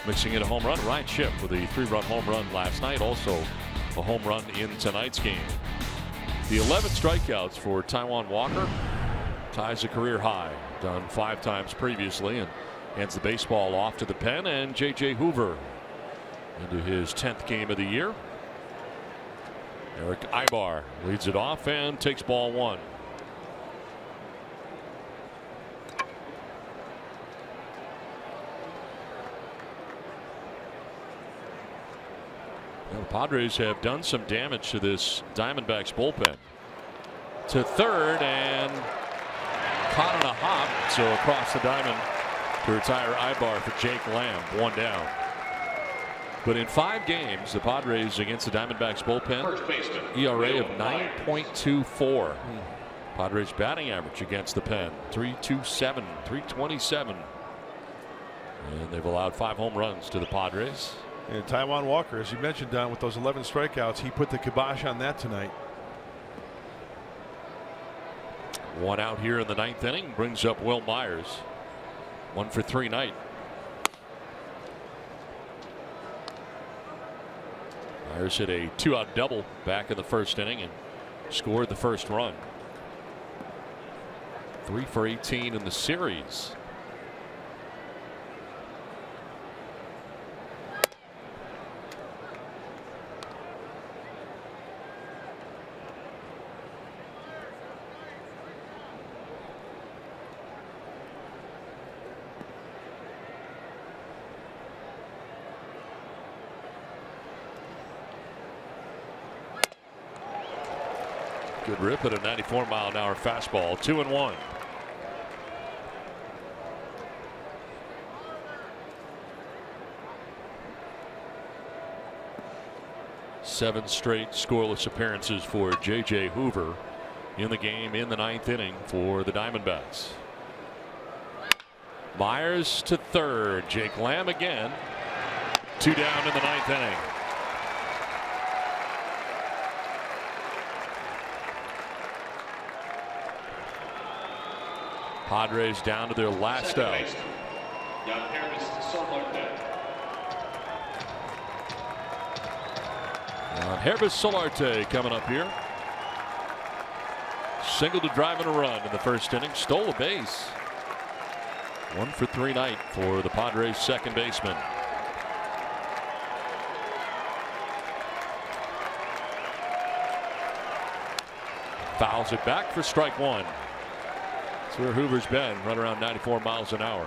mixing in a home run. Ryan Schimpf with a 3-run home run last night, also a home run in tonight's game. The 11 strikeouts for Taijuan Walker ties a career high, done 5 times previously, and hands the baseball off to the pen. And J.J. Hoover into his 10th game of the year. Eric Ibar leads it off and takes ball 1. The Padres have done some damage to this Diamondbacks bullpen. To third and caught on a hop, so across the diamond to retire Ibar for Jake Lamb. 1 down. But in 5 games, the Padres against the Diamondbacks bullpen, ERA of 9.24. Padres batting average against the pen, 327, 327. And they've allowed 5 home runs to the Padres. And Taijuan Walker, as you mentioned, Don, with those 11 strikeouts, he put the kibosh on that tonight. 1 out here in the 9th inning brings up Will Myers. 1 for 3 night. Myers hit a 2-out double back in the 1st inning and scored the first run. 3 for 18 in the series. Good rip at a 94-mile-an-hour fastball. 2-1. Seven straight scoreless appearances for J.J. Hoover in the game in the 9th inning for the Diamondbacks. Myers to third. Jake Lamb again. 2 down in the 9th inning. Padres down to their last out. Hervis Solarte coming up here. Single to drive and a run in the first inning. Stole a base. 1 for 3 night for the Padres second baseman. Fouls it back for strike 1. That's where Hoover's been, right around 94 miles an hour.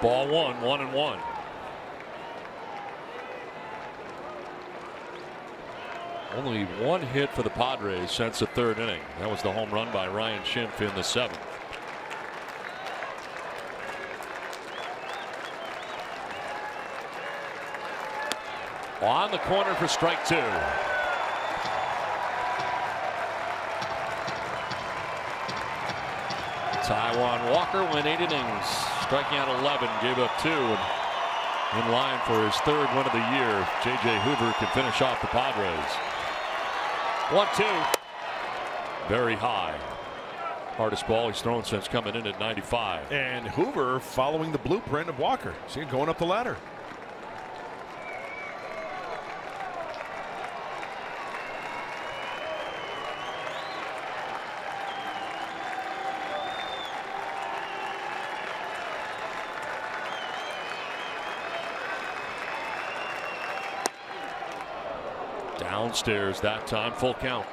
Ball 1, 1-1. Only 1 hit for the Padres since the 3rd inning. That was the home run by Ryan Schimpf in the 7th. On the corner for strike 2. Taijuan Walker went 8 innings, striking out 11, gave up 2. And in line for his 3rd win of the year, J.J. Hoover can finish off the Padres. 1-2. Very high. Hardest ball he's thrown since coming in at 95. And Hoover following the blueprint of Walker. See him going up the ladder. Downstairs that time, full count.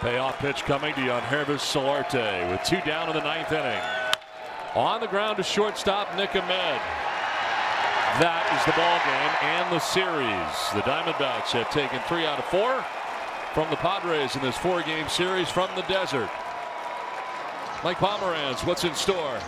Payoff pitch coming to Hervis Solarte with 2 down in the 9th inning. On the ground to shortstop Nick Ahmed. That is the ball game and the series. The Diamondbacks have taken 3 out of 4 from the Padres in this 4-game series from the desert. Mike Pomeranz, what's in store?